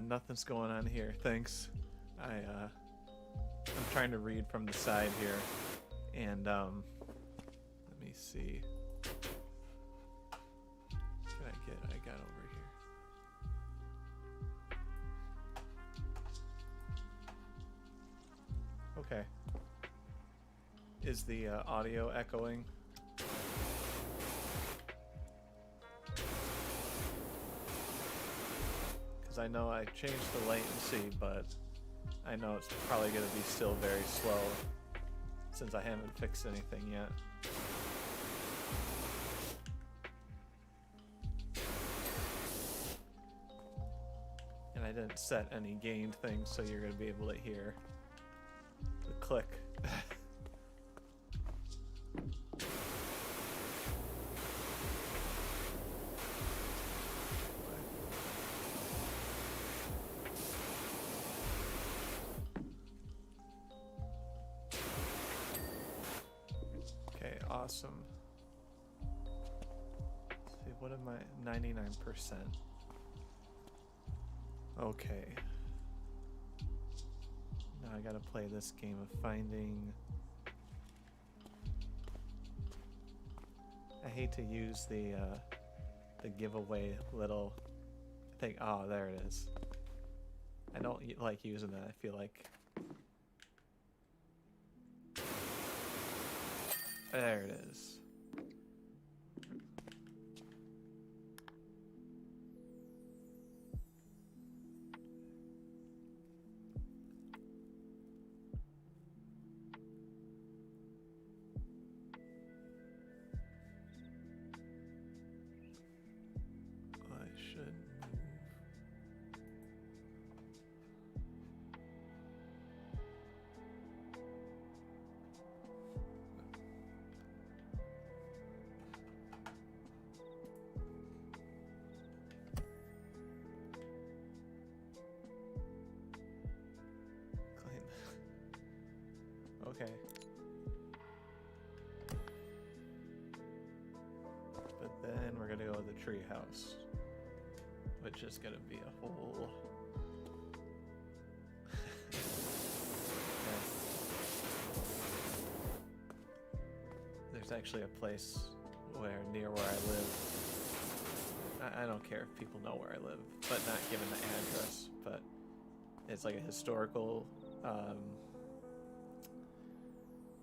Nothing's going on here. Thanks. I'm trying to read from the side here, and let me see. Can I get? I got over here. Okay. Is the audio echoing? I know I changed the latency, but I know it's probably going to be still very slow since I haven't fixed anything yet. And I didn't set any gain things, so you're going to be able to hear the click. Awesome. Let's see, what am I? 99%. Okay. Now I gotta play this game of finding. I hate to use the giveaway little thing. Oh, there it is. I don't like using that. I feel like. There it is. I should move. Okay. But then we're gonna go to the tree house, which is gonna be a whole. Okay. There's actually a place near where I live. I don't care if people know where I live, but not given the address. But it's like a historical.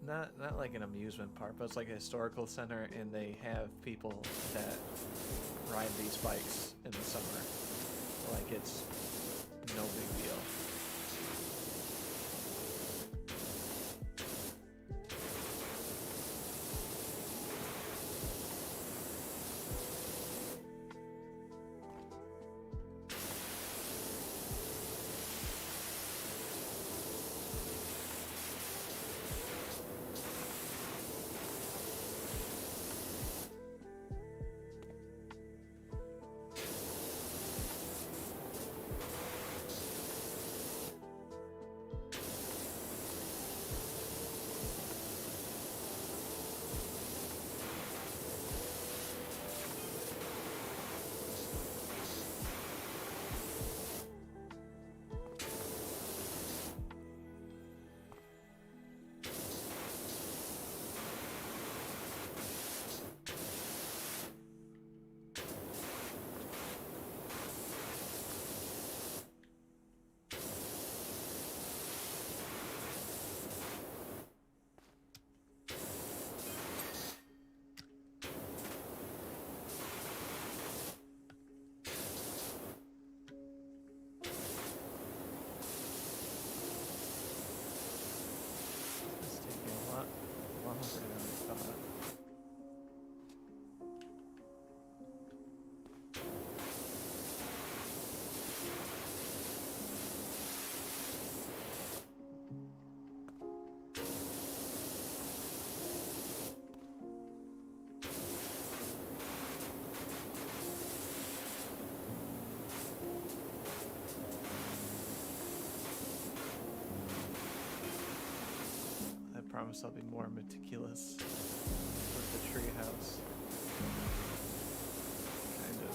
Not like an amusement park, but it's like a historical center, and they have people that ride these bikes in the summer. Like, it's no big deal. Promise I'll be more meticulous with the treehouse. Kind of.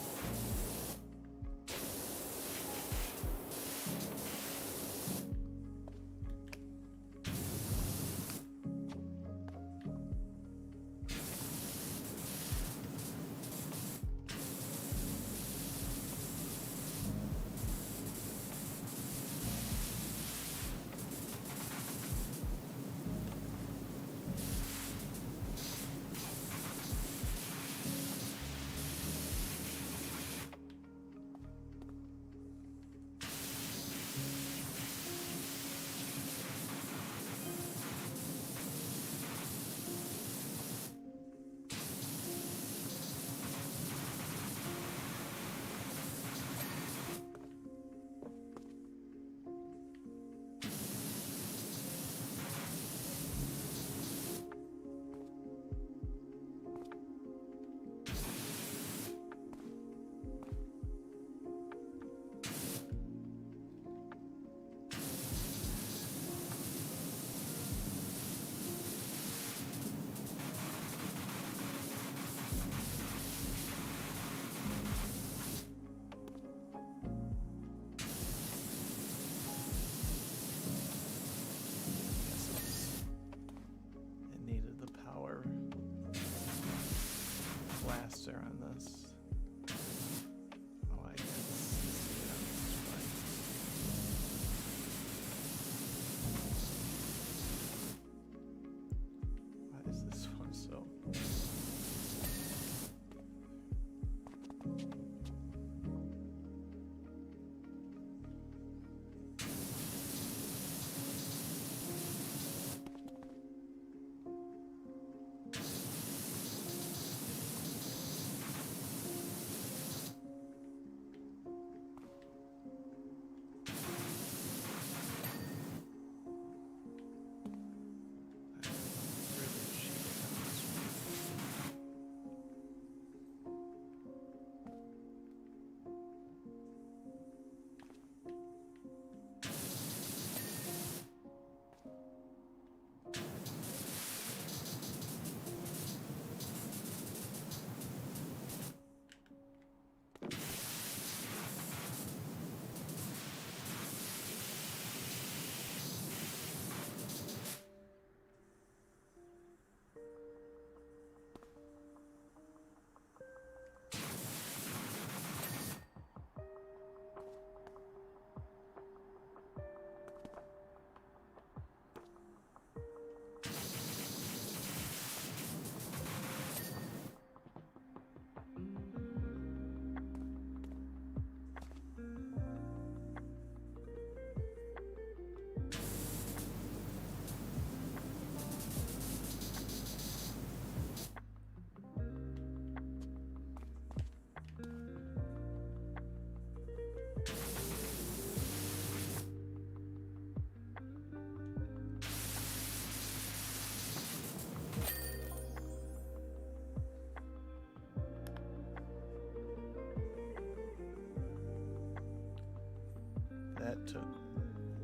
That took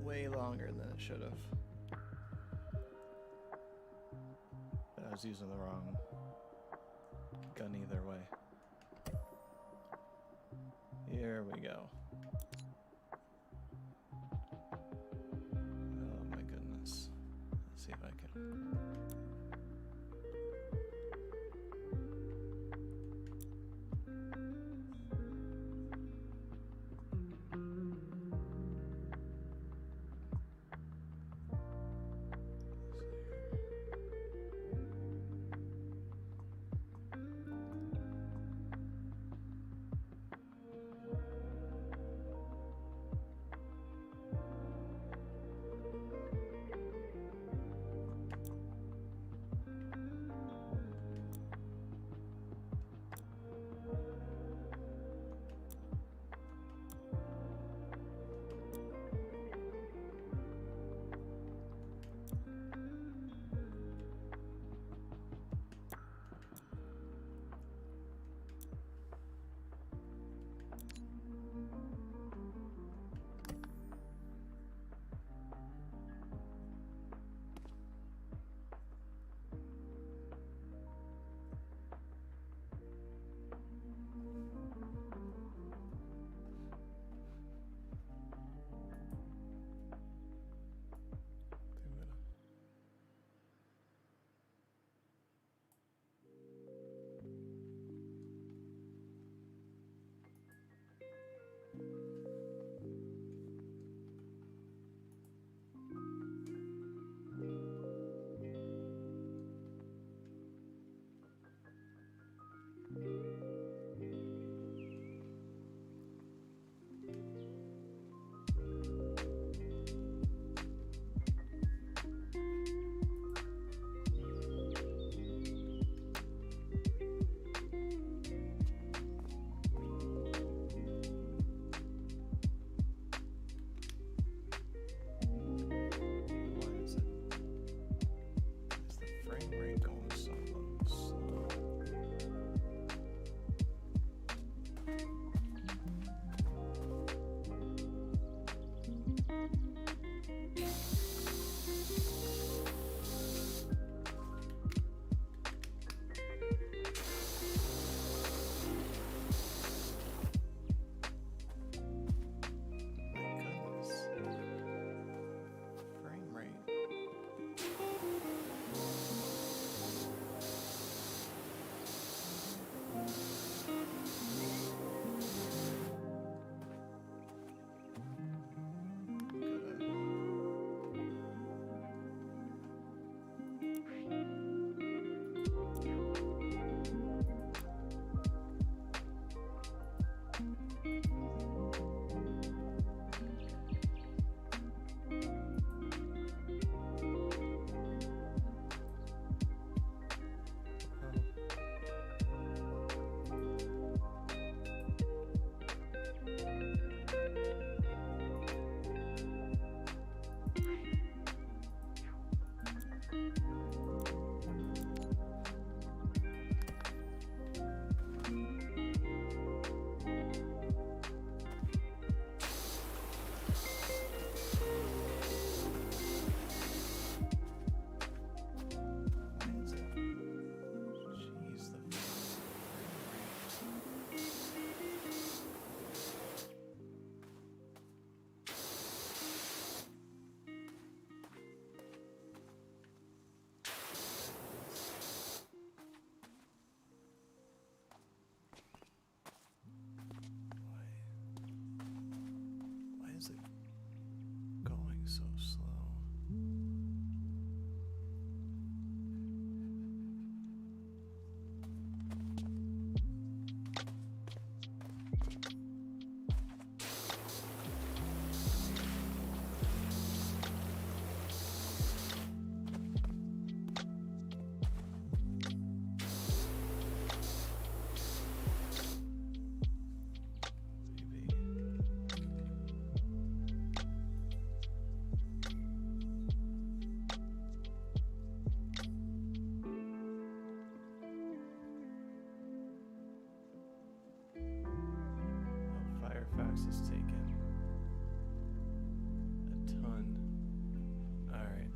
way longer than it should have. But I was using the wrong gun either way. Here we go. Oh my goodness. Let's see if I can.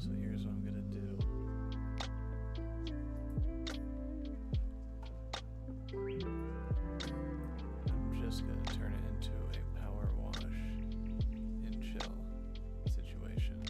So here's what I'm gonna do. I'm just gonna turn it into a power wash and chill situation.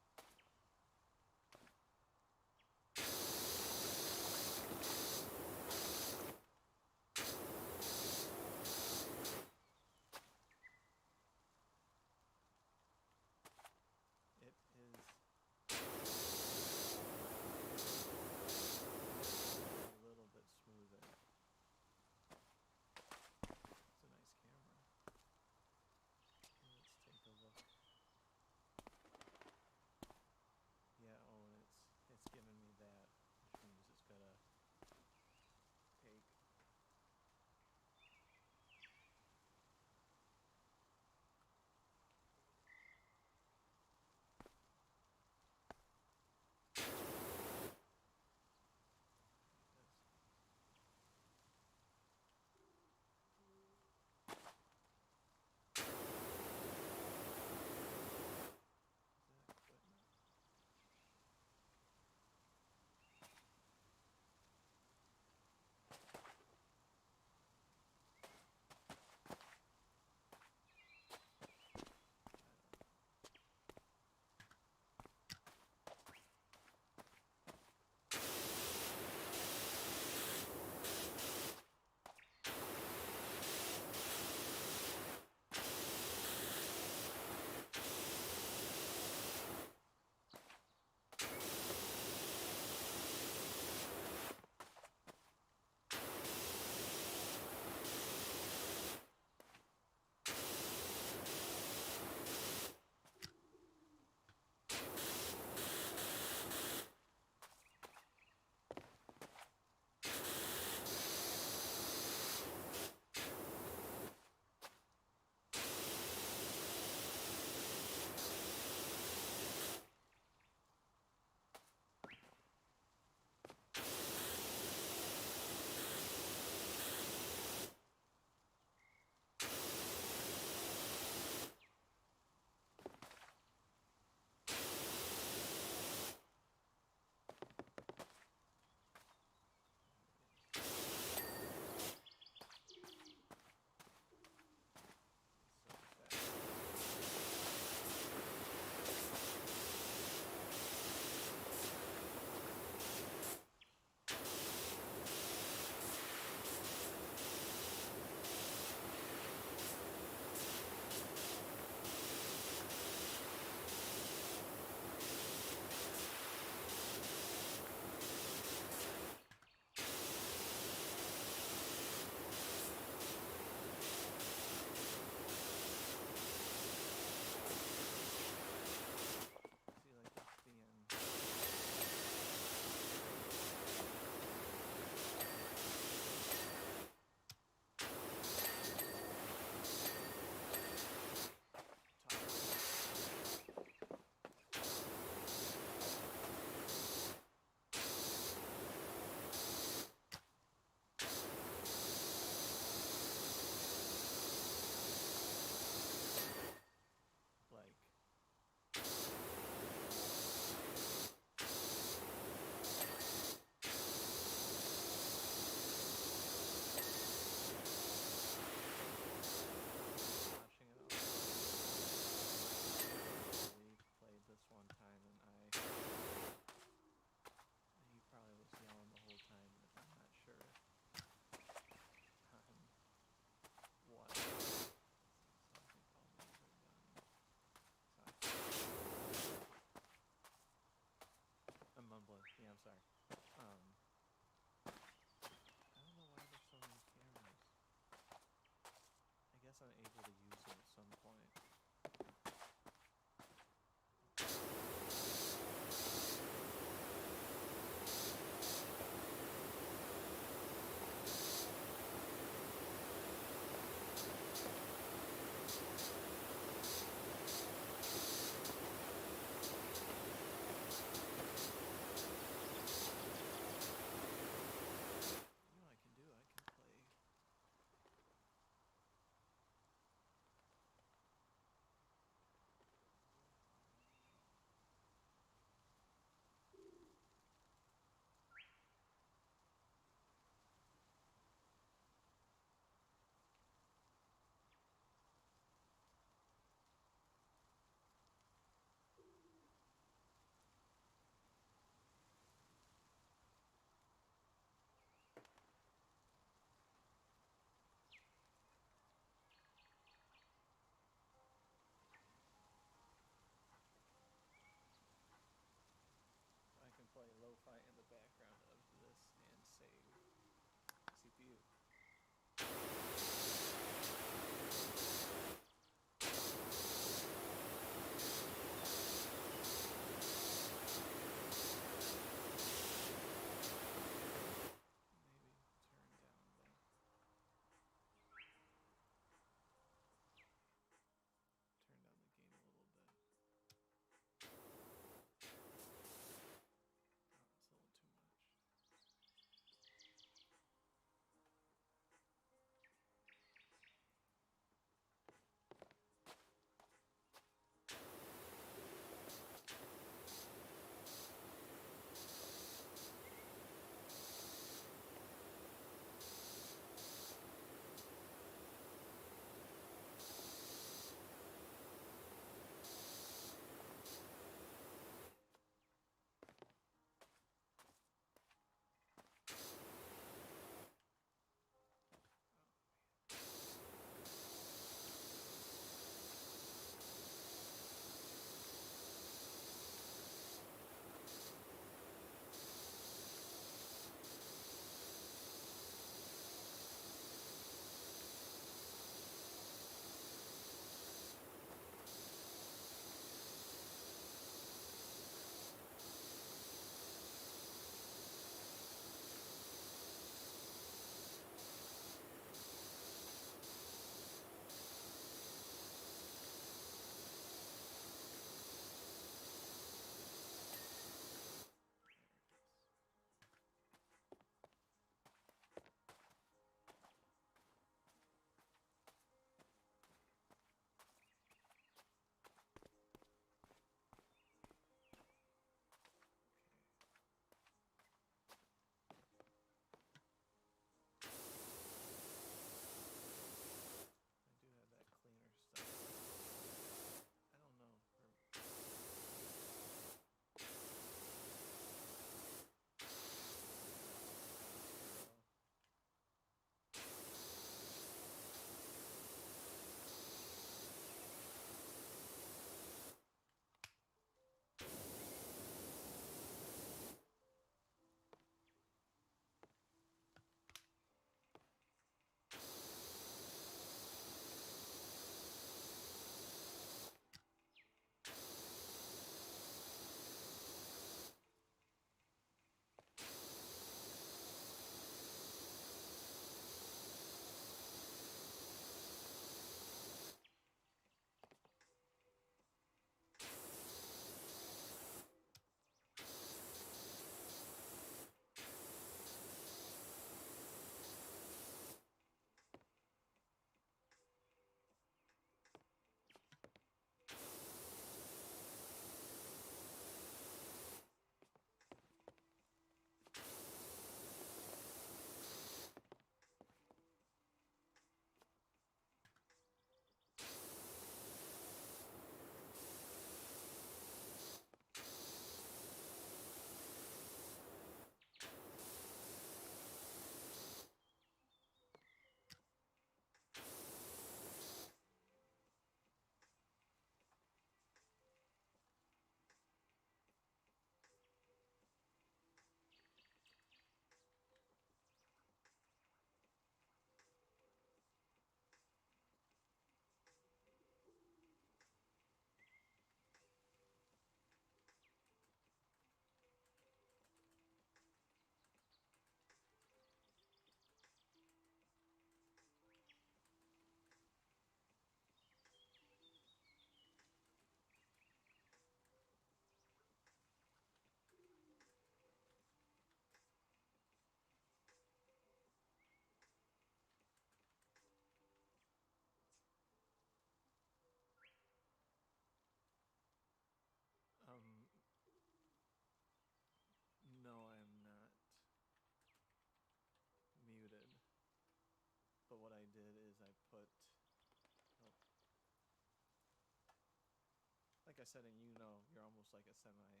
I said, and you know, you're almost like a semi-mentor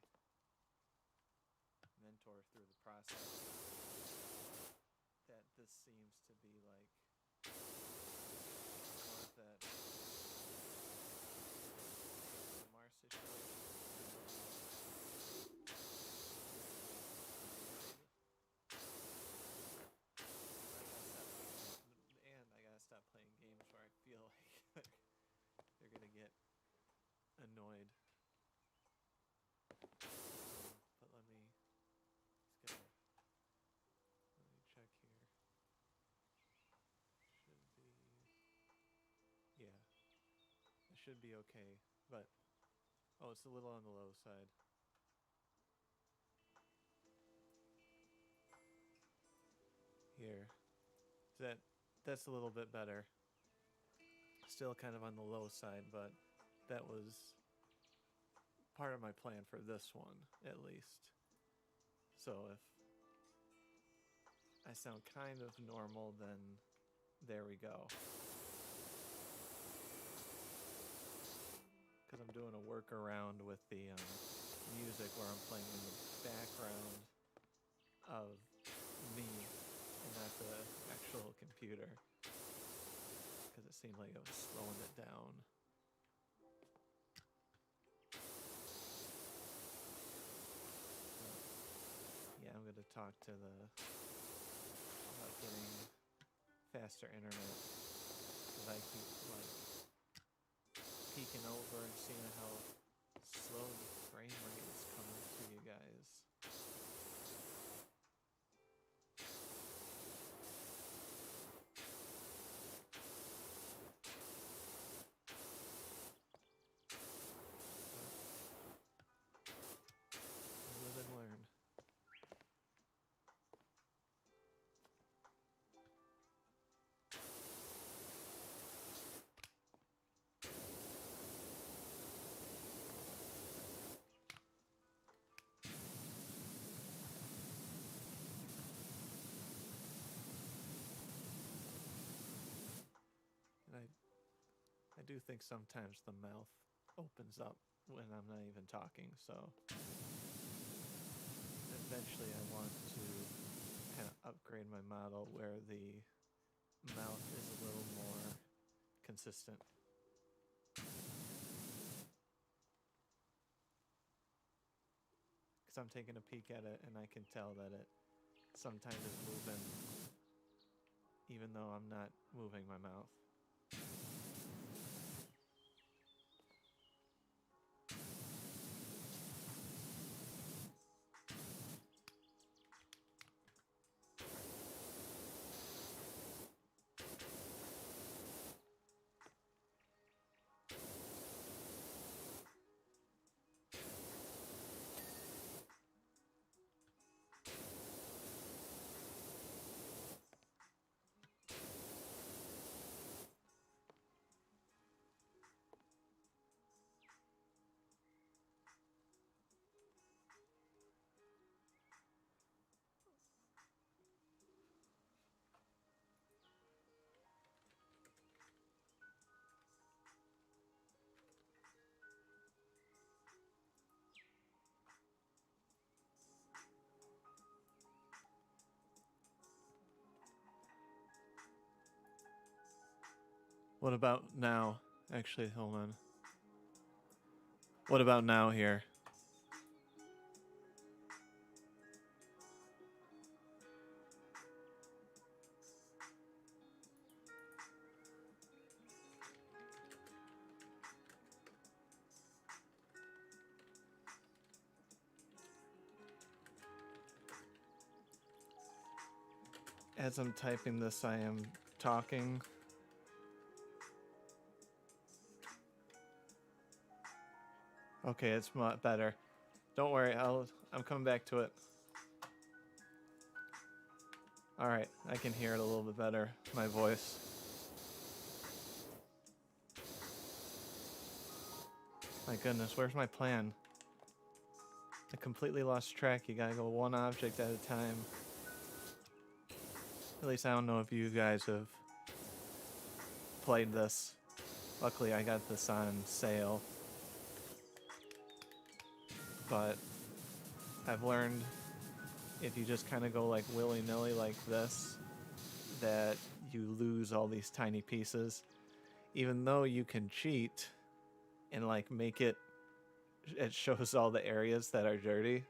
through the process, that this seems to be like more of that Mars situation. And I gotta stop playing games where I feel like they're gonna get annoyed. But let me check here. Should be, yeah, it should be okay. But oh, it's a little on the low side. Here, that's a little bit better. Still kind of on the low side, but that was part of my plan for this one, at least. So if I sound kind of normal, then there we go. Because I'm doing a workaround with the music where I'm playing in the background of me and not the actual computer. Because it seemed like I was slowing it down. Yeah, I'm gonna talk to about getting faster internet, because I keep like peeking over and seeing how slow the frame rate is coming to you guys. Live and learn. And I do think sometimes the mouth opens up when I'm not even talking, so eventually I want to kind of upgrade my model where the mouth is a little more consistent. Because I'm taking a peek at it and I can tell that it sometimes is moving even though I'm not moving my mouth. What about now? Actually, hold on. What about now here? As I'm typing this, I am talking. Okay, it's much better. Don't worry, I'm coming back to it. Alright, I can hear it a little bit better, my voice. My goodness, where's my plan? I completely lost track. You gotta go one object at a time. At least I don't know if you guys have played this. Luckily, I got this on sale. but I've learned if you just kind of go like willy-nilly like this, that you lose all these tiny pieces. Even though you can cheat and like make it shows all the areas that are dirty.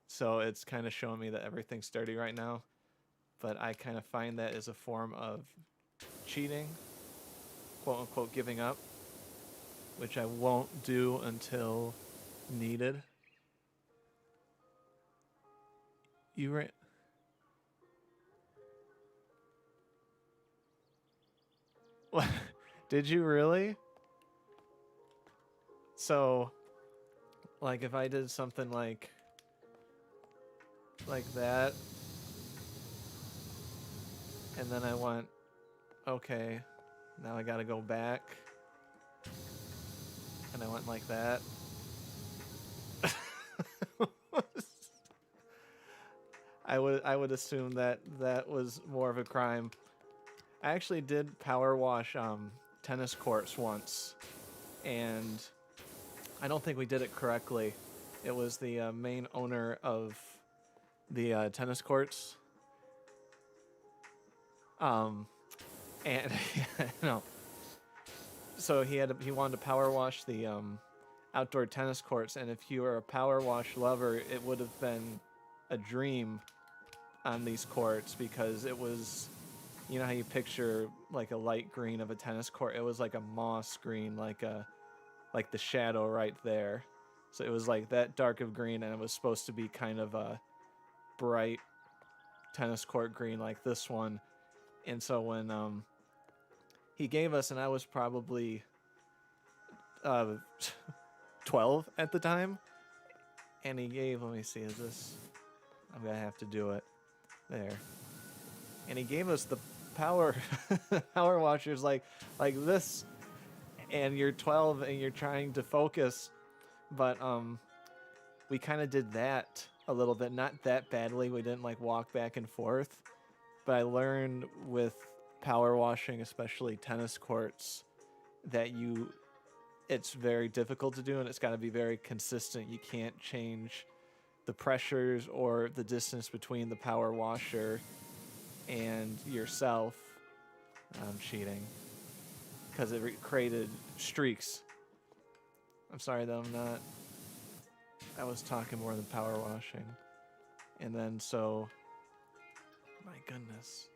So it's kind of showing me that everything's dirty right now. But I kind of find that as a form of cheating, quote unquote giving up, which I won't do until needed. You ran. What? Did you really? So, like, if I did something like that, and then I went, okay, now I gotta go back, and I went like that. I would assume that that was more of a crime. I actually did power wash tennis courts once, and I don't think we did it correctly. It was the main owner of the tennis courts, and no. So he wanted to power wash the outdoor tennis courts, and if you were a power wash lover, it would have been a dream on these courts, because it was, you know how you picture like a light green of a tennis court? It was like a moss green, like the shadow right there. So it was like that dark of green, and it was supposed to be kind of a bright tennis court green like this one. And so when he gave us, and I was probably 12 at the time, and he gave, let me see, is this, I'm gonna have to do it there, and he gave us the power power washers like this, and you're 12 and you're trying to focus, but we kind of did that a little bit, not that badly, we didn't like walk back and forth, but I learned with power washing, especially tennis courts, that it's very difficult to do, and it's got to be very consistent. You can't change the pressures or the distance between the power washer and yourself. I'm cheating because it created streaks. I'm sorry that I was talking more than power washing. And then so, my goodness.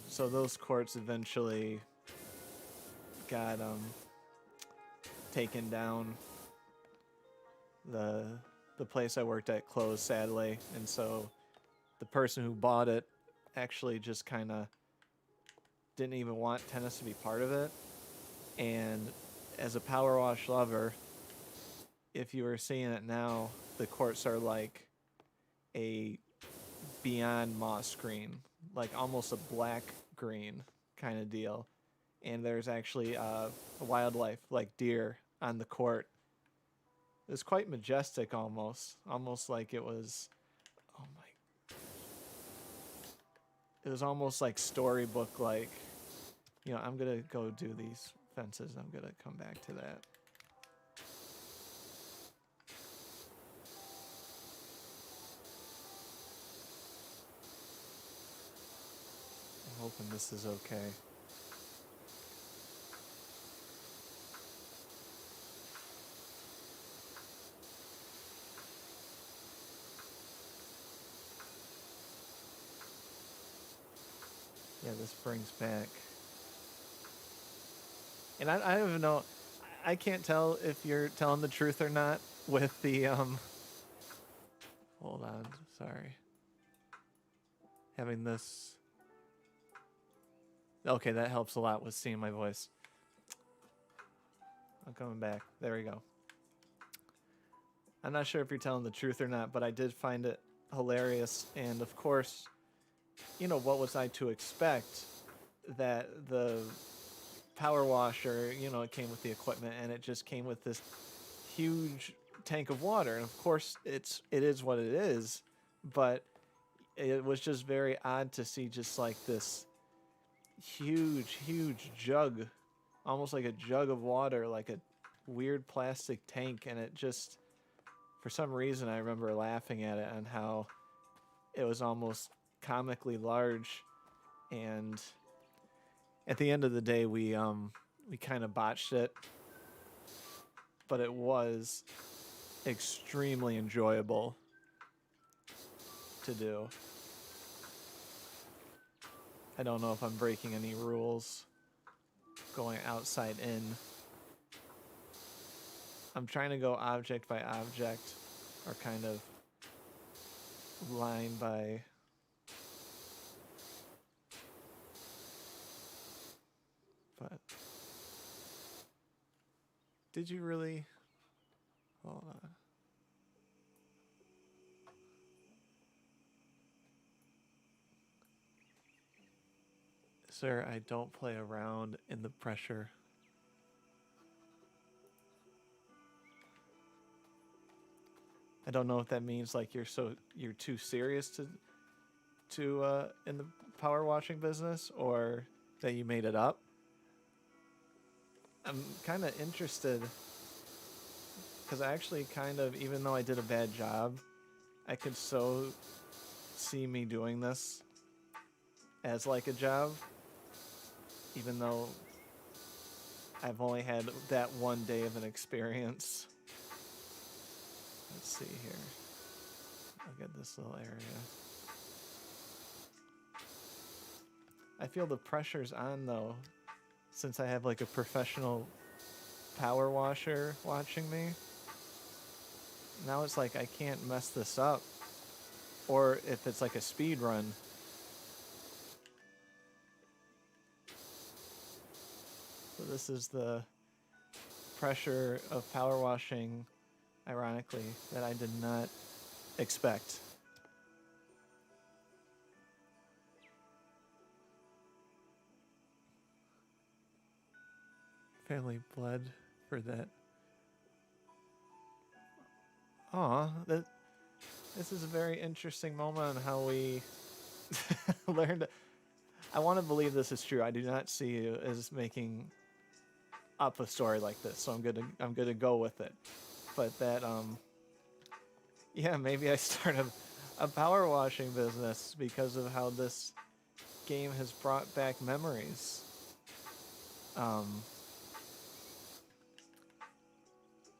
So those courts eventually got taken down. The place I worked at closed, sadly, and so the person who bought it actually just kind of didn't even want tennis to be part of it. And as a power wash lover, if you were seeing it now, the courts are like a beyond moss green, like almost a black green kind of deal. And there's actually a wildlife like deer on the court. It was quite majestic, almost like it was, oh my, it was almost like storybook, like, you know, I'm gonna go do these fences, I'm gonna come back to that. I'm hoping this is okay. Yeah, this brings back. And I don't even know, I can't tell if you're telling the truth or not with the, hold on, sorry. Having this. Okay, that helps a lot with seeing my voice. I'm coming back. There we go. I'm not sure if you're telling the truth or not, but I did find it hilarious. And of course, you know, what was I to expect? That the power washer, you know, it came with the equipment, and it just came with this huge tank of water. And of course, it is what it is, but it was just very odd to see just like this huge jug, almost like a jug of water, like a weird plastic tank, and it just, for some reason, I remember laughing at it on how it was almost comically large, and at the end of the day, we kind of botched it, but it was extremely enjoyable to do. I don't know if I'm breaking any rules going outside in. I'm trying to go object by object, or kind of line by... But... Did you really... Hold on. Sir, I don't play around in the pressure. I don't know if that means like you're too serious to in the power washing business, or that you made it up. I'm kind of interested, because I actually kind of, even though I did a bad job, I could so see me doing this as like a job, even though I've only had that one day of an experience. Let's see here. Look at this little area. I feel the pressure's on though, since I have like a professional power washer watching me. Now it's like I can't mess this up. Or if it's like a speed run. So this is the pressure of power washing, ironically, that I did not expect. Family bled for that. Aw, this is a very interesting moment on how we learned. I want to believe this is true. I do not see you as making up a story like this, so I'm good to go with it. But that yeah, maybe I started a power washing business because of how this game has brought back memories.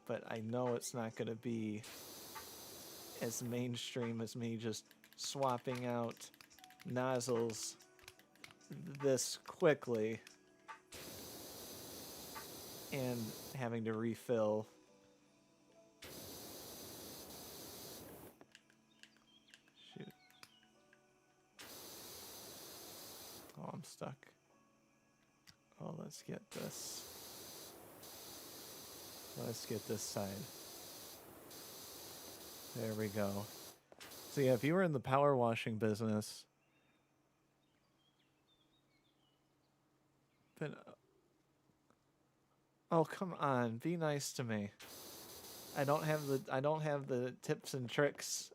But I know it's not going to be as mainstream as me just swapping out nozzles this quickly and having to refill. Shoot. Oh, I'm stuck. Oh, let's get this. Let's get this side. There we go. So yeah, if you were in the power washing business, but oh, come on, be nice to me. I don't have the tips and tricks.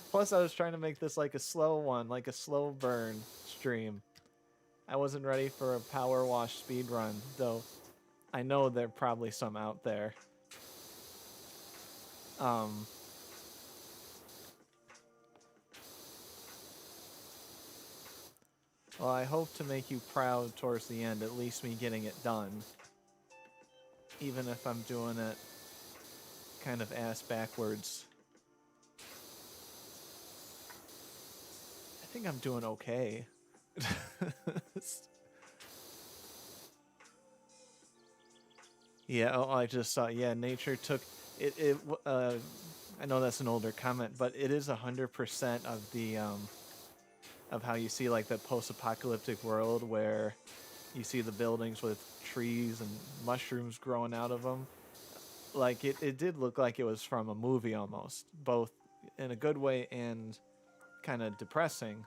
Plus, I was trying to make this like a slow one, like a slow burn stream. I wasn't ready for a power wash speed run, though. I know there are probably some out there. Well, I hope to make you proud towards the end, at least me getting it done. Even if I'm doing it kind of ass backwards. I think I'm doing okay. Yeah, oh, I just saw. Yeah, nature took it. I know that's an older comment, but it is 100% of the of how you see like the post-apocalyptic world where you see the buildings with trees and mushrooms growing out of them. Like it did look like it was from a movie almost, both in a good way and kind of depressing.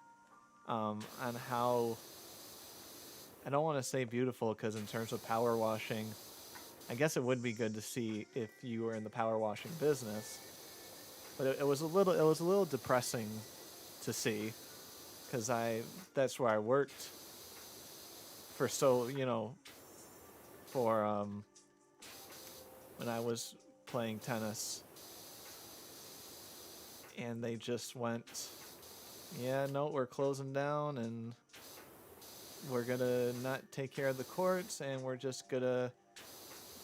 On how, I don't want to say beautiful, because in terms of power washing, I guess it would be good to see if you were in the power washing business, but it was a little depressing to see, because that's where I worked for for when I was playing tennis, and they just went, yeah, no, we're closing down, and we're gonna not take care of the courts, and we're just gonna,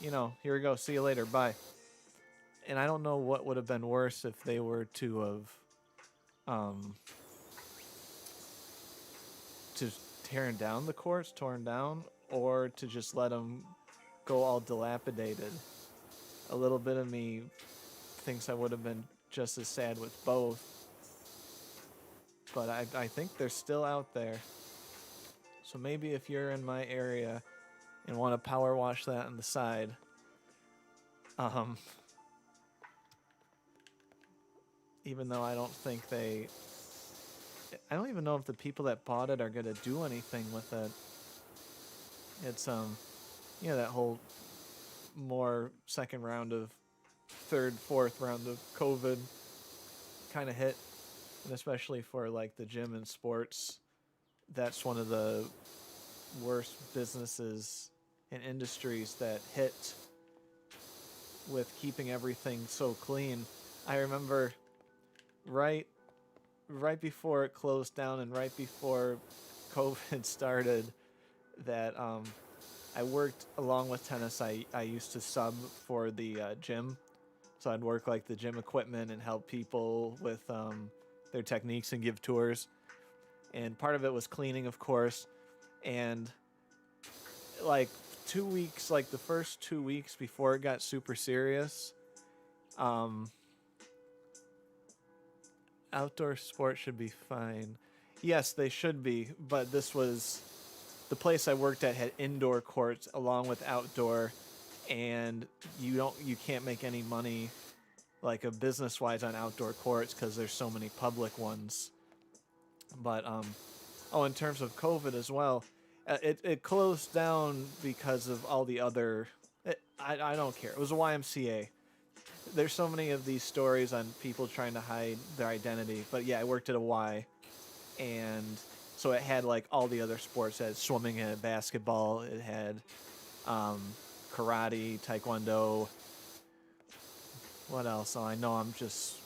here we go, see you later, bye. And I don't know what would have been worse if they were to have to tearing down the courts, torn down, or to just let them go all dilapidated. A little bit of me thinks I would have been just as sad with both, but I think they're still out there. So maybe if you're in my area and want to power wash that on the side, even though I don't think I don't even know if the people that bought it are going to do anything with it. It's, that whole more second round of, third, fourth round of COVID kind of hit. And especially for, like, the gym and sports, that's one of the worst businesses and industries that hit with keeping everything so clean. I remember right before it closed down and right before COVID started that I worked along with tennis. I used to sub for the gym. So I'd work like the gym equipment and help people with their techniques and give tours. And part of it was cleaning, of course. And like 2 weeks, like the first 2 weeks before it got super serious, outdoor sports should be fine. Yes, they should be, but this was the place I worked at had indoor courts along with outdoor, and you can't make any money like a business wise on outdoor courts because there's so many public ones. But in terms of COVID as well, it closed down because of all the other. I don't care. It was a YMCA. There's so many of these stories on people trying to hide their identity. But yeah, I worked at a Y, and so it had like all the other sports. It had swimming, it had basketball, it had karate, taekwondo. What else? Oh, I know I'm just...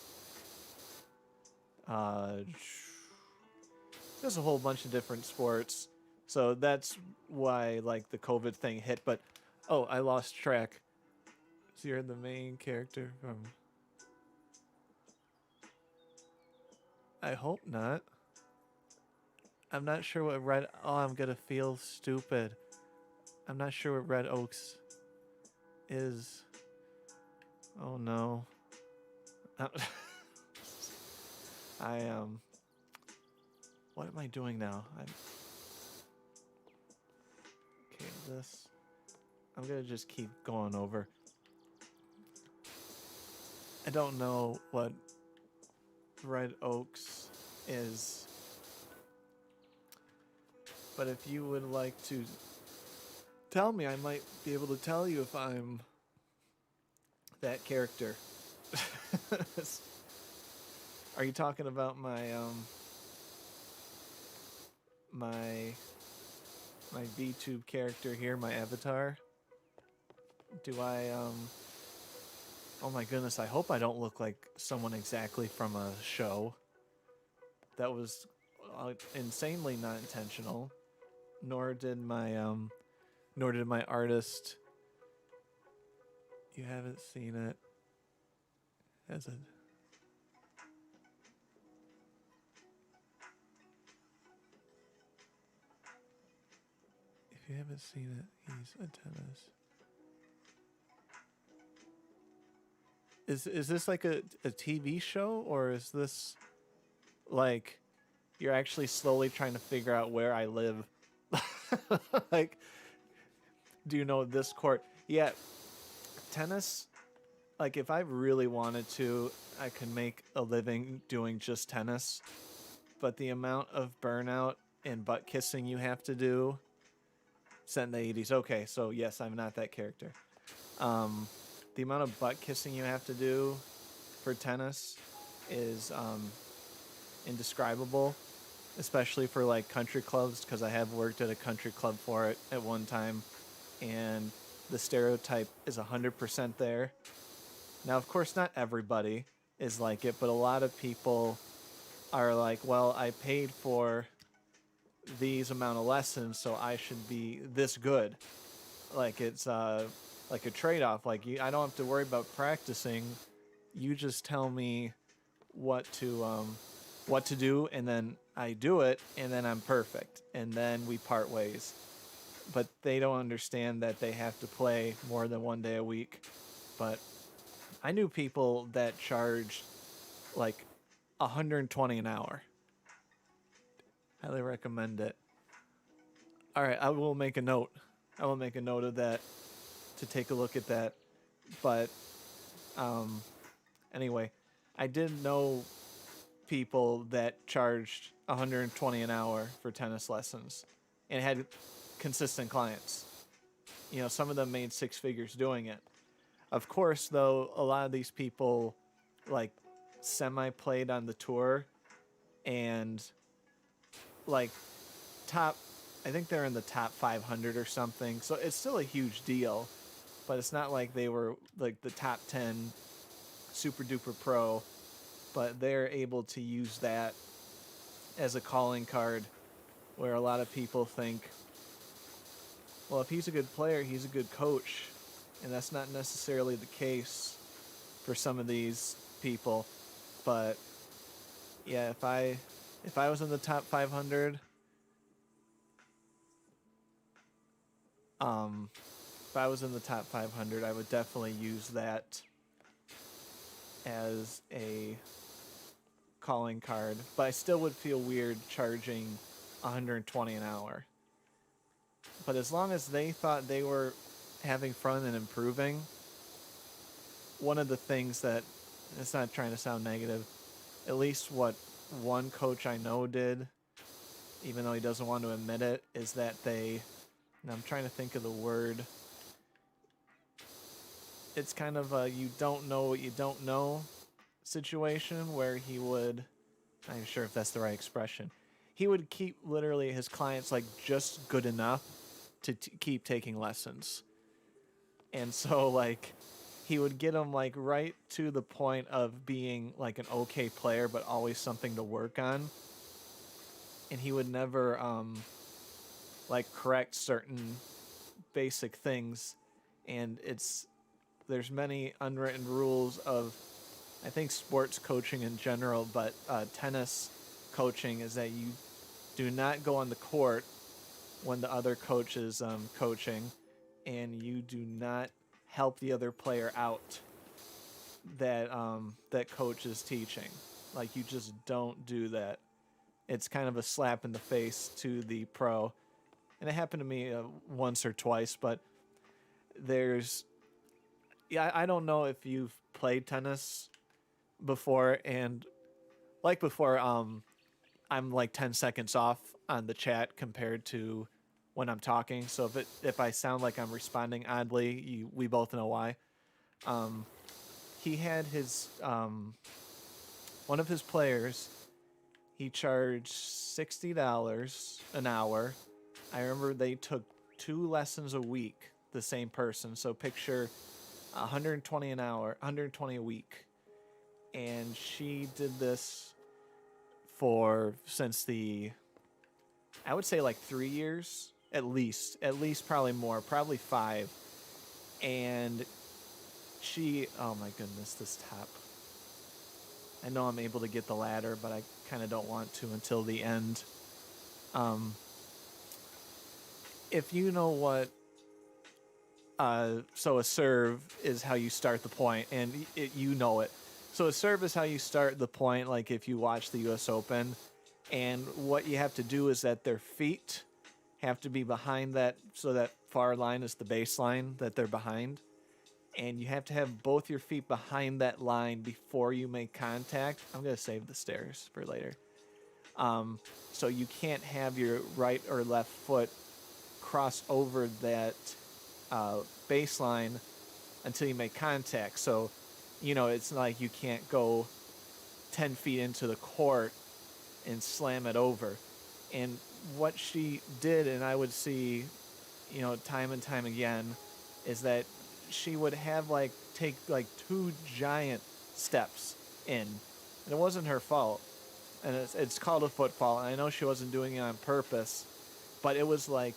there's a whole bunch of different sports. So that's why, like, the COVID thing hit. But, I lost track. So you're the main character from... I hope not. I'm not sure what Red... Oh, I'm gonna feel stupid. I'm not sure what Red Oaks is. Oh, no. What am I doing now? Okay, this... I'm gonna just keep going over. I don't know what Red Oaks is. But if you would like to tell me, I might be able to tell you if I'm that character. Are you talking about my my VTube character here, my avatar? Do I oh my goodness, I hope I don't look like someone exactly from a show. That was insanely not intentional. Nor did my artist. You haven't seen it. As a... If you haven't seen it, he's a tennis. Is this like a TV show, or is this like you're actually slowly trying to figure out where I live? Like, do you know this court? Yeah, tennis. Like, if I really wanted to, I could make a living doing just tennis. But the amount of burnout and butt kissing you have to do, set in the 80s. Okay, so yes, I'm not that character. The amount of butt kissing you have to do for tennis is indescribable, especially for like country clubs, because I have worked at a country club for it at one time, and the stereotype is 100% there. Now, of course, not everybody is like it, but a lot of people are like, well, I paid for these amount of lessons, so I should be this good. Like it's like a trade-off. Like I don't have to worry about practicing. You just tell me what to do, and then I do it, and then I'm perfect, and then we part ways. But they don't understand that they have to play more than one day a week. But I knew people that charged like 120 an hour. Highly recommend it. All right, I will make a note. I will make a note of that to take a look at that. But anyway, I did know people that charged 120 an hour for tennis lessons and had consistent clients. You know, some of them made six figures doing it. Of course, though, a lot of these people like semi played on the tour and like top, I think they're in the top 500 or something. So it's still a huge deal, but it's not like they were like the top 10 super duper pro, but they're able to use that as a calling card where a lot of people think, well, if he's a good player, he's a good coach. And that's not necessarily the case for some of these people. But yeah, if I was in the top 500, if I was in the top 500, I would definitely use that as a calling card. But I still would feel weird charging 120 an hour. But as long as they thought they were having fun and improving, one of the things that, it's not trying to sound negative, at least what one coach I know did, even though he doesn't want to admit it, is that they, and I'm trying to think of the word, it's kind of a you don't know what you don't know situation where he would, I'm not sure if that's the right expression, he would keep literally his clients like just good enough to keep taking lessons. And so like he would get them like right to the point of being like an okay player but always something to work on. And he would never like correct certain basic things. And there's many unwritten rules of, I think, sports coaching in general, but tennis coaching is that you do not go on the court when the other coach is coaching, and you do not help the other player out that that coach is teaching. Like, you just don't do that. It's kind of a slap in the face to the pro. And it happened to me once or twice, but I don't know if you've played tennis before, and like before, I'm like 10 seconds off on the chat compared to when I'm talking. So if I sound like I'm responding oddly, we both know why. He had his one of his players. He charged $60 an hour. I remember they took 2 lessons a week. The same person. So picture 120 an hour, 120 a week, and she did this since I would say like 3 years at least probably more, probably 5. And oh my goodness, this top. I know I'm able to get the ladder, but I kind of don't want to until the end. If you know what, so a serve is how you start the point, and you know it. So a serve is how you start the point, like if you watch the U.S. Open, and what you have to do is that their feet have to be behind that, so that far line is the baseline that they're behind, and you have to have both your feet behind that line before you make contact. I'm going to save the stairs for later. So you can't have your right or left foot cross over that baseline until you make contact. So, it's like you can't go 10 feet into the court and slam it over. And what she did, and I would see, time and time again, is that she would have like take like 2 giant steps in, and it wasn't her fault. And it's called a footfall, and I know she wasn't doing it on purpose, but it was like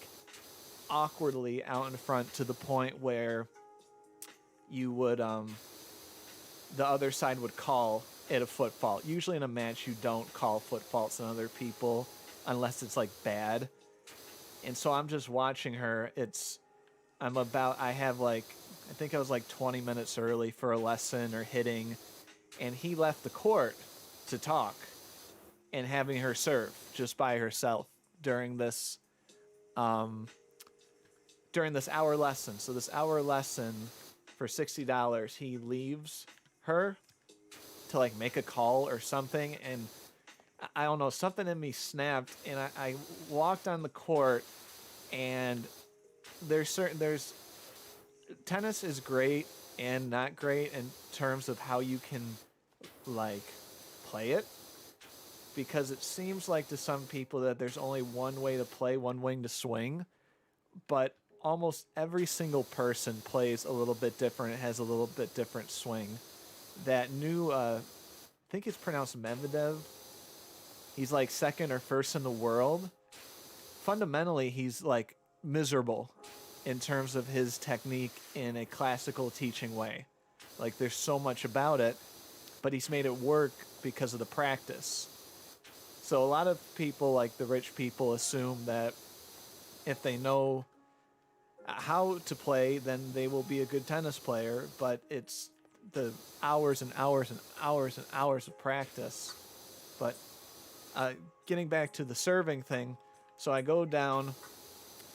awkwardly out in front to the point where you would the other side would call it a footfall. Usually in a match you don't call footfalls on other people unless it's like bad. And so I'm just watching her. I have like, I think I was like 20 minutes early for a lesson or hitting, and he left the court to talk and having her serve just by herself during this hour lesson. So this hour lesson for $60, he leaves her to like make a call or something, and I don't know, something in me snapped, and I walked on the court, and there's tennis is great and not great in terms of how you can like play it, because it seems like to some people that there's only one way to play, one way to swing, but almost every single person plays a little bit different. It has a little bit different swing. That new, I think it's pronounced Medvedev. He's like second or first in the world. Fundamentally, he's like miserable in terms of his technique in a classical teaching way. Like there's so much about it, but he's made it work because of the practice. So a lot of people, like the rich people, assume that if they know how to play, then they will be a good tennis player, but it's the hours and hours and hours and hours of practice. But getting back to the serving thing, so I go down,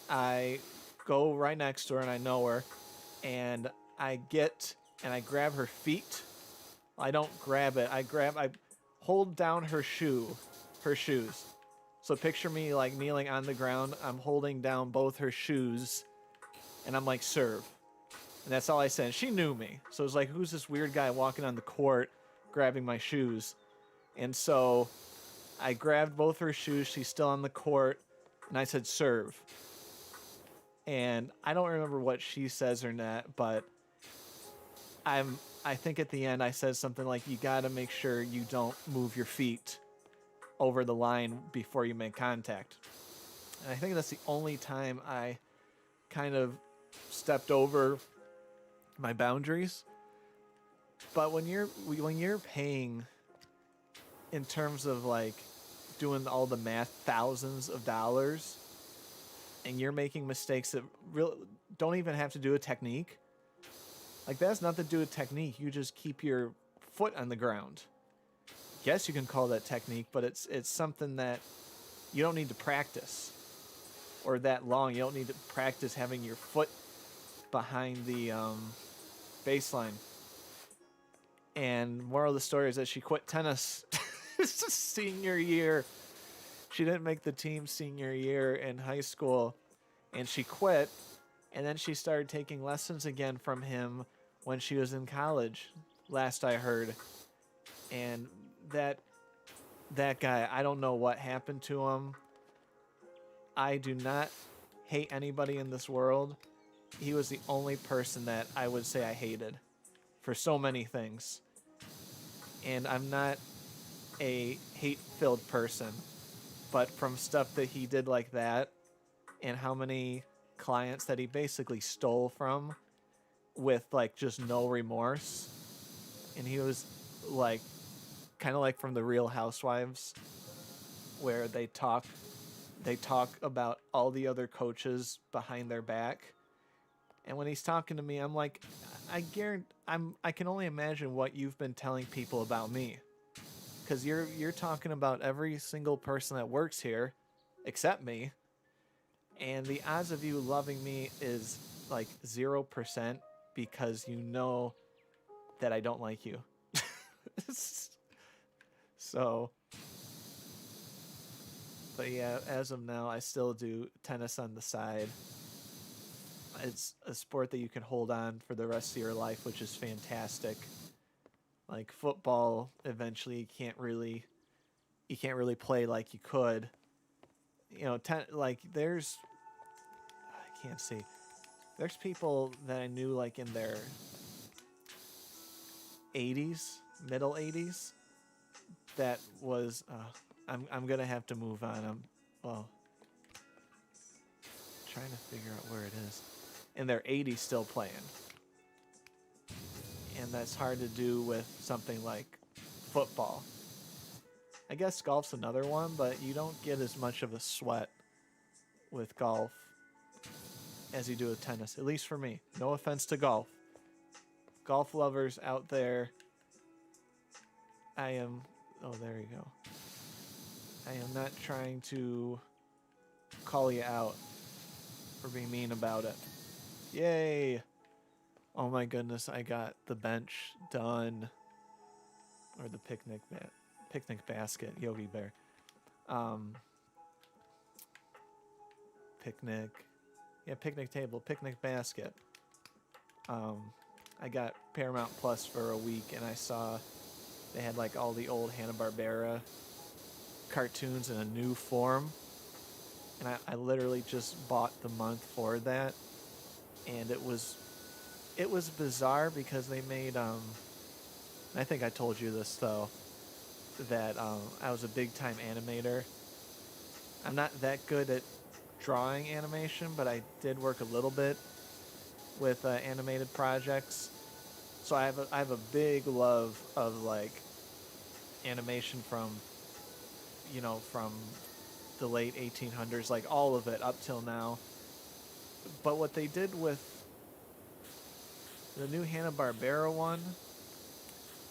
I go right next to her, and I know her, and I grab her feet. I don't grab it. I hold down her shoes. So picture me like kneeling on the ground. I'm holding down both her shoes, and I'm like, serve. And that's all I said. She knew me. So it was like, who's this weird guy walking on the court grabbing my shoes? And so I grabbed both her shoes. She's still on the court. And I said, serve. And I don't remember what she says or not, but I think at the end I said something like, you got to make sure you don't move your feet over the line before you make contact. And I think that's the only time I kind of stepped over my boundaries. But when you're paying in terms of like doing all the math, thousands of dollars, and you're making mistakes that really don't even have to do with technique, like that has nothing to do with technique. You just keep your foot on the ground. Yes, you can call that technique, but it's something that you don't need to practice or that long. You don't need to practice having your foot behind the baseline. And moral of the story is that she quit tennis senior year. She didn't make the team senior year in high school, and she quit. And then she started taking lessons again from him when she was in college, last I heard. And that guy, I don't know what happened to him. I do not hate anybody in this world. He was the only person that I would say I hated for so many things. And I'm not a hate-filled person, but from stuff that he did like that and how many clients that he basically stole from with like just no remorse. And he was like kind of like from the Real Housewives, where they talk about all the other coaches behind their back. And when he's talking to me, I'm like, I can only imagine what you've been telling people about me, because you're talking about every single person that works here except me, and the odds of you loving me is like 0% because you know that I don't like you. So, but yeah, as of now, I still do tennis on the side. It's a sport that you can hold on for the rest of your life, which is fantastic. Like football, eventually you can't really play like you could. You know, I can't see. there's people that I knew like in their 80s, middle 80s, that was I'm gonna have to move on. I'm well trying to figure out where it is. In their 80s still playing. And that's hard to do with something like football. I guess golf's another one, but you don't get as much of a sweat with golf as you do with tennis, at least for me. No offense to golf. Golf lovers out there, I am... Oh, there you go. I am not trying to call you out for being mean about it. Yay! Oh my goodness, I got the bench done. Or the picnic basket, Yogi Bear. Picnic. Yeah, picnic table, picnic basket. I got Paramount Plus for a week, and I saw they had like all the old Hanna-Barbera cartoons in a new form. And I literally just bought the month for that. And it was bizarre because they made I think I told you this though, that I was a big time animator. I'm not that good at drawing animation, but I did work a little bit with animated projects. So I have a big love of like animation from from the late 1800s, like all of it up till now. But what they did with the new Hanna-Barbera one,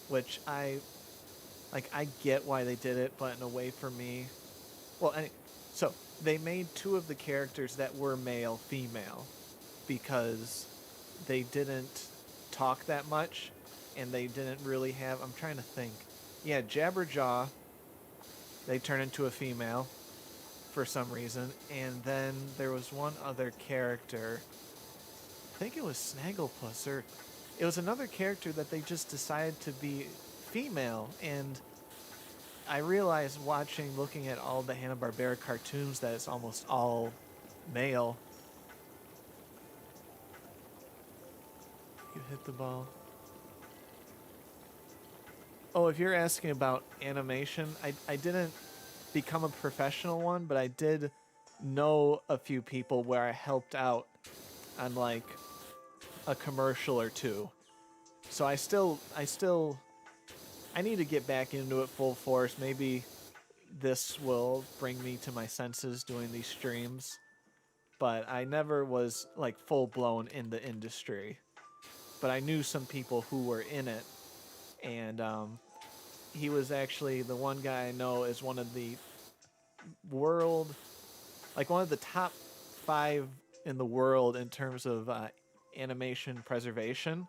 which I get why they did it, but in a way for me, well, so they made two of the characters that were male female because they didn't talk that much and they didn't really have, I'm trying to think. Yeah, Jabberjaw, they turn into a female for some reason, and then there was one other character, I think it was Snagglepuss, or it was another character that they just decided to be female. And I realized looking at all the Hanna-Barbera cartoons that it's almost all male. You hit the ball. Oh, if you're asking about animation, I didn't become a professional one, but I did know a few people where I helped out on like a commercial or two. So I need to get back into it full force. Maybe this will bring me to my senses doing these streams. But I never was like full blown in the industry. But I knew some people who were in it. And he was actually the one guy I know is one of the one of the top 5 in the world in terms of animation preservation.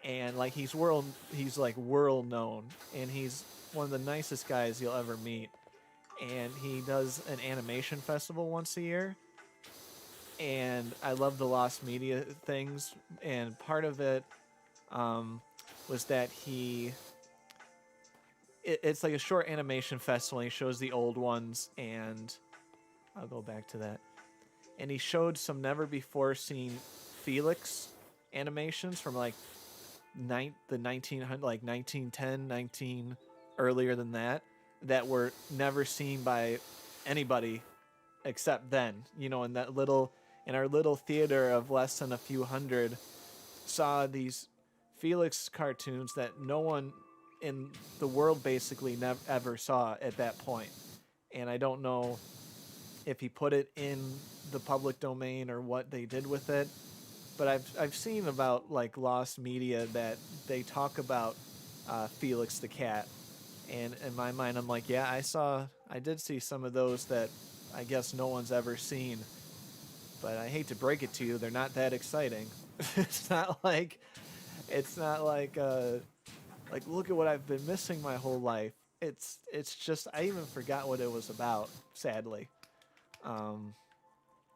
And like he's like world known, and he's one of the nicest guys you'll ever meet. And he does an animation festival once a year. And I love the Lost Media things, and part of it was that it's like a short animation festival. And he shows the old ones, and I'll go back to that. And he showed some never before seen Felix animations from like the 1900, like 1910, earlier than that were never seen by anybody except then. In our little theater of less than a few hundred, saw these Felix cartoons that no one in the world basically ever saw at that point. And I don't know if he put it in the public domain or what they did with it, but I've seen about like Lost Media that they talk about Felix the cat, and in my mind I'm like, yeah, I did see some of those that I guess no one's ever seen, but I hate to break it to you, they're not that exciting. It's not like look at what I've been missing my whole life. It's just I even forgot what it was about, sadly.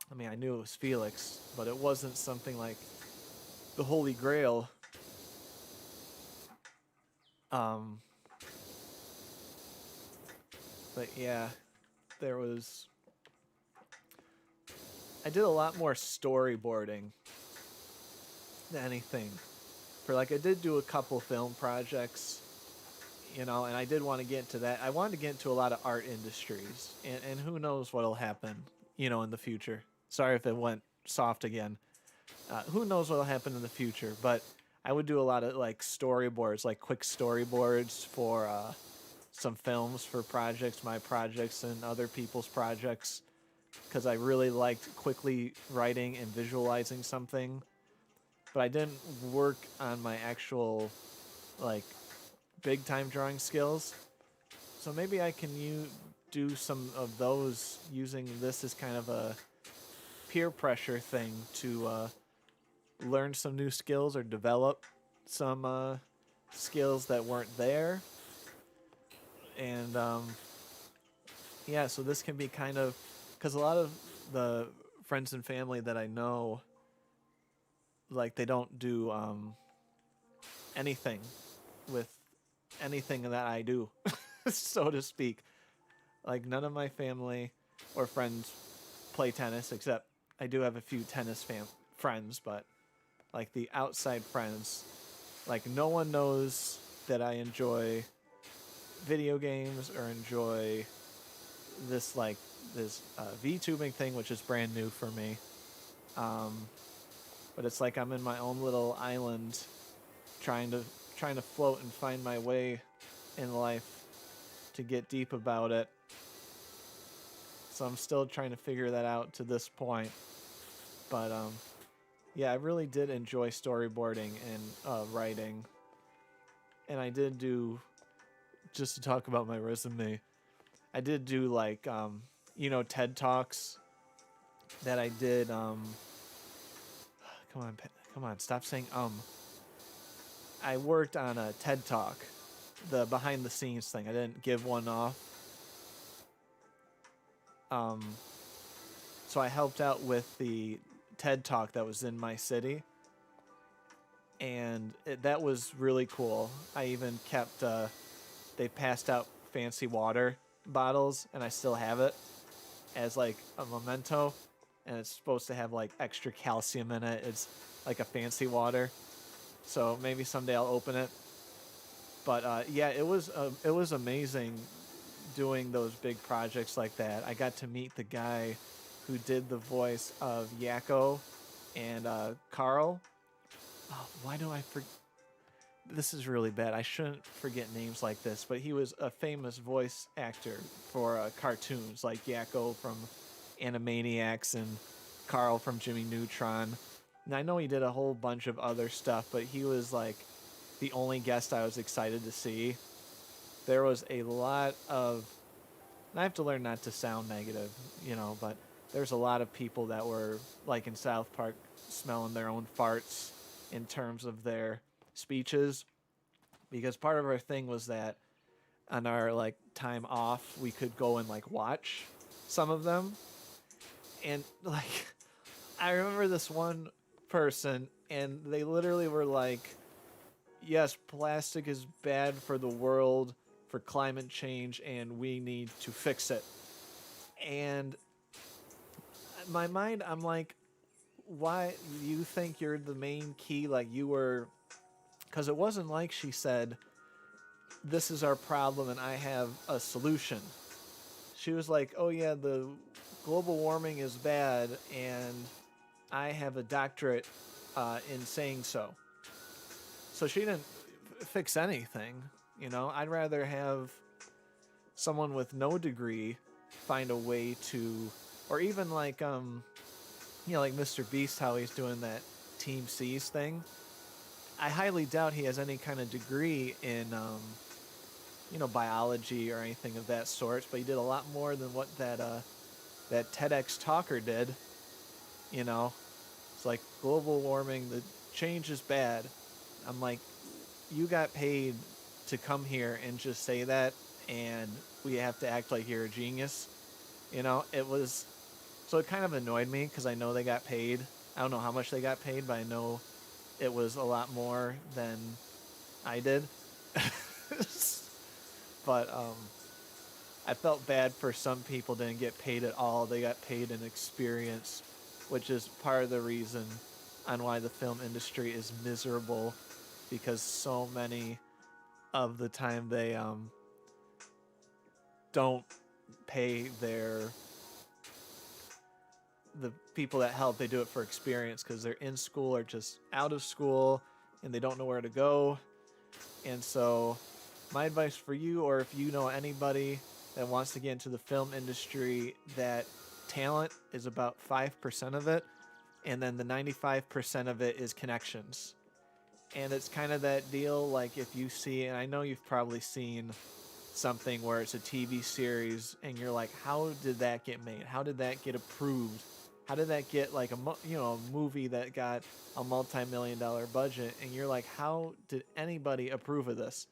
I mean, I knew it was Felix, but it wasn't something like the Holy Grail. But yeah, there was... I did a lot more storyboarding than anything. For like, I did do a couple film projects, you know, and I did want to get into that. I wanted to get into a lot of art industries, and who knows what'll happen, you know, in the future. Sorry if it went soft again. Who knows what'll happen in the future, but I would do a lot of like storyboards, like quick storyboards for some films for projects, my projects, and other people's projects, because I really liked quickly writing and visualizing something. But I didn't work on my actual like big time drawing skills. So maybe I can do some of those using this as kind of a peer pressure thing to learn some new skills or develop some skills that weren't there. And yeah, so this can be kind of, because a lot of the friends and family that I know, like, they don't do anything with anything that I do, so to speak. Like, none of my family or friends play tennis, except I do have a few tennis friends, but like the outside friends, like, no one knows that I enjoy video games or enjoy this VTubing thing, which is brand new for me. But it's like I'm in my own little island, trying to float and find my way in life to get deep about it. So I'm still trying to figure that out to this point. But yeah, I really did enjoy storyboarding and writing. And I did do, just to talk about my resume, I did do like TED Talks that I did. Come on, stop saying. I worked on a TED Talk, the behind the scenes thing. I didn't give one off. So I helped out with the TED Talk that was in my city, and that was really cool. I even kept. They passed out fancy water bottles, and I still have it as like a memento. And it's supposed to have like extra calcium in it. It's like a fancy water, so maybe someday I'll open it. But yeah, it was amazing doing those big projects like that. I got to meet the guy who did the voice of Yakko and Carl. Oh, why do I forget? This is really bad. I shouldn't forget names like this, but he was a famous voice actor for cartoons, like Yakko from Animaniacs and Carl from Jimmy Neutron. And I know he did a whole bunch of other stuff, but he was like the only guest I was excited to see. There was a lot of, and I have to learn not to sound negative, but there's a lot of people that were like in South Park smelling their own farts in terms of their speeches, because part of our thing was that on our like time off we could go and like watch some of them. And like, I remember this one person, and they literally were like, yes, plastic is bad for the world, for climate change, and we need to fix it. And in my mind, I'm like, why you think you're the main key? Like, you were, because it wasn't like she said, this is our problem and I have a solution. She was like, oh yeah, the global warming is bad and I have a doctorate in saying so. So she didn't fix anything. I'd rather have someone with no degree find a way to, or even like like Mr. Beast, how he's doing that Team C's thing. I highly doubt he has any kind of degree in biology or anything of that sort, but he did a lot more than what that TEDx talker did. It's like, global warming, the change is bad. I'm like, you got paid to come here and just say that, and we have to act like you're a genius. It was, so it kind of annoyed me because I know they got paid. I don't know how much they got paid, but I know it was a lot more than I did. But I felt bad for some people didn't get paid at all. They got paid in experience. which is part of the reason on why the film industry is miserable, because so many of the time they don't pay the people that help. They do it for experience because they're in school or just out of school and they don't know where to go. And so my advice for you, or if you know anybody that wants to get into the film industry, that talent is about 5% of it, and then the 95% of it is connections. And it's kind of that deal, like if you see, and I know you've probably seen something where it's a TV series and you're like, how did that get made? How did that get approved? How did that get like a movie that got a multi-million-dollar budget? And you're like, how did anybody approve of this?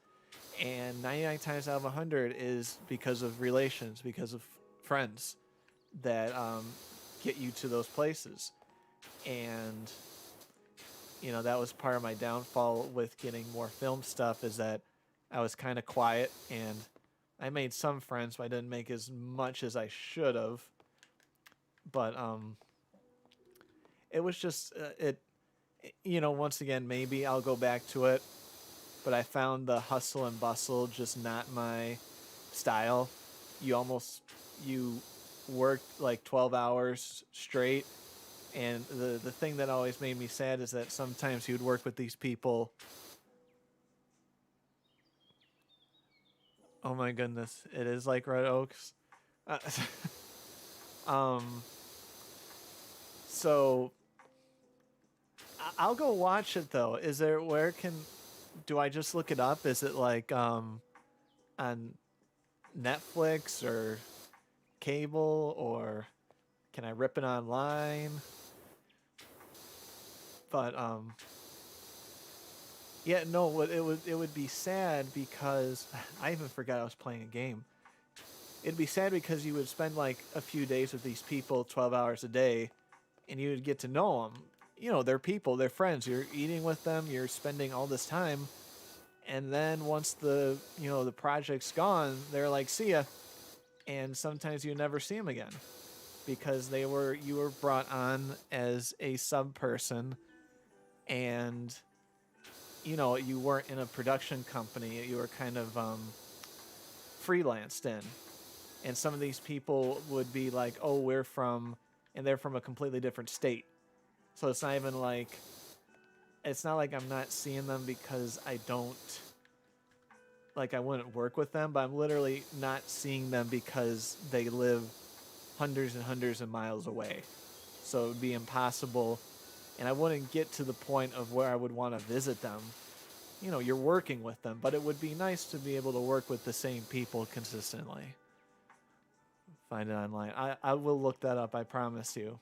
And 99 times out of 100 is because of relations, because of friends that get you to those places. And that was part of my downfall with getting more film stuff, is that I was kind of quiet, and I made some friends, but I didn't make as much as I should have. But it was just once again, maybe I'll go back to it, but I found the hustle and bustle just not my style. You worked like 12 hours straight, and the thing that always made me sad is that sometimes you would work with these people. Oh my goodness, it is like Red Oaks. Uh, so I'll go watch it though. Is there, do I just look it up? Is it like on Netflix or cable, or can I rip it online? But yeah, no, it would be sad because I even forgot I was playing a game. It'd be sad because you would spend like a few days with these people, 12 hours a day, and you would get to know them. They're people, they're friends. You're eating with them, you're spending all this time, and then once the project's gone, they're like, see ya. And sometimes you never see them again because you were brought on as a sub person, and you weren't in a production company. You were kind of freelanced in. And some of these people would be like, oh, and they're from a completely different state. So it's not like I'm not seeing them because I wouldn't work with them, but I'm literally not seeing them because they live hundreds and hundreds of miles away. So it would be impossible, and I wouldn't get to the point of where I would want to visit them. You're working with them, but it would be nice to be able to work with the same people consistently. Find it online. I will look that up, I promise you.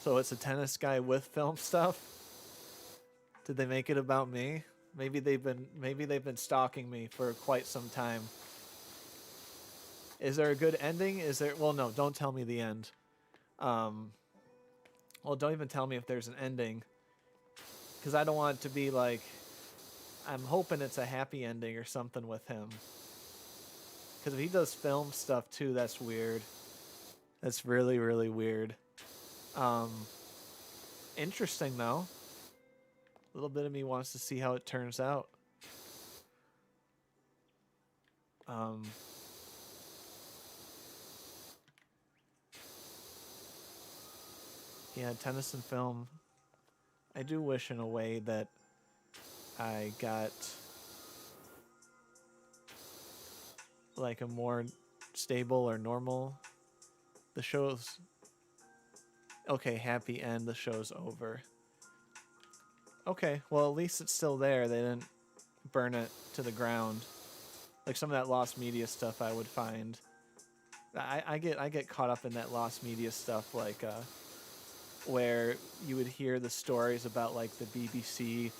So it's a tennis guy with film stuff? Did they make it about me? Maybe they've been stalking me for quite some time. Is there a good ending? Well, no, don't tell me the end. Well, don't even tell me if there's an ending, because I don't want it to be like, I'm hoping it's a happy ending or something with him. Because if he does film stuff too, that's weird. That's really, really weird. Interesting though. A little bit of me wants to see how it turns out. Yeah, tennis and film. I do wish in a way that I got like a more stable or normal. The show's okay, happy end, the show's over. Okay, well at least it's still there. They didn't burn it to the ground. Like some of that lost media stuff I would find. I get caught up in that lost media stuff, like where you would hear the stories about like the BBC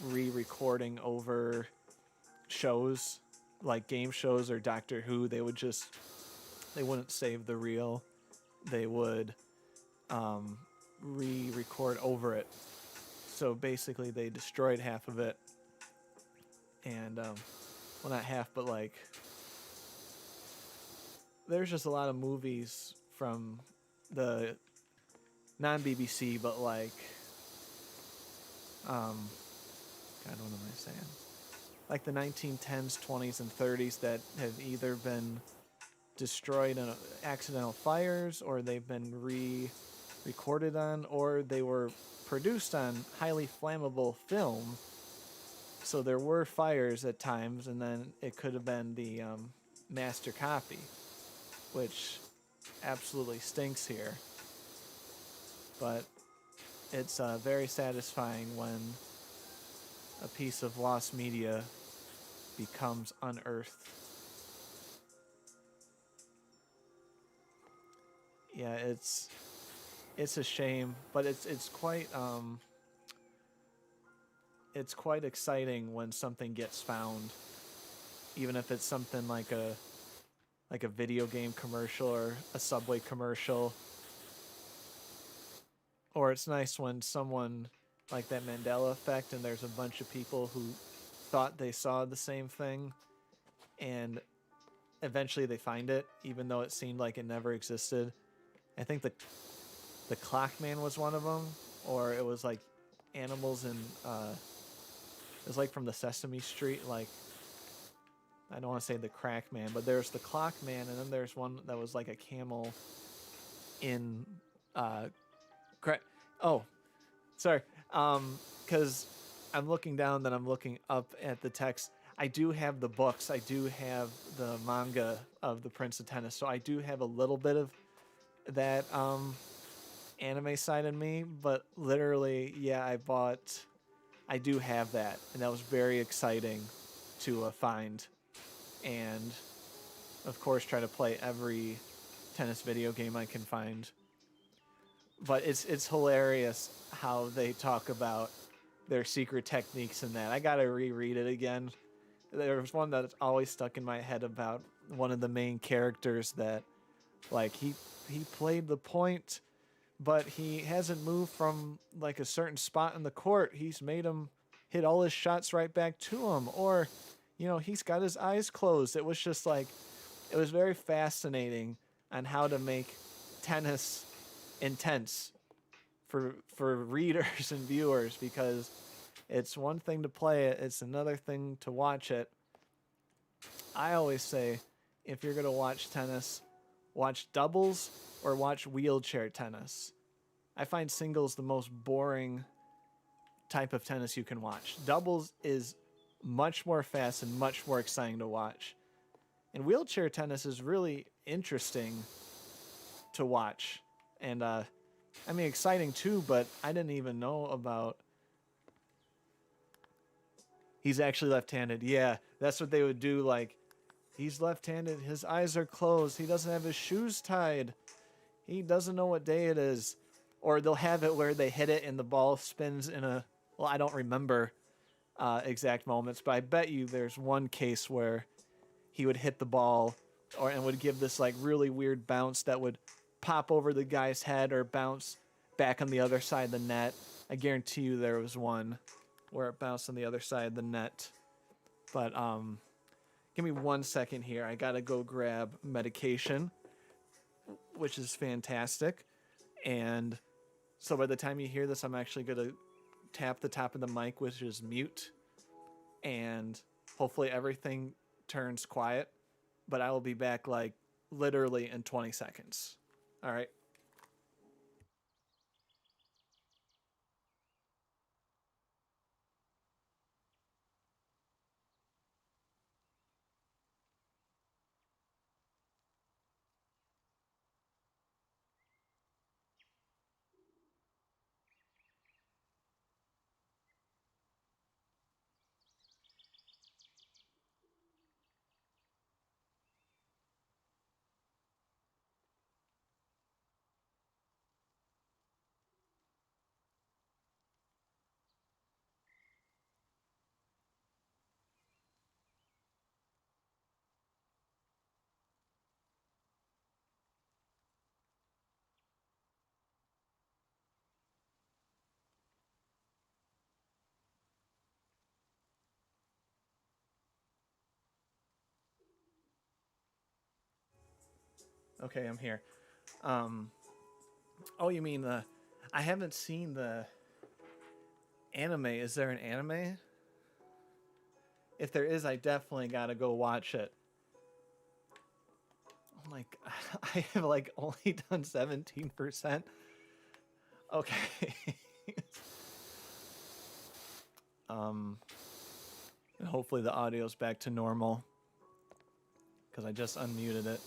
re-recording over shows, like game shows or Doctor Who. They wouldn't save the reel. They would re-record over it. So basically they destroyed half of it. And, well, not half, but like, there's just a lot of movies from the non-BBC, but like, God, what am I saying? Like the 1910s, 20s, and 30s that have either been destroyed in accidental fires, or they've been recorded on, or they were produced on highly flammable film. So there were fires at times, and then it could have been the master copy, which absolutely stinks here. But it's very satisfying when a piece of lost media becomes unearthed. Yeah, it's a shame, but it's quite exciting when something gets found, even if it's something like a video game commercial or a Subway commercial. Or it's nice when someone, like that Mandela effect, and there's a bunch of people who thought they saw the same thing, and eventually they find it, even though it seemed like it never existed. I think the Clockman was one of them, or it was like animals in it was like from the Sesame Street, like, I don't want to say the Crack Man, but there's the Clock Man, and then there's one that was like a camel in crack. Oh, sorry. Because I'm looking down, then I'm looking up at the text. I do have the books. I do have the manga of the Prince of Tennis, so I do have a little bit of that anime side in me. But literally, yeah, I do have that, and that was very exciting to find, and of course try to play every tennis video game I can find. But it's hilarious how they talk about their secret techniques in that. I gotta reread it again. There was one that's always stuck in my head about one of the main characters that, like, he played the point, but he hasn't moved from like a certain spot in the court. He's made him hit all his shots right back to him, or, you know, he's got his eyes closed. It was just like, it was very fascinating on how to make tennis intense for readers and viewers, because it's one thing to play it, it's another thing to watch it. I always say, if you're going to watch tennis, watch doubles or watch wheelchair tennis. I find singles the most boring type of tennis you can watch. Doubles is much more fast and much more exciting to watch. And wheelchair tennis is really interesting to watch. And I mean, exciting too, but I didn't even know about. He's actually left-handed. Yeah, that's what they would do. Like, he's left-handed. His eyes are closed. He doesn't have his shoes tied. He doesn't know what day it is. Or they'll have it where they hit it and the ball spins in a... Well, I don't remember exact moments, but I bet you there's one case where he would hit the ball and would give this like really weird bounce that would pop over the guy's head or bounce back on the other side of the net. I guarantee you there was one where it bounced on the other side of the net. But give me 1 second here. I gotta go grab medication, which is fantastic. And so by the time you hear this, I'm actually gonna tap the top of the mic, which is mute, and hopefully everything turns quiet. But I will be back like literally in 20 seconds. All right. Okay, I'm here. Oh, you mean I haven't seen the anime. Is there an anime? If there is, I definitely gotta go watch it. Oh my! I have like only done 17%. Okay. And hopefully the audio's back to normal because I just unmuted it.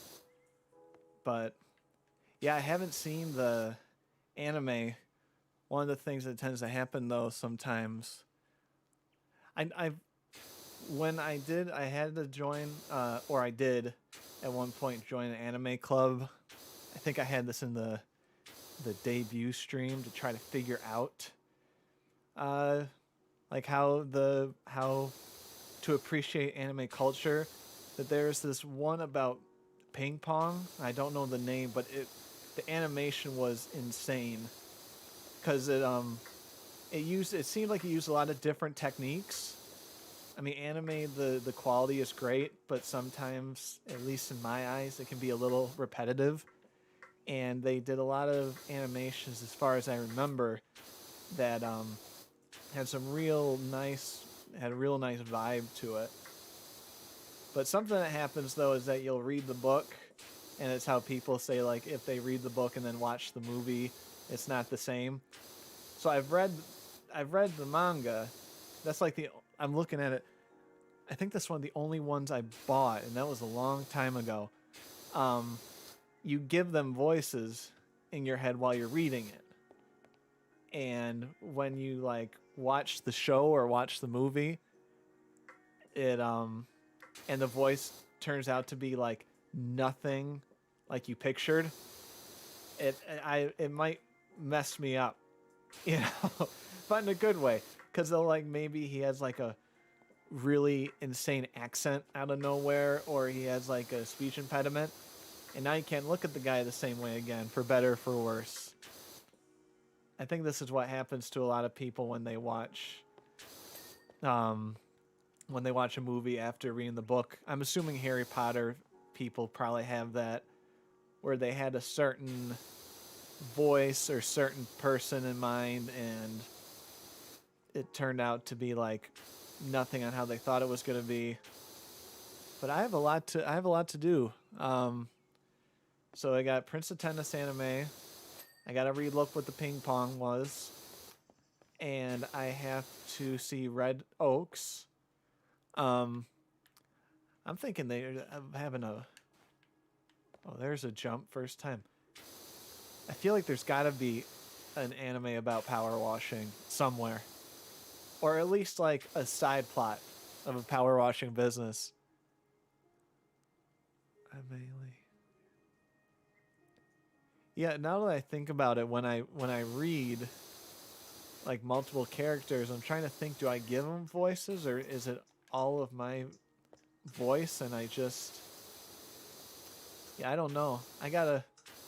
But yeah, I haven't seen the anime. One of the things that tends to happen though sometimes, I when I did, I had to join, or I did at one point join an anime club. I think I had this in the debut stream to try to figure out, like how to appreciate anime culture. That there's this one about ping pong. I don't know the name, but the animation was insane because it seemed like it used a lot of different techniques. I mean, anime, the quality is great, but sometimes, at least in my eyes, it can be a little repetitive. And they did a lot of animations, as far as I remember, that had a real nice vibe to it. But something that happens though is that you'll read the book, and it's how people say, like, if they read the book and then watch the movie, it's not the same. So I've read the manga. That's like I'm looking at it. I think that's one of the only ones I bought, and that was a long time ago. You give them voices in your head while you're reading it. And when you like watch the show or watch the movie, it and the voice turns out to be like nothing like you pictured, it might mess me up, you know, but in a good way, because they'll like maybe he has like a really insane accent out of nowhere, or he has like a speech impediment, and now you can't look at the guy the same way again, for better or for worse. I think this is what happens to a lot of people when they watch a movie after reading the book. I'm assuming Harry Potter people probably have that, where they had a certain voice or certain person in mind, and it turned out to be like nothing on how they thought it was going to be. But I have a lot to do. So I got Prince of Tennis anime. I got to relook what the ping pong was, and I have to see Red Oaks. I'm thinking they're having a. Oh, there's a jump first time. I feel like there's got to be an anime about power washing somewhere, or at least like a side plot of a power washing business. Yeah, now that I think about it, when I read like multiple characters, I'm trying to think: do I give them voices, or is it all of my voice? And I just, yeah, I don't know.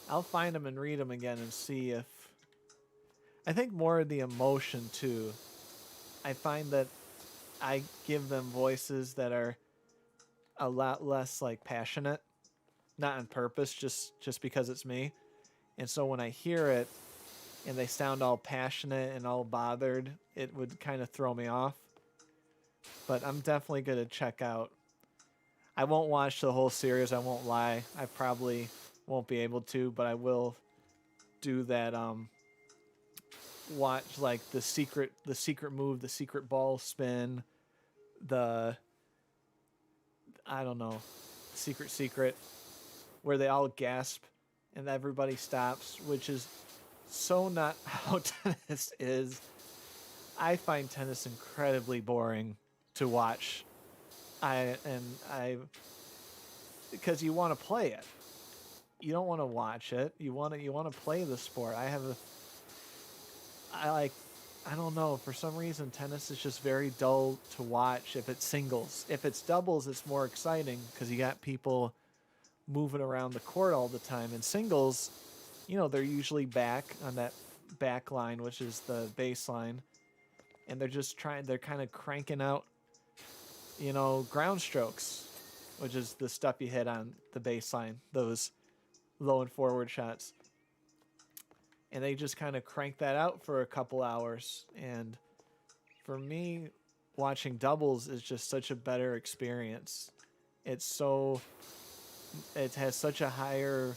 I'll find them and read them again and see if. I think more of the emotion too. I find that I give them voices that are a lot less like passionate, not on purpose, just because it's me. And so when I hear it and they sound all passionate and all bothered, it would kind of throw me off. But I'm definitely going to check out. I won't watch the whole series, I won't lie. I probably won't be able to, but I will do that watch like the secret move, the secret ball spin, the I don't know, secret where they all gasp and everybody stops, which is so not how tennis is. I find tennis incredibly boring to watch. Because you want to play it. You don't want to watch it. You want to play the sport. I don't know, for some reason tennis is just very dull to watch if it's singles. If it's doubles, it's more exciting because you got people moving around the court all the time. In singles, they're usually back on that back line, which is the baseline, and they're kind of cranking out, ground strokes, which is the stuff you hit on the baseline, those low and forward shots. and they just kind of crank that out for a couple hours. And for me, watching doubles is just such a better experience. It's so it has such a higher,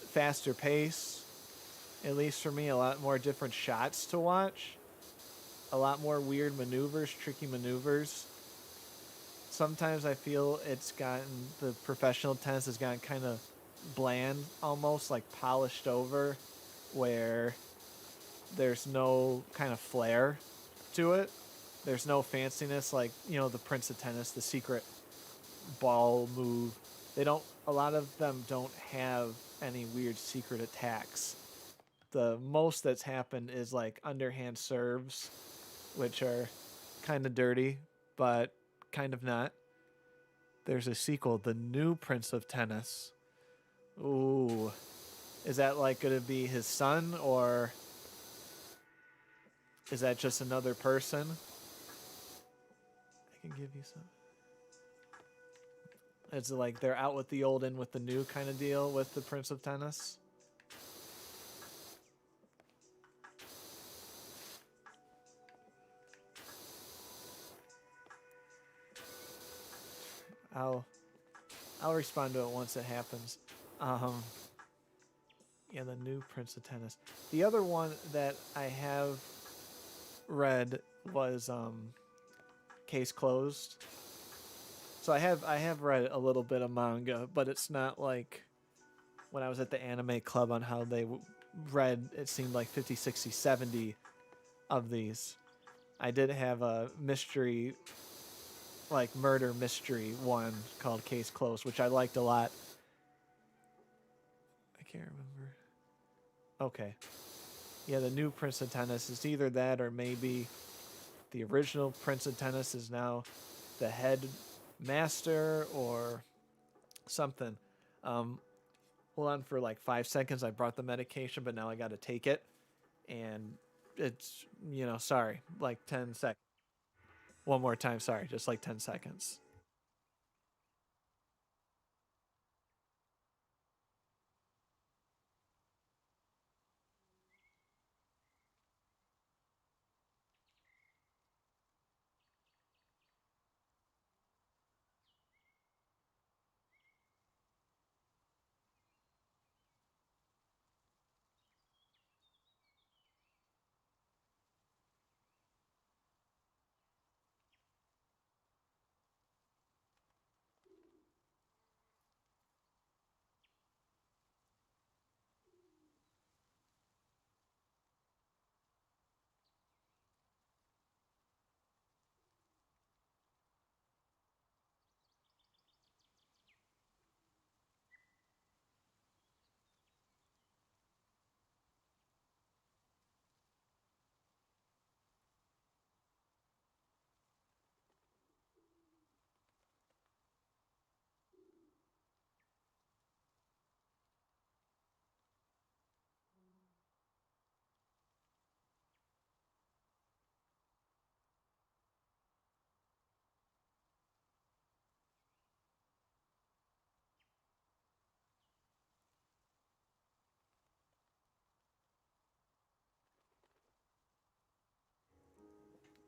faster pace. At least for me, a lot more different shots to watch, a lot more weird maneuvers, tricky maneuvers. Sometimes I feel the professional tennis has gotten kind of bland, almost like polished over, where there's no kind of flair to it. There's no fanciness like, the Prince of Tennis, the secret ball move. A lot of them don't have any weird secret attacks. The most that's happened is like underhand serves, which are kind of dirty, but kind of not. There's a sequel, The New Prince of Tennis. Ooh. Is that like going to be his son, or is that just another person? I can give you some. It's like they're out with the old, in with the new kind of deal with the Prince of Tennis. I'll respond to it once it happens. Yeah, the new Prince of Tennis. The other one that I have read was Case Closed. So I have read a little bit of manga, but it's not like when I was at the anime club on how they read, it seemed like 50, 60, 70 of these. I did have a mystery, like murder mystery one called Case Closed, which I liked a lot. I can't remember. Okay. Yeah, the new Prince of Tennis is either that, or maybe the original Prince of Tennis is now the head master or something. Hold on for like 5 seconds. I brought the medication, but now I got to take it. And it's, sorry, like 10 seconds. One more time, sorry, just like 10 seconds.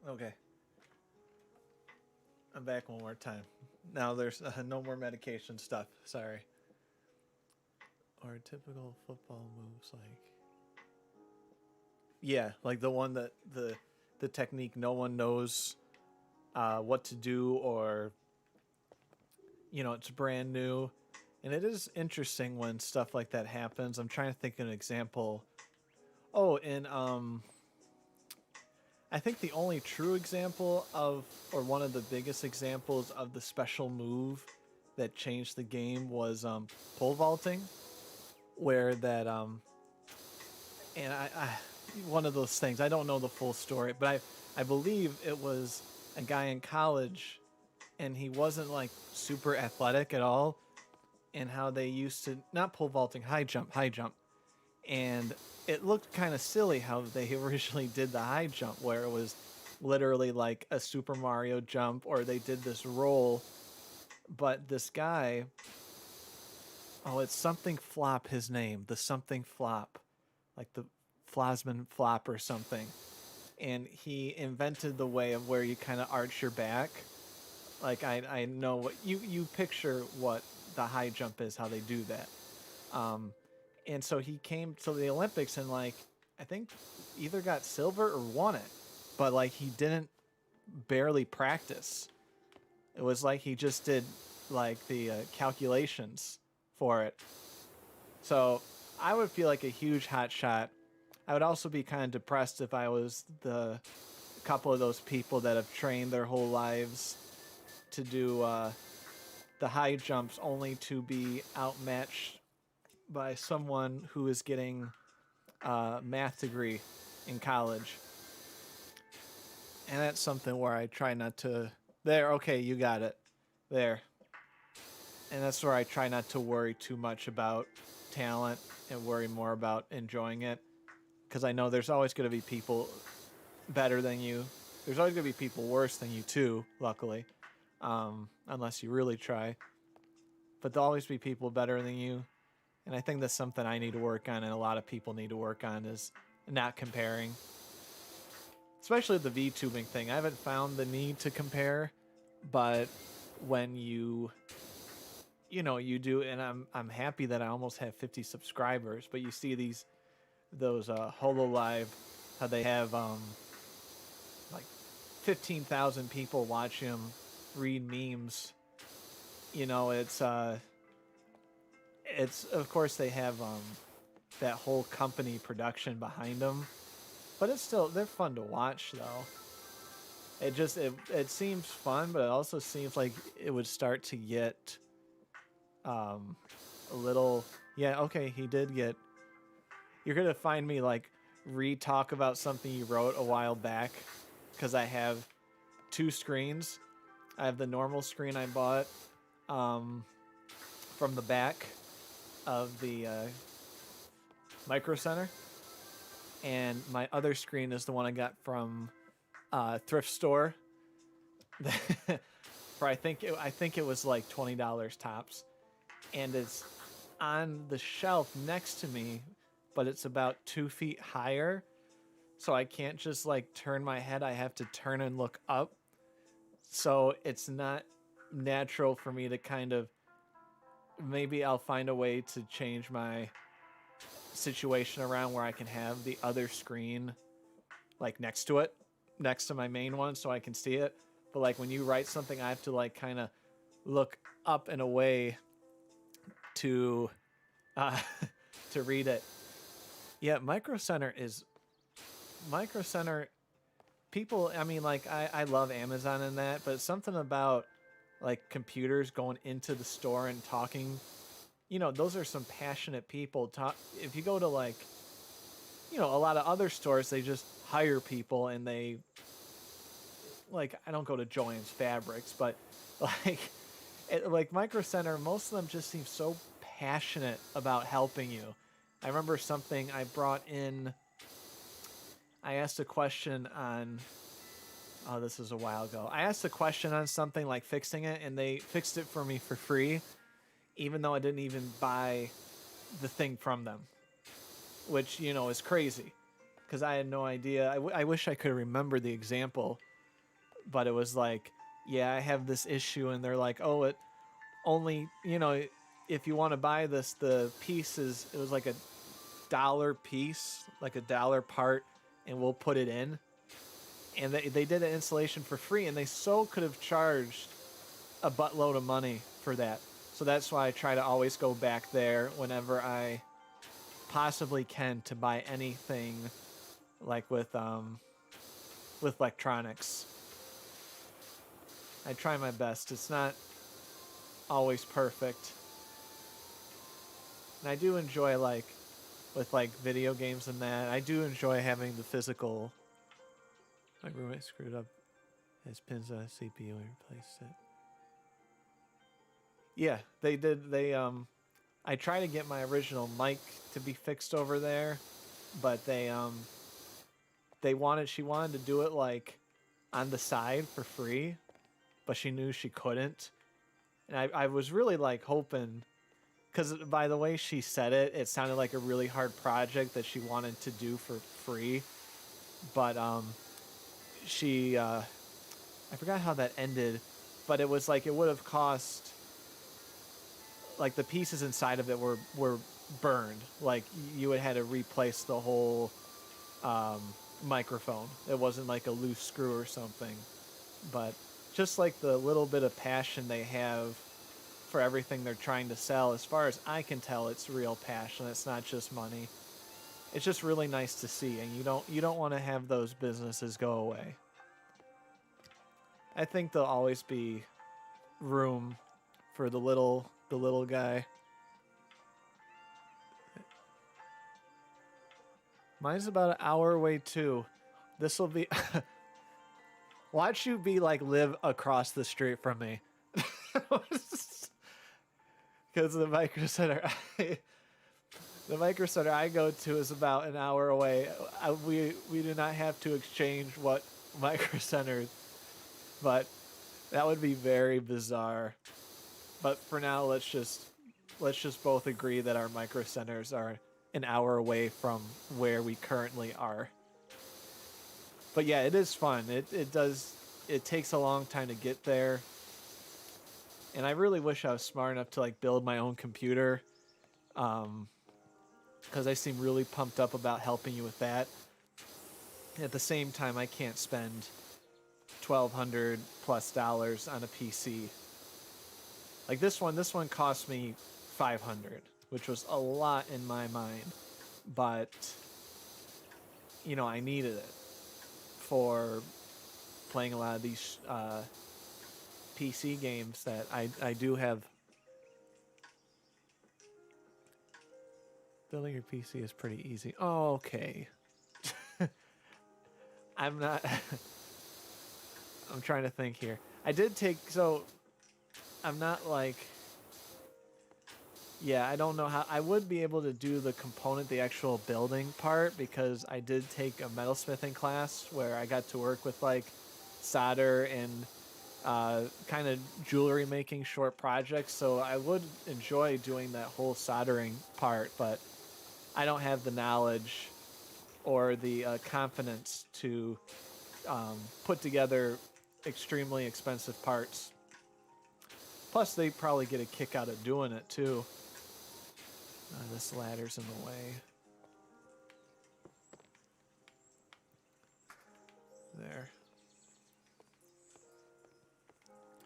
Okay, I'm back one more time. Now there's no more medication stuff. Sorry. Or typical football moves, like, yeah, like the one that the technique no one knows what to do, or it's brand new. And it is interesting when stuff like that happens. I'm trying to think of an example. Oh, and I think the only true example of, or one of the biggest examples of the special move that changed the game was pole vaulting, where that and I one of those things, I don't know the full story, but I believe it was a guy in college, and he wasn't like super athletic at all, and how they used to, not pole vaulting, high jump, and it looked kind of silly how they originally did the high jump, where it was literally like a Super Mario jump, or they did this roll. But this guy, oh, it's something flop, his name, the something flop. like the Flasman flop or something. And he invented the way of where you kind of arch your back. Like I know what you picture what the high jump is, how they do that. And so he came to the Olympics and like I think either got silver or won it, but like he didn't barely practice. It was like he just did like the calculations for it. So I would feel like a huge hot shot. I would also be kind of depressed if I was the couple of those people that have trained their whole lives to do the high jumps only to be outmatched by someone who is getting a math degree in college. And that's something where I try not to. There, okay, you got it. There. And that's where I try not to worry too much about talent and worry more about enjoying it. Because I know there's always going to be people better than you. There's always going to be people worse than you, too, luckily. Unless you really try. But there'll always be people better than you. And I think that's something I need to work on and a lot of people need to work on is not comparing. Especially the VTubing thing. I haven't found the need to compare, but when you do, and I'm happy that I almost have 50 subscribers, but you see those HoloLive, how they have like 15,000 people watching them read memes. It's of course they have that whole company production behind them, but they're fun to watch though. It seems fun, but it also seems like it would start to get a little. Yeah, okay, he did get. You're gonna find me like re-talk about something you wrote a while back, because I have two screens. I have the normal screen I bought from the back of the Micro Center, and my other screen is the one I got from thrift store. For I think it was like $20 tops, and it's on the shelf next to me, but it's about 2 feet higher, so I can't just like turn my head. I have to turn and look up, so it's not natural for me to kind of. Maybe I'll find a way to change my situation around where I can have the other screen like next to my main one, so I can see it. But like when you write something, I have to like kind of look up and away to to read it. Yeah, Micro Center people. I mean, like I love Amazon and that, but something about like computers going into the store and talking, those are some passionate people. If you go to like, a lot of other stores, they just hire people and they, like, I don't go to Joann's Fabrics, but like Micro Center, most of them just seem so passionate about helping you. I remember something I brought in, I asked a question on, this was a while ago. I asked a question on something like fixing it, and they fixed it for me for free, even though I didn't even buy the thing from them, which, is crazy because I had no idea. I wish I could remember the example, but it was like, yeah, I have this issue, and they're like, oh, it only, if you want to buy this, the piece it was like $1 piece, like $1 part, and we'll put it in. And they did an installation for free, and they could have charged a buttload of money for that. So that's why I try to always go back there whenever I possibly can to buy anything like with electronics. I try my best. It's not always perfect. And I do enjoy with video games and that. I do enjoy having the physical. My roommate screwed up his pins on a CPU and replaced it. Yeah, they did. I tried to get my original mic to be fixed over there, but she wanted to do it like on the side for free, but she knew she couldn't. And I was really like hoping because by the way she said it, it sounded like a really hard project that she wanted to do for free. But she I forgot how that ended, but it was like it would have cost, like the pieces inside of it were burned. Like you would have had to replace the whole microphone. It wasn't like a loose screw or something. But just like the little bit of passion they have for everything they're trying to sell, as far as I can tell, it's real passion. It's not just money. It's just really nice to see, and you don't want to have those businesses go away. I think there'll always be room for the little guy. Mine's about an hour away too. This will be. Watch you be like live across the street from me. Because the micro center, the micro center I go to is about an hour away. We do not have to exchange what micro centers, but that would be very bizarre. But for now, let's just both agree that our micro centers are an hour away from where we currently are. But yeah, it is fun. It takes a long time to get there. And I really wish I was smart enough to like build my own computer. Because I seem really pumped up about helping you with that. At the same time, I can't spend $1,200 plus on a PC. Like this one cost me $500, which was a lot in my mind, but you know, I needed it for playing a lot of these PC games that I do have. Building your PC is pretty easy. Oh, okay. I'm not. I'm trying to think here. I did take, so I'm not like, yeah, I don't know how I would be able to do the component, the actual building part, because I did take a metalsmithing class where I got to work with like solder and kind of jewelry making short projects. So I would enjoy doing that whole soldering part, but I don't have the knowledge or the confidence to put together extremely expensive parts. Plus, they probably get a kick out of doing it too. This ladder's in the way. There.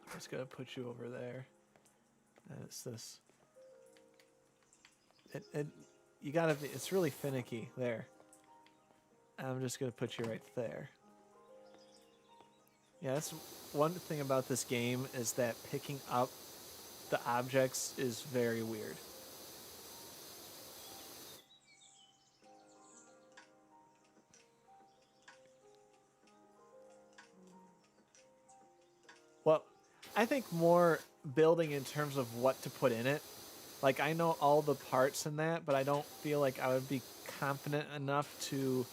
I'm just gonna put you over there. And it's this. You gotta be. It's really finicky there. I'm just gonna put you right there. Yeah, that's one thing about this game is that picking up the objects is very weird. Well, I think more building in terms of what to put in it. Like, I know all the parts in that, but I don't feel like I would be confident enough to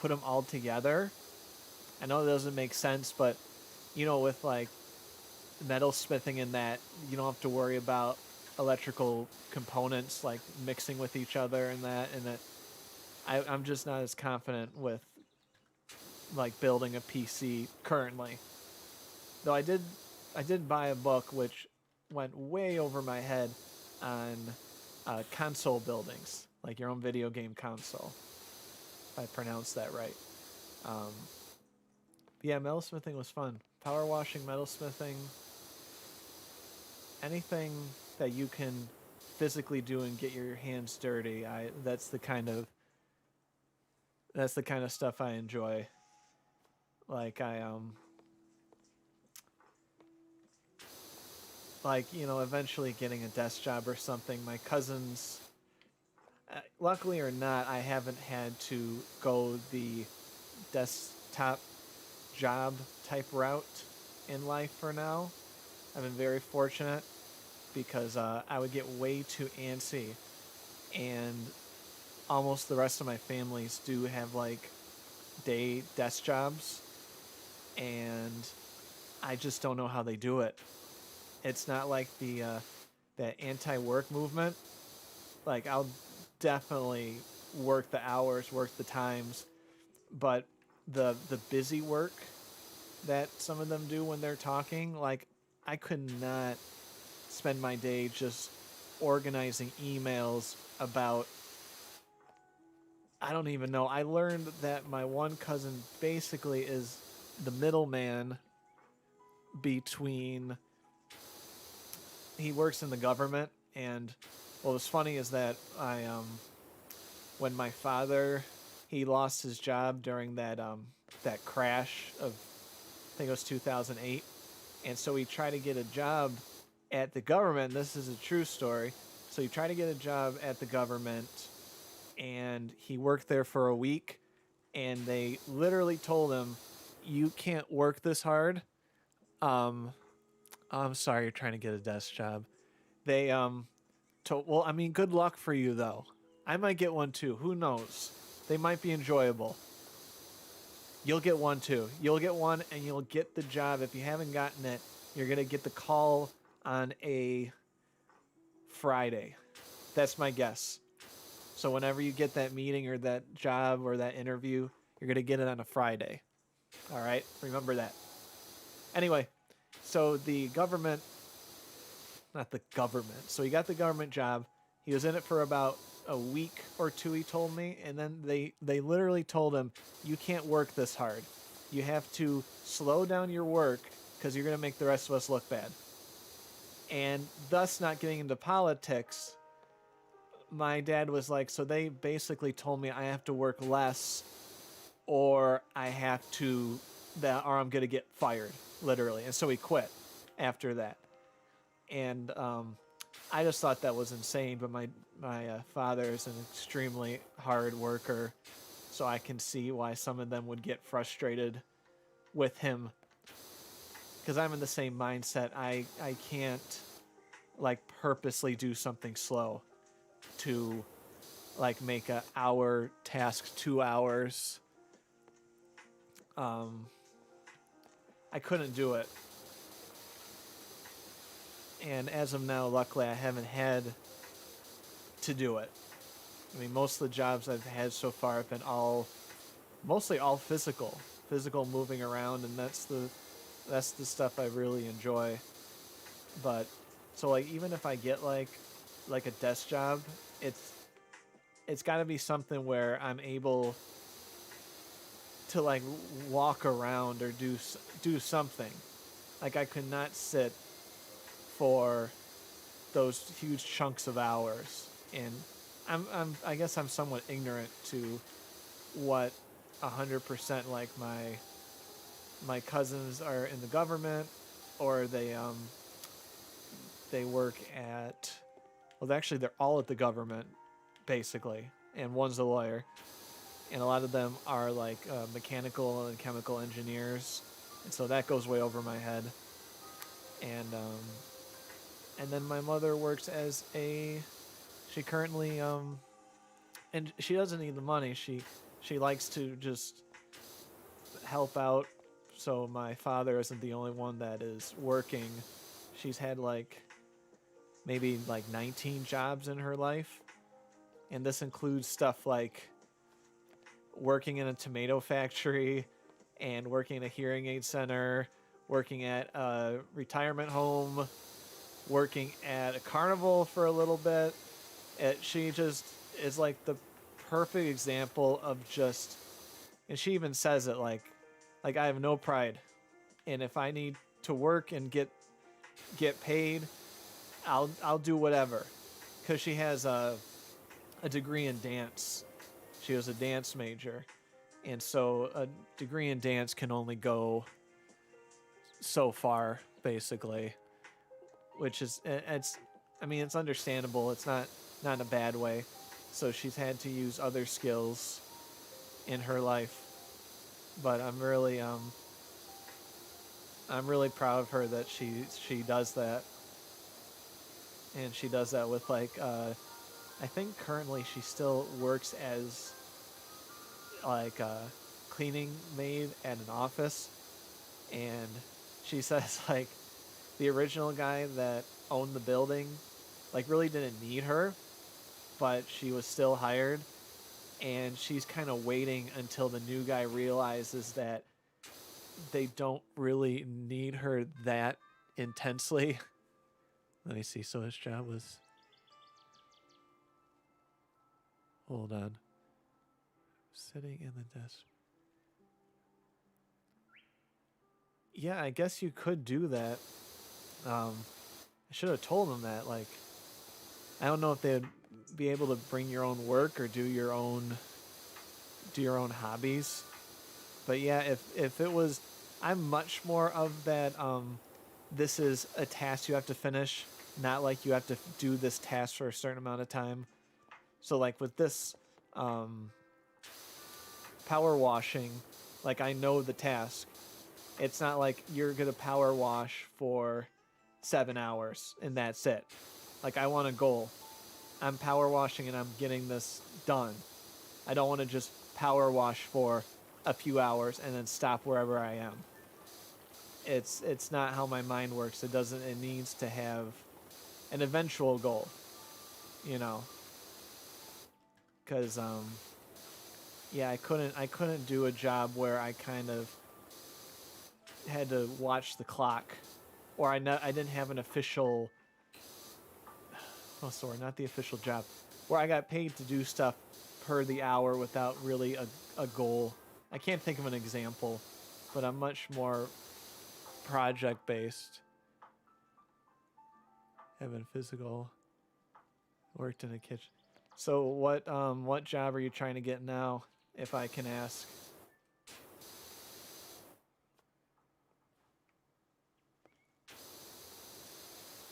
put them all together. I know it doesn't make sense, but, you know, with, like, metal smithing in that, you don't have to worry about electrical components, like, mixing with each other and that I'm just not as confident with, like, building a PC currently. Though I did buy a book which went way over my head on console buildings, like your own video game console, if I pronounced that right. Yeah, metalsmithing was fun. Power washing, metalsmithing, anything that you can physically do and get your hands dirty. That's the kind of stuff I enjoy. Like like, you know, eventually getting a desk job or something. My cousins, luckily or not, I haven't had to go the desktop job type route in life for now. I've been very fortunate because I would get way too antsy, and almost the rest of my families do have like day desk jobs, and I just don't know how they do it. It's not like the that anti-work movement, like I'll definitely work the hours, work the times, but the busy work that some of them do when they're talking, like I could not spend my day just organizing emails about, I don't even know. I learned that my one cousin basically is the middleman between, he works in the government, and what was funny is that when my father, he lost his job during that crash of, I think it was 2008, and so he tried to get a job at the government. This is a true story. So he tried to get a job at the government, and he worked there for a week, and they literally told him, "You can't work this hard." Um, I'm sorry, you're trying to get a desk job. They told, well, I mean, good luck for you though. I might get one too. Who knows? They might be enjoyable. You'll get one too. You'll get one, and you'll get the job. If you haven't gotten it, you're gonna get the call on a Friday. That's my guess. So whenever you get that meeting or that job or that interview, you're gonna get it on a Friday. All right, remember that. Anyway, so the government, not the government. So he got the government job. He was in it for about a week or two, he told me, and then they literally told him, "You can't work this hard. You have to slow down your work because you're gonna make the rest of us look bad." And thus, not getting into politics, my dad was like, so they basically told me I have to work less, or I have to, or I'm gonna get fired, literally. And so he quit after that. And I just thought that was insane. But my father is an extremely hard worker, so I can see why some of them would get frustrated with him. Because I'm in the same mindset. I can't like purposely do something slow to like make a hour task 2 hours. I couldn't do it. And as of now, luckily, I haven't had to do it. I mean, most of the jobs I've had so far have been mostly all physical moving around, and that's the stuff I really enjoy. But so like even if I get like a desk job, it's got to be something where I'm able to like walk around or do something. Like I could not sit for those huge chunks of hours, and I guess I'm somewhat ignorant to what 100% like my cousins are in the government, or they work at, well, actually they're all at the government basically, and one's a lawyer, and a lot of them are like mechanical and chemical engineers, and so that goes way over my head. And then my mother works as she currently and she doesn't need the money. She likes to just help out, so my father isn't the only one that is working. She's had like maybe like 19 jobs in her life, and this includes stuff like working in a tomato factory and working in a hearing aid center, working at a retirement home, working at a carnival for a little bit. She just is like the perfect example of just, and she even says it like I have no pride, and if I need to work and get paid, I'll do whatever, because she has a degree in dance. She was a dance major, and so a degree in dance can only go so far, basically. Which is, I mean, it's understandable. It's not in a bad way. So she's had to use other skills in her life. But I'm really proud of her that she does that. And she does that with like, I think currently she still works as like a cleaning maid at an office. And she says like, the original guy that owned the building, like really didn't need her, but she was still hired, and she's kind of waiting until the new guy realizes that they don't really need her that intensely. Let me see. So his job was... Hold on. Sitting in the desk. Yeah, I guess you could do that. I should have told them that. Like, I don't know if they'd be able to bring your own work or do your own hobbies. But yeah, if it was, I'm much more of that. This is a task you have to finish, not like you have to do this task for a certain amount of time. So like with this, power washing, like I know the task. It's not like you're gonna power wash for 7 hours and that's it. Like I want a goal. I'm power washing and I'm getting this done. I don't want to just power wash for a few hours and then stop wherever I am. It's not how my mind works. It needs to have an eventual goal, you know. Cuz yeah, I couldn't do a job where I kind of had to watch the clock, or I didn't have an official, oh sorry, not the official job, where I got paid to do stuff per the hour without really a goal. I can't think of an example, but I'm much more project based. Having physical, worked in a kitchen. So what job are you trying to get now, if I can ask?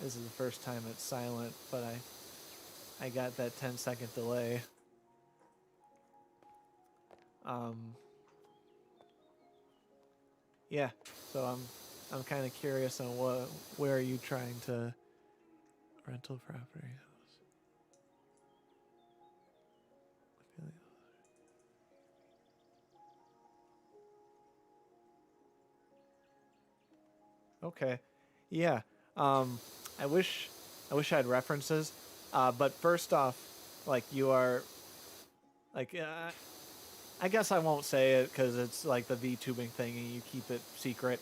This is the first time it's silent, but I got that 10-second delay. Yeah, so I'm kind of curious on where are you trying to rental property. Okay, yeah. I wish I had references, but first off, like you are, like I guess I won't say it because it's like the VTubing thing and you keep it secret.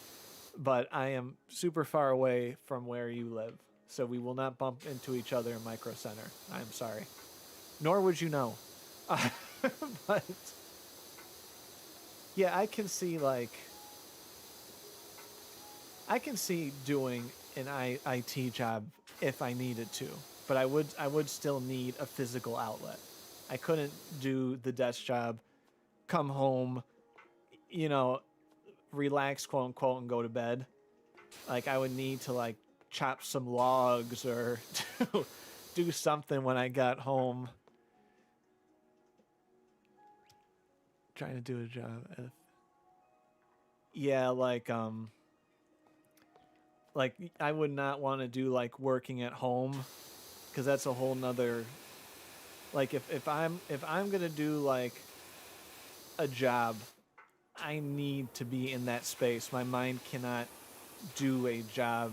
But I am super far away from where you live, so we will not bump into each other in Micro Center. I'm sorry. Nor would you know. But yeah, I can see doing an IT job if I needed to, but I would still need a physical outlet. I couldn't do the desk job, come home, you know, relax, quote unquote, and go to bed. Like I would need to like chop some logs or do something when I got home. Trying to do a job. Yeah, like I would not want to do like working at home, because that's a whole nother, like if I'm gonna do like a job, I need to be in that space. My mind cannot do a job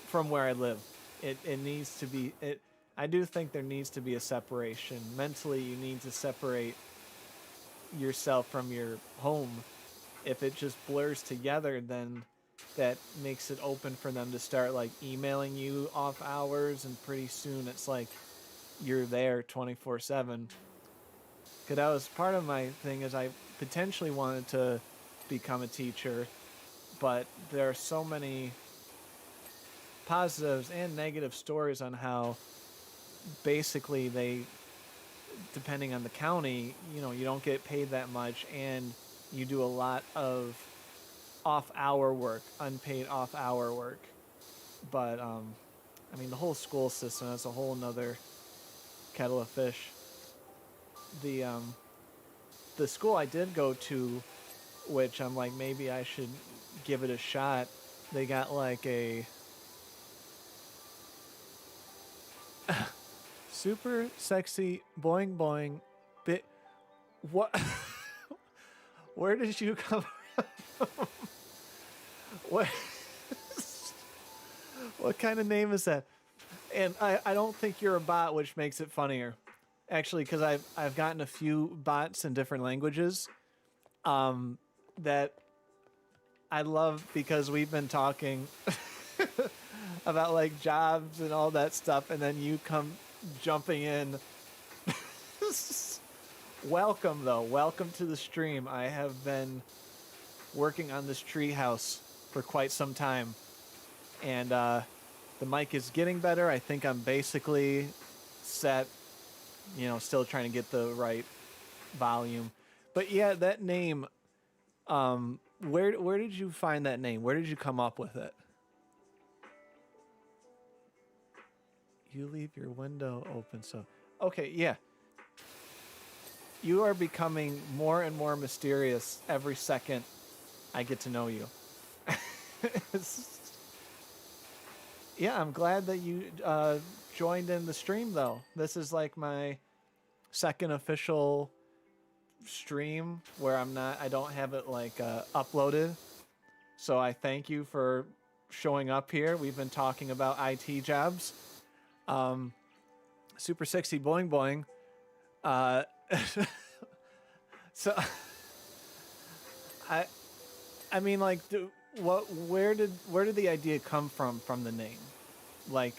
from where I live. It needs to be it. I do think there needs to be a separation. Mentally, you need to separate yourself from your home. If it just blurs together, then that makes it open for them to start like emailing you off hours, and pretty soon it's like you're there 24/7. Because that was part of my thing, is I potentially wanted to become a teacher, but there are so many positives and negative stories on how basically they, depending on the county, you know, you don't get paid that much, and you do a lot of off-hour work, unpaid off-hour work. But I mean, the whole school system, that's a whole nother kettle of fish. The school I did go to, which I'm like, maybe I should give it a shot, they got like a super sexy boing boing bit. What? Where did you come from? What? What kind of name is that? And I don't think you're a bot, which makes it funnier. Actually, because I've gotten a few bots in different languages that I love because we've been talking about like jobs and all that stuff, and then you come jumping in. Welcome, though. Welcome to the stream. I have been working on this tree house for quite some time, and the mic is getting better. I think I'm basically set, you know, still trying to get the right volume. But yeah, that name, where did you find that name? Where did you come up with it? You leave your window open, so... Okay, yeah. You are becoming more and more mysterious every second I get to know you. Yeah, I'm glad that you joined in the stream, though. This is like my second official stream where I don't have it like uploaded. So I thank you for showing up here. We've been talking about IT jobs. Super sexy boing boing. So I mean, like, where did the idea come from the name? Like,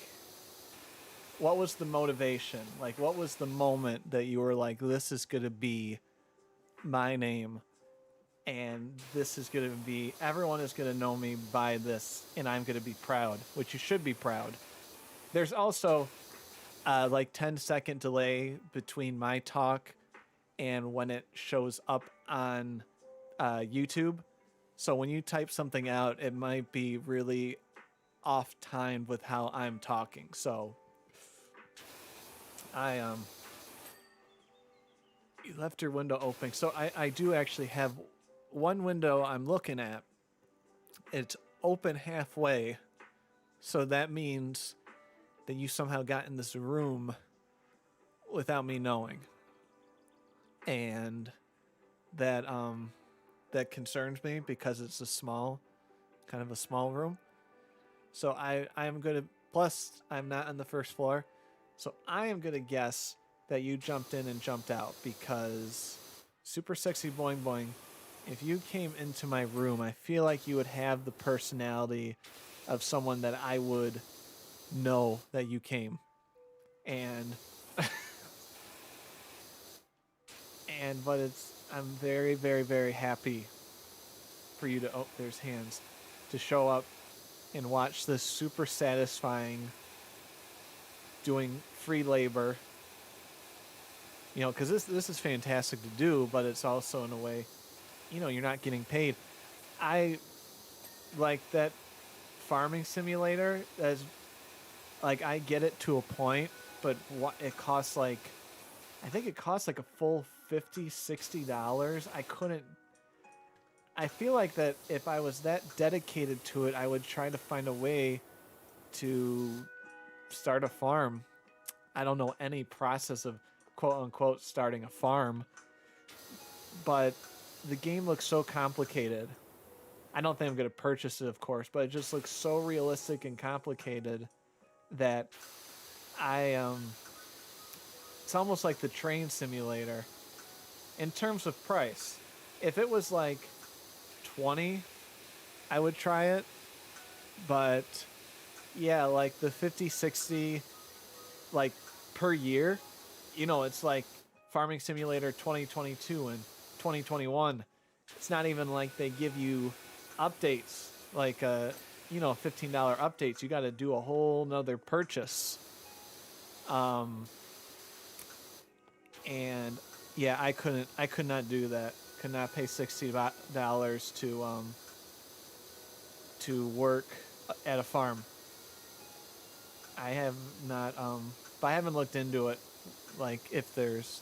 what was the motivation? Like, what was the moment that you were like, this is gonna be my name, and this is gonna be, everyone is gonna know me by this, and I'm gonna be proud, which you should be proud. There's also like 10-second delay between my talk and when it shows up on YouTube. So when you type something out, it might be really off timed with how I'm talking. So you left your window open. So I do actually have one window I'm looking at. It's open halfway. So that means that you somehow got in this room without me knowing. And that that concerns me because it's a small room. So I am gonna, plus I'm not on the first floor, so I am gonna guess that you jumped in and jumped out, because super sexy boing boing, if you came into my room, I feel like you would have the personality of someone that I would know that you came. And but I'm very, very, very happy for you to, oh, there's hands, to show up and watch this super satisfying doing free labor. You know, because this is fantastic to do, but it's also in a way, you know, you're not getting paid. I like that farming simulator. As like, I get it to a point, but what it costs, like, I think it costs like a full $50-$60. I feel like that if I was that dedicated to it, I would try to find a way to start a farm. I don't know any process of quote unquote starting a farm, but the game looks so complicated. I don't think I'm going to purchase it, of course, but it just looks so realistic and complicated that it's almost like the train simulator in terms of price. If it was like 20, I would try it, but yeah, like the 50-60, like per year, you know, it's like Farming Simulator 2022 and 2021. It's not even like they give you updates, like you know, $15 updates. You got to do a whole nother purchase. And yeah, I could not do that. Could not pay $60 to work at a farm. I have not, but I haven't looked into it, like if there's.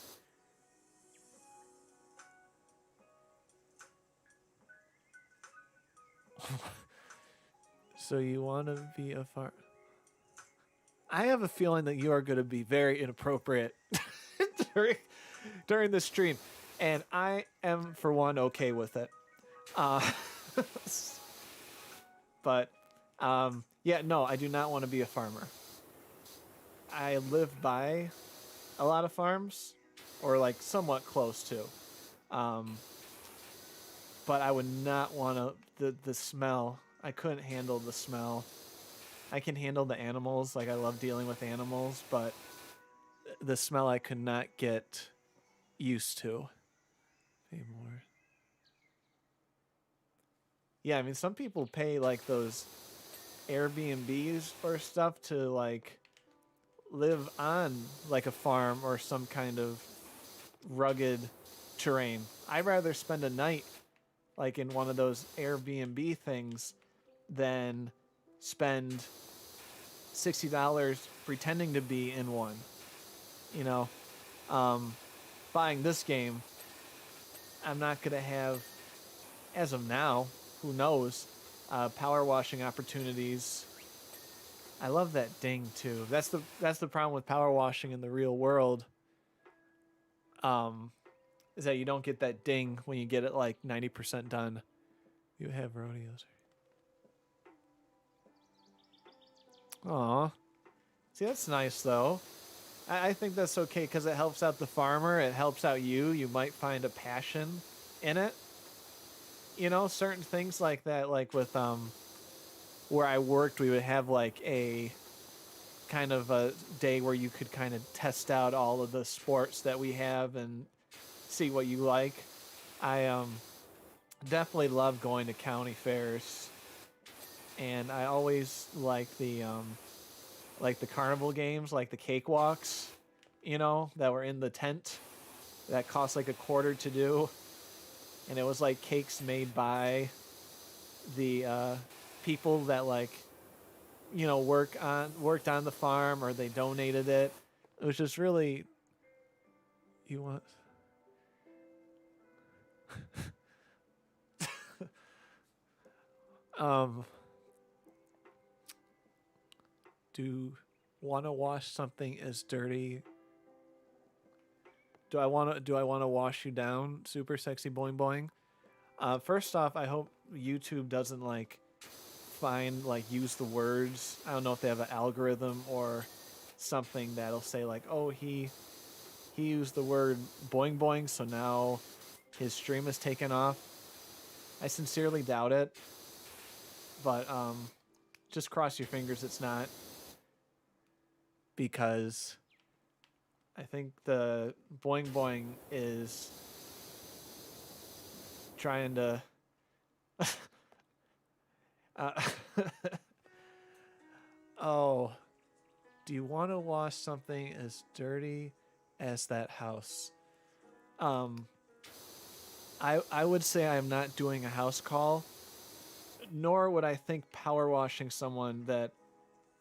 So you want to be a farm? I have a feeling that you are going to be very inappropriate during this stream, and I am, for one, okay with it. But yeah, no, I do not want to be a farmer. I live by a lot of farms, or like somewhat close to. Um, but I would not want to the smell. I couldn't handle the smell. I can handle the animals, like I love dealing with animals, but the smell I could not get used to. Pay more. Yeah, I mean some people pay like those Airbnbs or stuff to like live on like a farm or some kind of rugged terrain. I'd rather spend a night like in one of those Airbnb things than spend $60 pretending to be in one. You know, um, buying this game, I'm not gonna have, as of now, who knows, power washing opportunities. I love that ding too. That's the problem with power washing in the real world. Is that you don't get that ding when you get it like 90% done. You have rodeos. Aw. See, that's nice though. I think that's okay because it helps out the farmer. It helps out you. You might find a passion in it. You know, certain things like that, like with where I worked, we would have like a kind of a day where you could kind of test out all of the sports that we have and see what you like. I definitely love going to county fairs, and I always like the carnival games, like the cakewalks, you know, that were in the tent that cost like a quarter to do, and it was like cakes made by the people that like you know worked on the farm or they donated it. It was just really you want um do want to wash something as dirty. Do I want to wash you down, super sexy boing boing? First off, I hope YouTube doesn't like find like use the words. I don't know if they have an algorithm or something that'll say like, oh, he used the word boing boing, so now his stream is taken off. I sincerely doubt it, but just cross your fingers it's not, because I think the boing boing is trying to uh, oh, do you want to wash something as dirty as that house? Um, I would say I'm not doing a house call, nor would I think power washing someone that,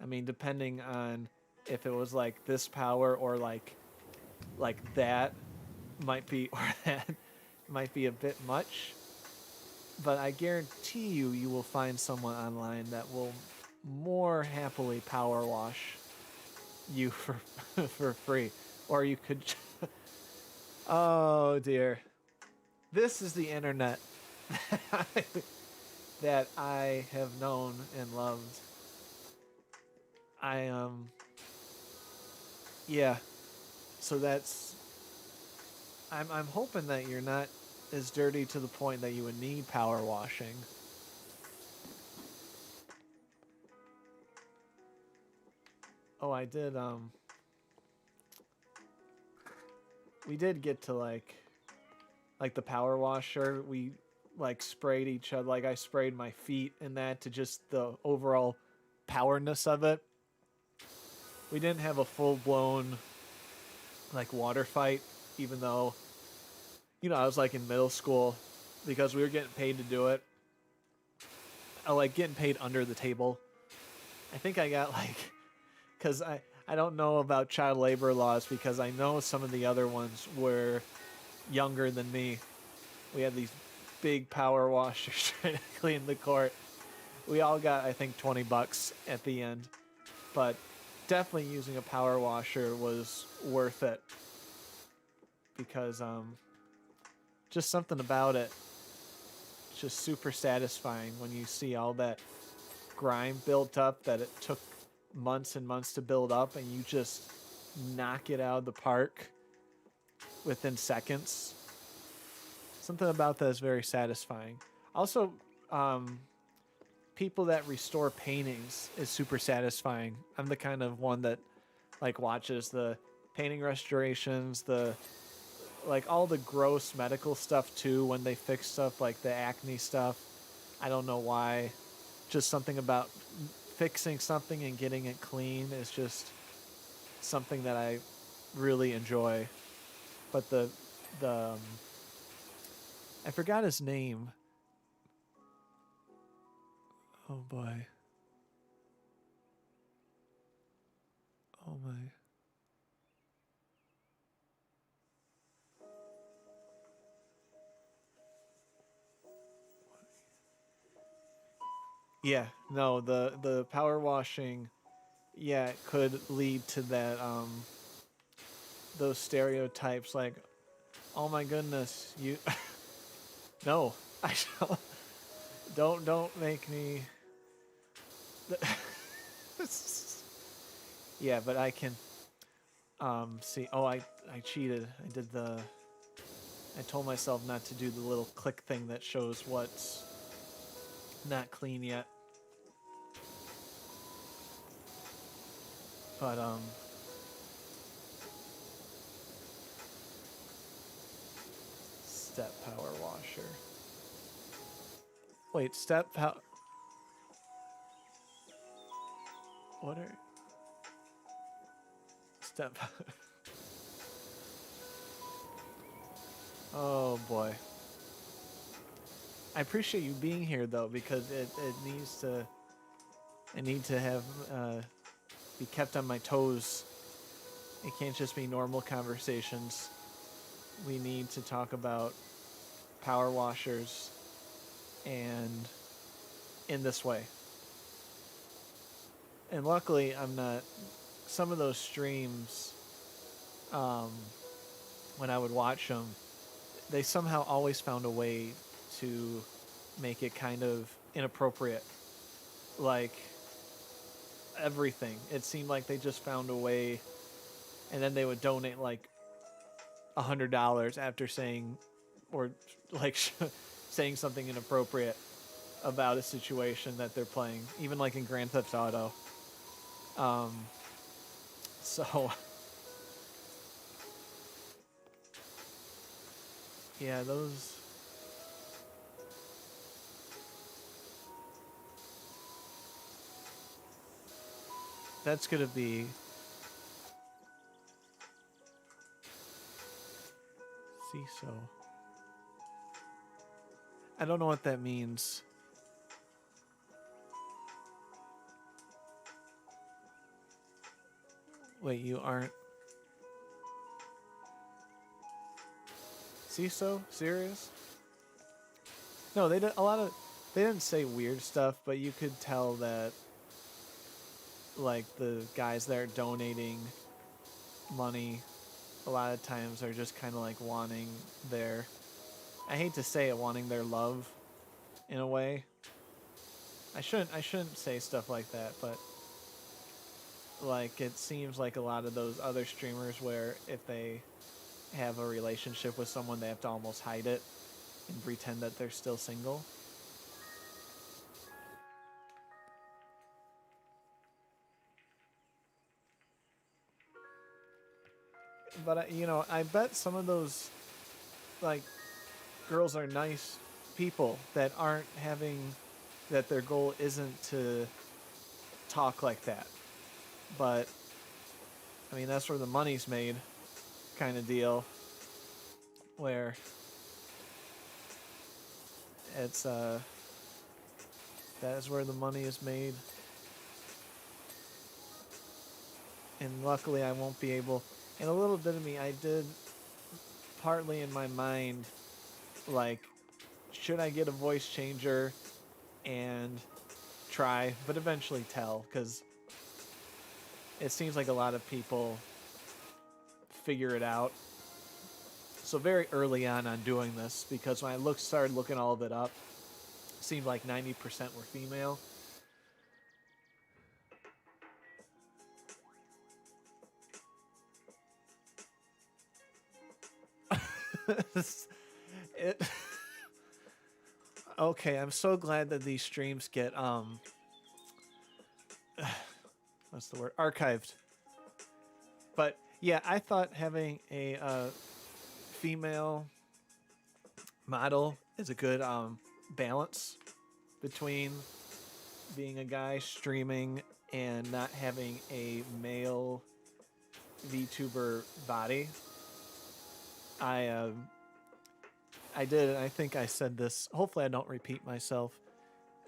I mean, depending on if it was like this power or like that might be or that might be a bit much. But I guarantee you will find someone online that will more happily power wash you for for free, or you could. Oh dear, this is the internet that I have known and loved. I yeah. So that's. I'm hoping that you're not as dirty to the point that you would need power washing. Oh, I did we did get to like the power washer. We like sprayed each other, like I sprayed my feet in that to just the overall powerness of it. We didn't have a full-blown like water fight, even though you know I was like in middle school, because we were getting paid to do it. I like getting paid under the table. I think I got like, because I don't know about child labor laws, because I know some of the other ones were younger than me. We had these big power washers trying to clean the court. We all got, I think, $20 at the end, but definitely using a power washer was worth it, because just something about it, it's just super satisfying when you see all that grime built up that it took months and months to build up, and you just knock it out of the park within seconds. Something about that is very satisfying. Also, people that restore paintings is super satisfying. I'm the kind of one that like watches the painting restorations, the like all the gross medical stuff too when they fix stuff like the acne stuff. I don't know why. Just something about fixing something and getting it clean is just something that I really enjoy. But the I forgot his name. Oh boy. Oh my. Yeah, no, the power washing, yeah, it could lead to that those stereotypes like, "Oh my goodness, you no, I don't make me Yeah, but I can see. Oh, I cheated. I told myself not to do the little click thing that shows what's not clean yet. But step power washer. Wait, step power. What are step? Oh boy. I appreciate you being here though, because it needs to. I need to have be kept on my toes. It can't just be normal conversations. We need to talk about power washers and in this way. And luckily, I'm not. Some of those streams, um, when I would watch them, they somehow always found a way to make it kind of inappropriate. Like everything. It seemed like they just found a way, and then they would donate like $100 after saying, or like saying something inappropriate about a situation that they're playing, even like in Grand Theft Auto. Um, so yeah, those. That's gonna be CISO. I don't know what that means. Wait, you aren't CISO? Serious? No, they did a lot of. They didn't say weird stuff, but you could tell that like the guys that are donating money a lot of times are just kind of like wanting their. I hate to say it, wanting their love in a way. I shouldn't say stuff like that, but like it seems like a lot of those other streamers where if they have a relationship with someone they have to almost hide it and pretend that they're still single. But I bet some of those like girls are nice people that aren't having that their goal isn't to talk like that. But I mean that's where the money's made kind of deal where it's that is where the money is made. And luckily I won't be able and a little bit of me I did partly in my mind like should I get a voice changer and try but eventually tell because it seems like a lot of people figure it out so very early on doing this because when I started looking all of it up it seemed like 90% were female it okay, I'm so glad that these streams get what's the word, archived. But yeah, I thought having a female model is a good balance between being a guy streaming and not having a male VTuber body. I I did, and I think I said this. Hopefully, I don't repeat myself.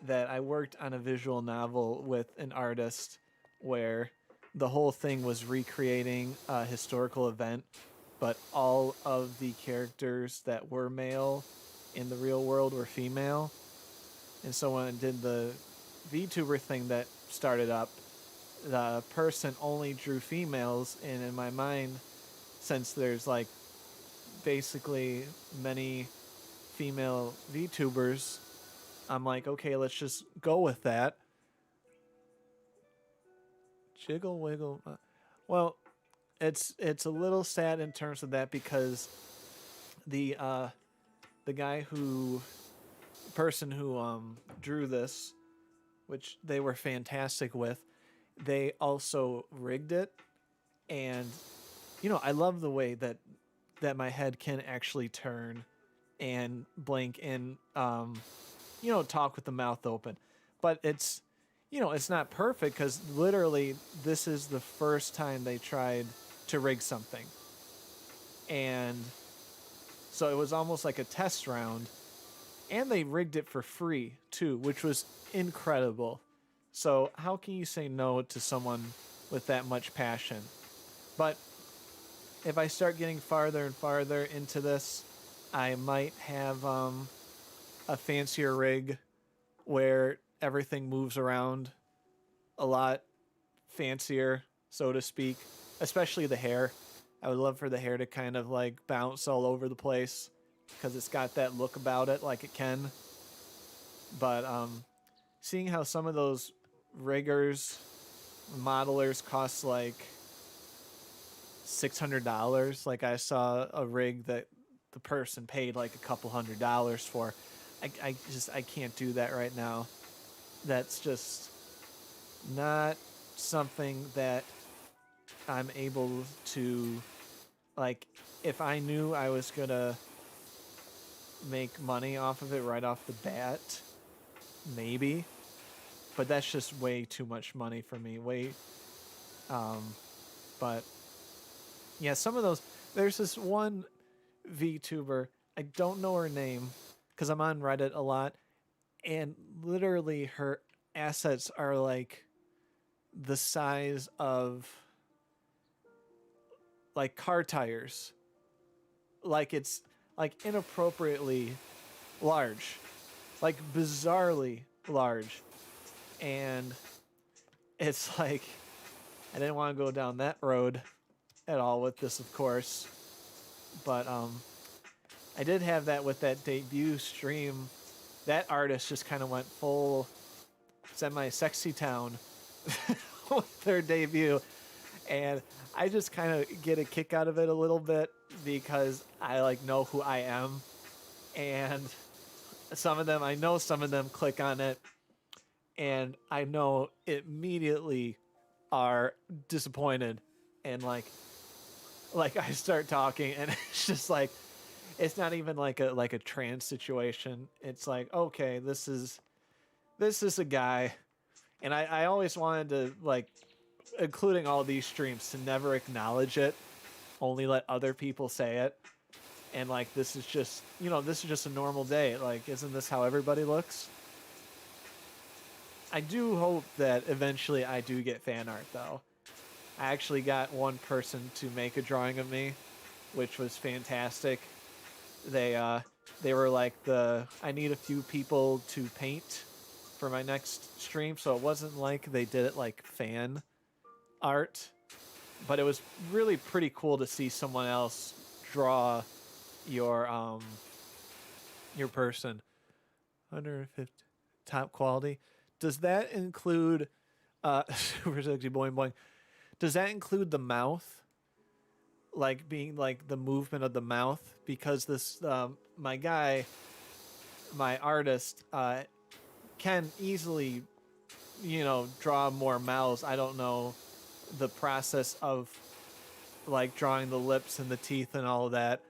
That I worked on a visual novel with an artist where the whole thing was recreating a historical event, but all of the characters that were male in the real world were female. And so when I did the VTuber thing that started up, the person only drew females, and in my mind, since there's like basically many female VTubers, I'm like, okay, let's just go with that. Jiggle wiggle. Well, it's a little sad in terms of that because the guy who person who drew this, which they were fantastic with, they also rigged it, and I love the way that my head can actually turn and blink and talk with the mouth open. But it's it's not perfect because literally this is the first time they tried to rig something. And so it was almost like a test round, and they rigged it for free too, which was incredible. So how can you say no to someone with that much passion? But if I start getting farther and farther into this, I might have a fancier rig where everything moves around a lot fancier, so to speak, especially the hair. I would love for the hair to kind of like bounce all over the place because it's got that look about it like it can. But seeing how some of those riggers, modelers cost like $600, like I saw a rig that the person paid like a couple $100 for. I can't do that right now. That's just not something that I'm able to, like, if I knew I was gonna make money off of it right off the bat, maybe, but that's just way too much money for me. But yeah, some of those, there's this one VTuber, I don't know her name because I'm on Reddit a lot, and literally her assets are like the size of like car tires. Like it's like inappropriately large, like bizarrely large. And it's like, I didn't want to go down that road at all with this, of course. But I did have that with that debut stream. That artist just kind of went full semi-sexy town with their debut. And I just kind of get a kick out of it a little bit because I like know who I am. And I know some of them click on it and I know immediately are disappointed. And like I start talking and it's just like, it's not even like a trans situation. It's like, okay, this is a guy. And I always wanted to, like, including all these streams, to never acknowledge it, only let other people say it. And like, this is just a normal day. Like, isn't this how everybody looks? I do hope that eventually I do get fan art though. I actually got one person to make a drawing of me, which was fantastic. They were like, I need a few people to paint for my next stream, so it wasn't like they did it like fan art, but it was really pretty cool to see someone else draw your person. 150 top quality. Does that include super sexy boing boing? Does that include the mouth? like being like the movement of the mouth, because this my artist can easily, draw more mouths. I don't know the process of like drawing the lips and the teeth and all of that.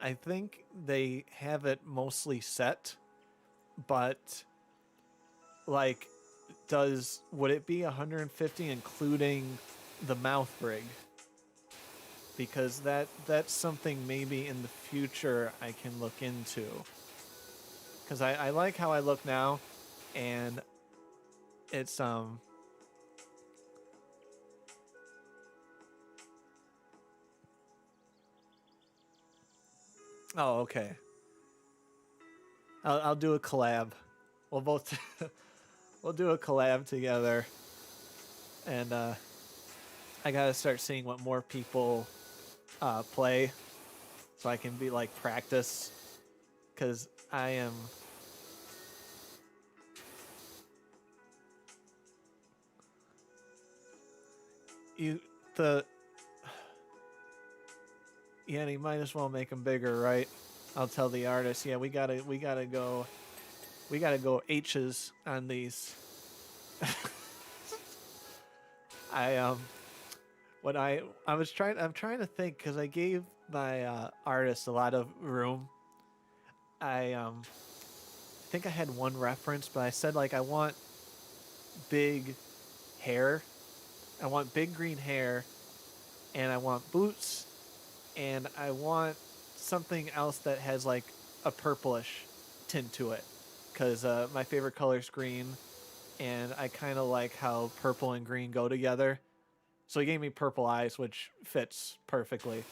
I think they have it mostly set, but like, would it be 150 including the mouth rig? Because that's something maybe in the future I can look into. Because I like how I look now, and it's oh, okay. I'll do a collab. We'll both we'll do a collab together, and I gotta start seeing what more people play, so I can be like practice. Because I am. You the Yeah, and you might as well make them bigger, right? I'll tell the artist, yeah, we gotta go H's on these. I when I'm trying to think, because I gave my artist a lot of room. I think I had one reference, but I said like I want big hair, I want big green hair, and I want boots, and I want something else that has like a purplish tint to it, because my favorite color is green, and I kind of like how purple and green go together. So he gave me purple eyes, which fits perfectly.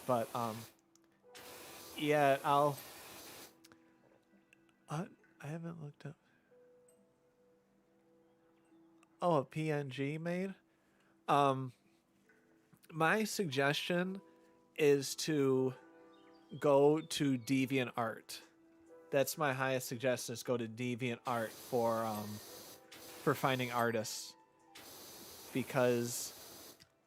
But yeah, I haven't looked up. Oh, a PNG made. Um, my suggestion is to go to DeviantArt. That's my highest suggestion. Is go to DeviantArt for finding artists, because,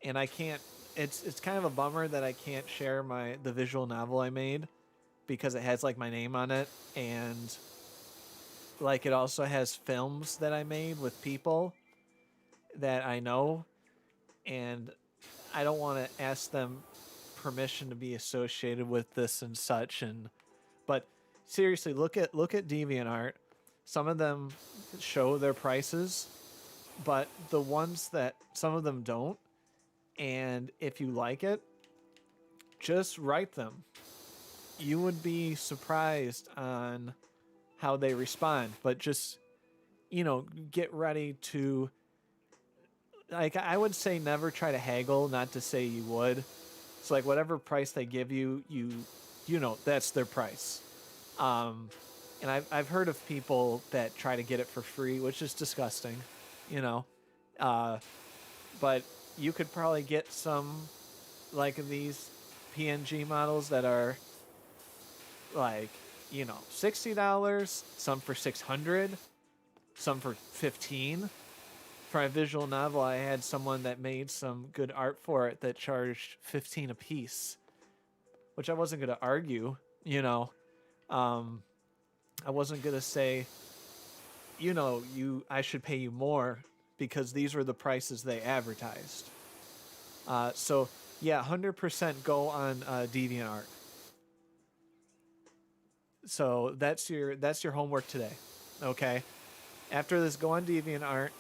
and I can't. It's kind of a bummer that I can't share the visual novel I made, because it has like my name on it, and like it also has films that I made with people that I know, and I don't want to ask them permission to be associated with this and such. And but seriously, look at DeviantArt. Some of them show their prices, but the ones that some of them don't. And if you like it, just write them. You would be surprised on how they respond. But just, get ready to, like, I would say never try to haggle, not to say you would. So like whatever price they give you, that's their price. And I've heard of people that try to get it for free, which is disgusting, you know. Uh, but you could probably get some like these PNG models that are like, $60, some for 600, some for 15. For my visual novel, I had someone that made some good art for it that charged 15 a piece, which I wasn't going to argue, I wasn't going to say, I should pay you more, because these were the prices they advertised. So yeah, 100% go on DeviantArt. So that's your homework today. Okay. After this, go on DeviantArt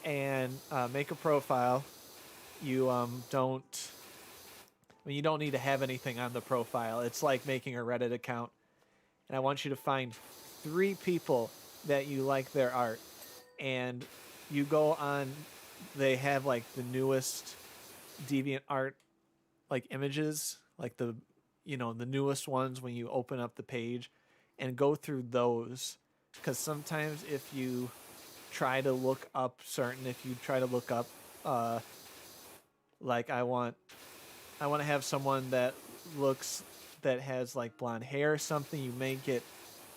and make a profile. You don't. I mean, you don't need to have anything on the profile. It's like making a Reddit account. And I want you to find 3 people that you like their art, and you go on. They have like the newest DeviantArt like images, like the newest ones when you open up the page, and go through those, because sometimes if you try to look up like I want to have someone that has like blonde hair or something,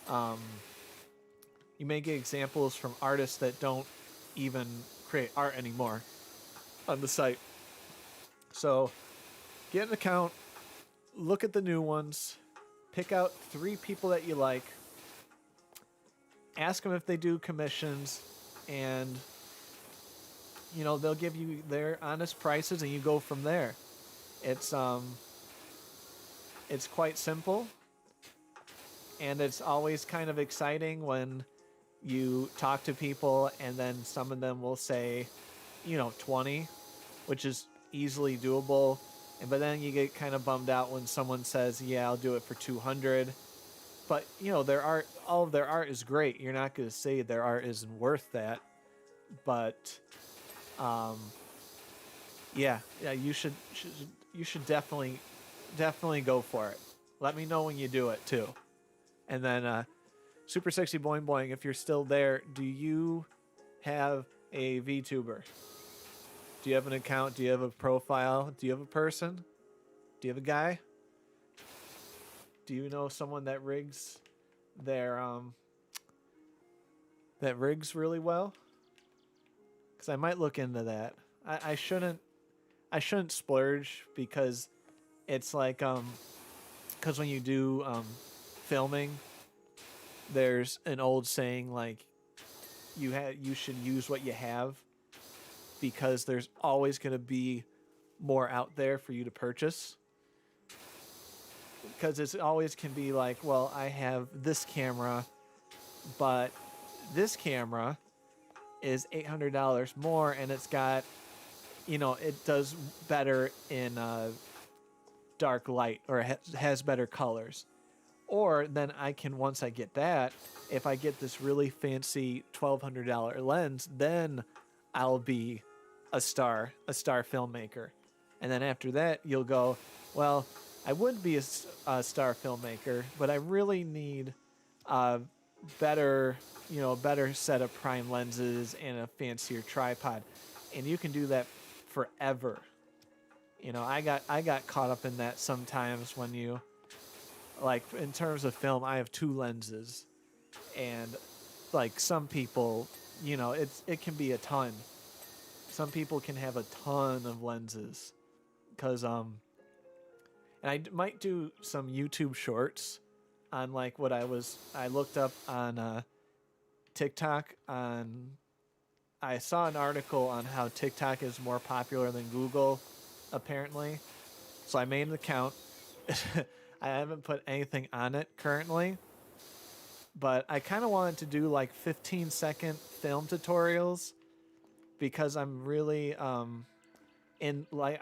um you may get examples from artists that don't even create art anymore on the site. So Get an account, look at the new ones, pick out 3 people that you like, ask them if they do commissions, and they'll give you their honest prices, and you go from there. It's quite simple, and it's always kind of exciting when you talk to people and then some of them will say 20, which is easily doable, but then you get kind of bummed out when someone says, yeah, I'll do it for 200. But all of their art is great. You're not going to say their art isn't worth that, but yeah, you should definitely go for it. Let me know when you do it too. And then Super Sexy Boing Boing, if you're still there, do you have a VTuber? Do you have an account? Do you have a profile? Do you have a person? Do you have a guy? Do you know someone that rigs their that rigs really well? Because I might look into that. I shouldn't splurge, because it's like because when you do filming, there's an old saying like you should use what you have, because there's always going to be more out there for you to purchase. Because it always can be like, well, I have this camera, but this camera is $800 more, and it's got, it does better in dark light, or has better colors. Or then I can, once I get that, if I get this really fancy $1,200 lens, then I'll be a star filmmaker. And then after that, you'll go, well, I would be a star filmmaker, but I really need a better set of prime lenses and a fancier tripod. And you can do that forever. I got caught up in that sometimes when you, like, in terms of film, I have 2 lenses, and like some people, it can be a ton. Some people can have a ton of lenses, because and I might do some YouTube shorts on like what I looked up on TikTok. I saw an article on how TikTok is more popular than Google, apparently. So I made an account. I haven't put anything on it currently, but I kind of wanted to do like 15-second film tutorials, because I'm really I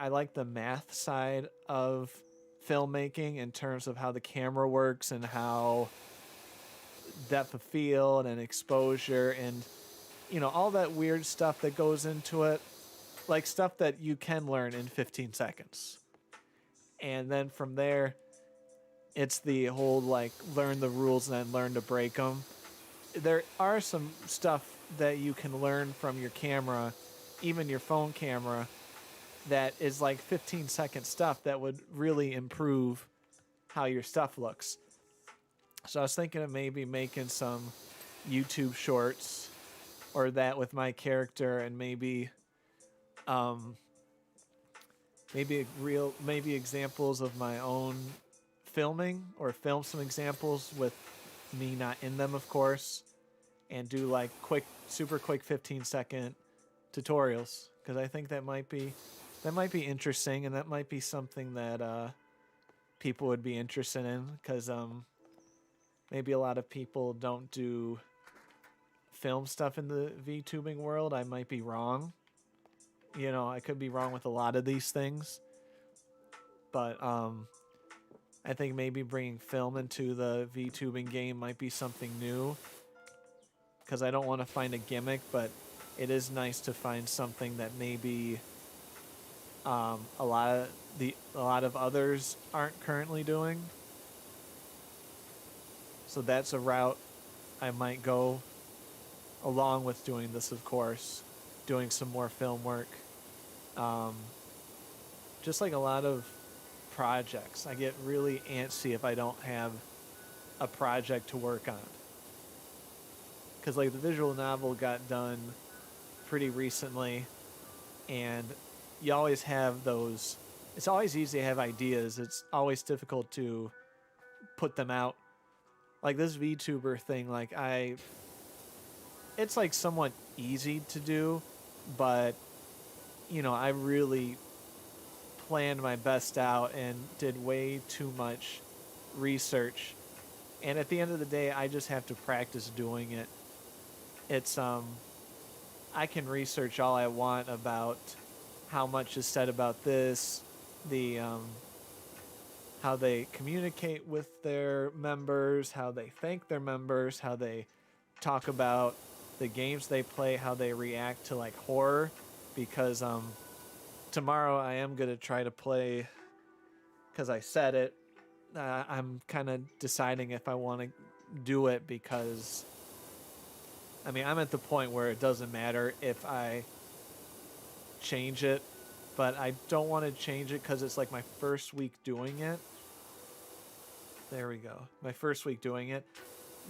like the math side of filmmaking in terms of how the camera works and how depth of field and exposure and all that weird stuff that goes into it, like stuff that you can learn in 15 seconds. And then from there, it's the whole like learn the rules and then learn to break them. There are some stuff that you can learn from your camera, even your phone camera, that is like 15-second stuff that would really improve how your stuff looks. So I was thinking of maybe making some YouTube shorts or that with my character, and maybe examples of my own filming, or film some examples with me not in them, of course, and do like super quick 15-second tutorials, because I think that might be interesting, and that might be something that people would be interested in, because maybe a lot of people don't do film stuff in the VTubing world. I might be wrong. I could be wrong with a lot of these things, but I think maybe bringing film into the VTubing game might be something new, because I don't want to find a gimmick, but it is nice to find something that maybe a lot of others aren't currently doing. So that's a route I might go, along with doing this, of course, doing some more film work. Just like a lot of projects, I get really antsy if I don't have a project to work on. Because like the visual novel got done pretty recently, and you always have those it's always easy to have ideas. It's always difficult to put them out. Like this VTuber thing, it's like somewhat easy to do, but I really planned my best out and did way too much research. And at the end of the day, I just have to practice doing it. It's I can research all I want about how much is said about this, the how they communicate with their members, how they thank their members, how they talk about the games they play, how they react to like horror, because tomorrow I am going to try to play, because I said it, I'm kind of deciding if I want to do it, because I mean, I'm at the point where it doesn't matter if I change it, but I don't want to change it because it's like my first week doing it. There we go. My first week doing it.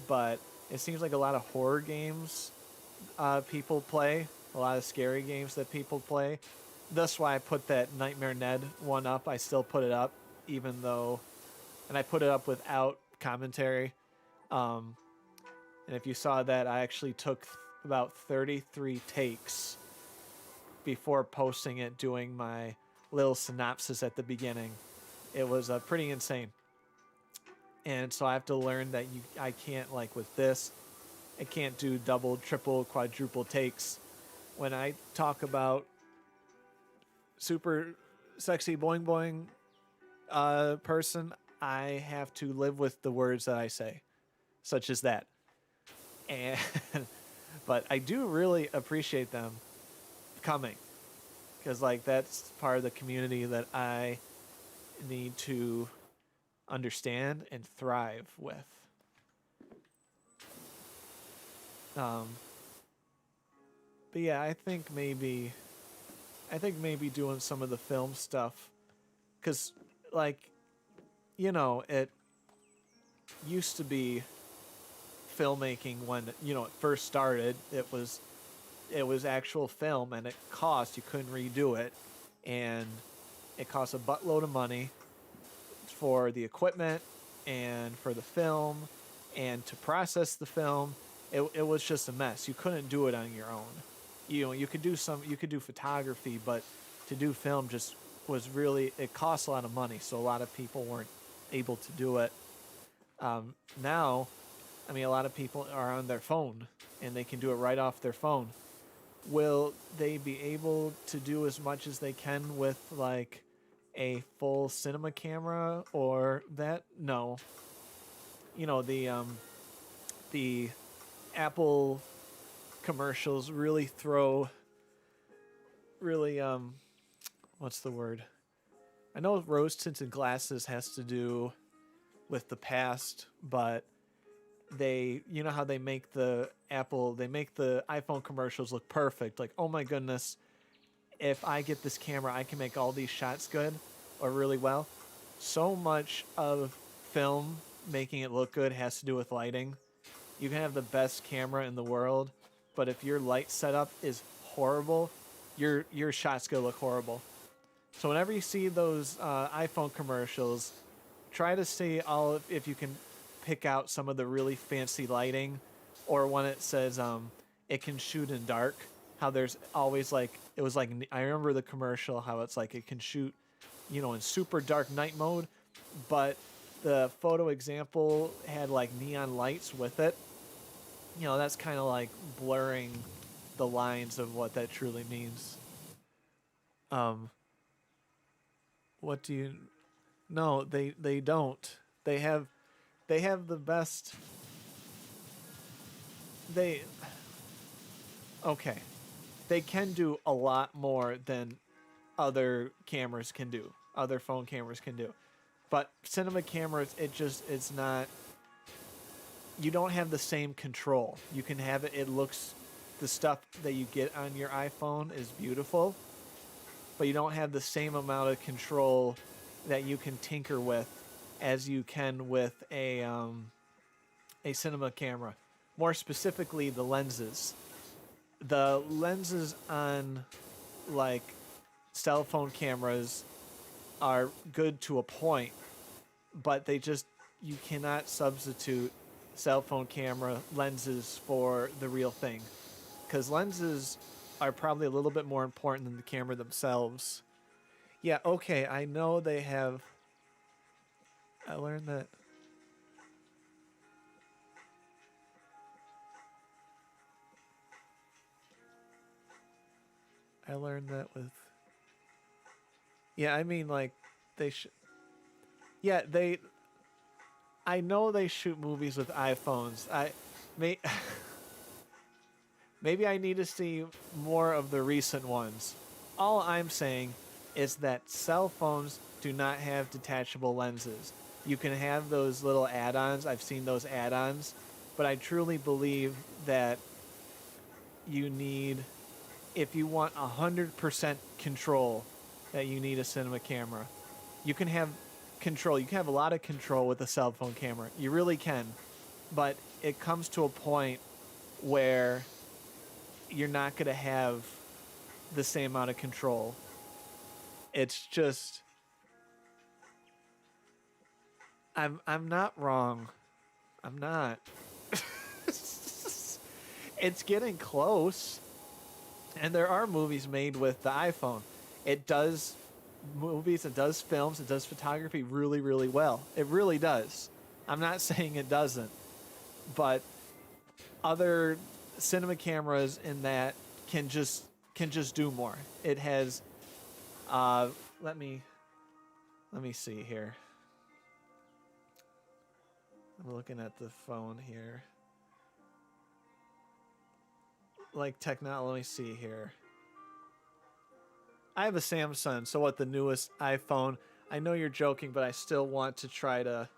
But it seems like a lot of horror games people play, a lot of scary games that people play. That's why I put that Nightmare Ned one up. I still put it up, even though, and I put it up without commentary. And if you saw that, I actually took about 33 takes before posting it, doing my little synopsis at the beginning. It was pretty insane. And so I have to learn that I can't, like with this, I can't do double, triple, quadruple takes. When I talk about super sexy boing boing person, I have to live with the words that I say, such as that. And but I do really appreciate them coming, because like that's part of the community that I need to understand and thrive with. But yeah, I think maybe doing some of the film stuff, because like it used to be filmmaking when it first started. It was actual film, and it cost, you couldn't redo it, and it cost a buttload of money for the equipment and for the film and to process the film. It was just a mess. You couldn't do it on your own. You could do photography, but to do film just was really, it cost a lot of money, so a lot of people weren't able to do it. Now, I mean, a lot of people are on their phone and they can do it right off their phone. Will they be able to do as much as they can with like a full cinema camera or that? No. The Apple commercials really what's the word? I know rose tinted glasses has to do with the past, but they, how they make the iPhone commercials look perfect. Like, oh my goodness, if I get this camera, I can make all these shots good or really well. So much of film making it look good has to do with lighting. You can have the best camera in the world, but if your light setup is horrible, your shot's gonna look horrible. So whenever you see those iPhone commercials, try to see if you can pick out some of the really fancy lighting, or when it says it can shoot in dark. How there's always I remember the commercial, how it's like it can shoot, in super dark night mode, but the photo example had like neon lights with it. That's kind of like blurring the lines of what that truly means. What do you? No, they don't. They have the best. Okay. They can do a lot more than other cameras can do. Other phone cameras can do. But cinema cameras, it's not, you don't have the same control. You can have it looks, the stuff that you get on your iPhone is beautiful, but you don't have the same amount of control that you can tinker with as you can with a cinema camera. More specifically, the lenses. The lenses on like cell phone cameras are good to a point, but you cannot substitute cell phone camera lenses for the real thing, because lenses are probably a little bit more important than the camera themselves. Yeah, okay, I know they have. I learned that. I learned that with. Yeah, I mean, like, they should. Yeah, they. I know they shoot movies with iPhones. May. Maybe I need to see more of the recent ones. All I'm saying is that cell phones do not have detachable lenses. You can have those little add-ons. I've seen those add-ons, but I truly believe that you need, if you want 100% control, that you need a cinema camera. You can have control. You can have a lot of control with a cell phone camera. You really can. But it comes to a point where you're not going to have the same amount of control. It's just I'm not wrong. I'm not. It's getting close. And there are movies made with the iPhone. It does movies, it does films, it does photography really, really well. It really does. I'm not saying it doesn't. But other cinema cameras in that can just do more. It has let me see here. I'm looking at the phone here. Like technology, let me see here. I have a Samsung, so what, the newest iPhone? I know you're joking, but I still want to try to.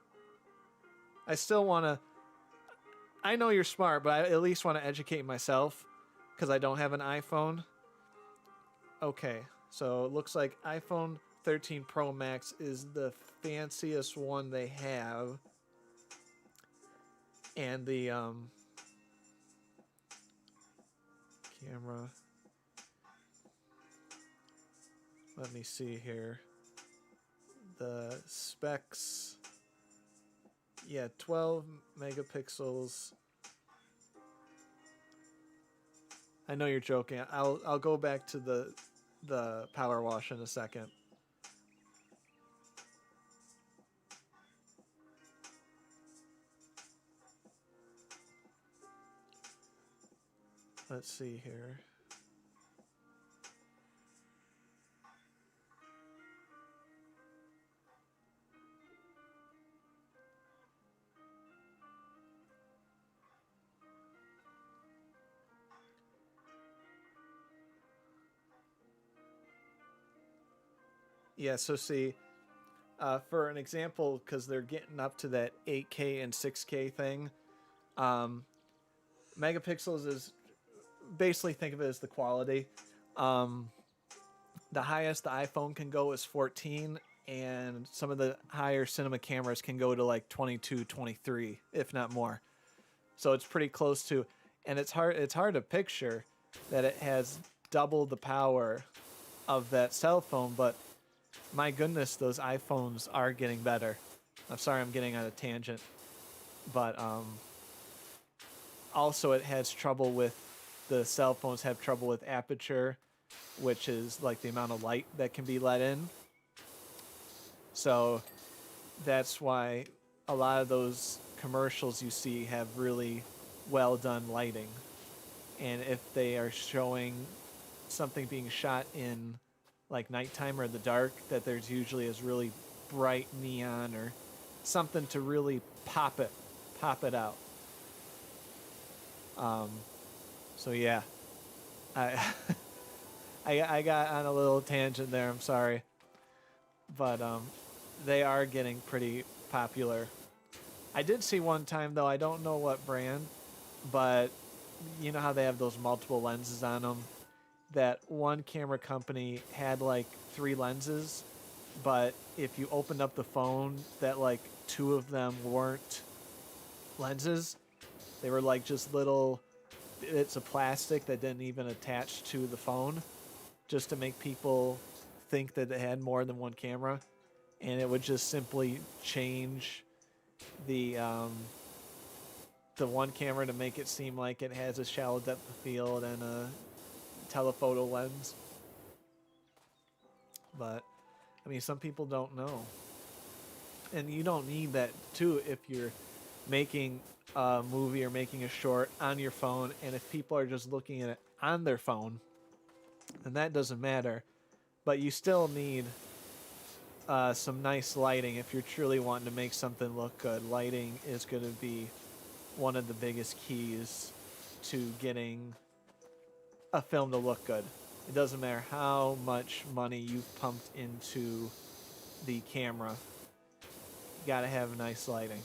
I still want to. I know you're smart, but I at least want to educate myself because I don't have an iPhone. Okay, so it looks like iPhone 13 Pro Max is the fanciest one they have. And the camera. Let me see here. The specs. Yeah, 12 megapixels. I know you're joking. I'll go back to the power wash in a second. Let's see here. Yeah, so see, for an example, because they're getting up to that 8K and 6K thing, megapixels is basically, think of it as the quality. The highest the iPhone can go is 14, and some of the higher cinema cameras can go to like 22, 23, if not more. So it's pretty close to, and it's hard to picture that it has double the power of that cell phone, but my goodness, those iPhones are getting better. I'm sorry I'm getting on a tangent, but also it has trouble with, the cell phones have trouble with aperture, which is like the amount of light that can be let in. So that's why a lot of those commercials you see have really well done lighting. And if they are showing something being shot in like nighttime or the dark, that there's usually is really bright neon or something to really pop it out. So yeah, I I got on a little tangent there. I'm sorry, but they are getting pretty popular. I did see one time though. I don't know what brand, but you know how they have those multiple lenses on them. That one camera company had like 3 lenses, but if you opened up the phone, that like 2 of them weren't lenses. They were like just little bits of plastic that didn't even attach to the phone, just to make people think that it had more than one camera, and it would just simply change the one camera to make it seem like it has a shallow depth of field and a telephoto lens. But I mean, some people don't know, and you don't need that too if you're making a movie or making a short on your phone. And if people are just looking at it on their phone, then that doesn't matter. But you still need some nice lighting if you're truly wanting to make something look good. Lighting is going to be one of the biggest keys to getting a film to look good. It doesn't matter how much money you've pumped into the camera. You gotta have nice lighting.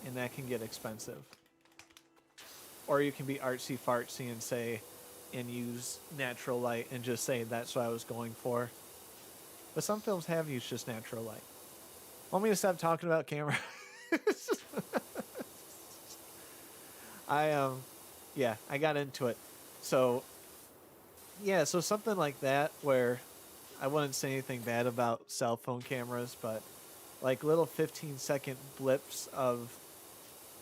And that can get expensive. Or you can be artsy fartsy and say, and use natural light and just say that's what I was going for. But some films have used just natural light. Want me to stop talking about camera? Yeah, I got into it. So, yeah, so something like that where I wouldn't say anything bad about cell phone cameras, but like little 15-second blips of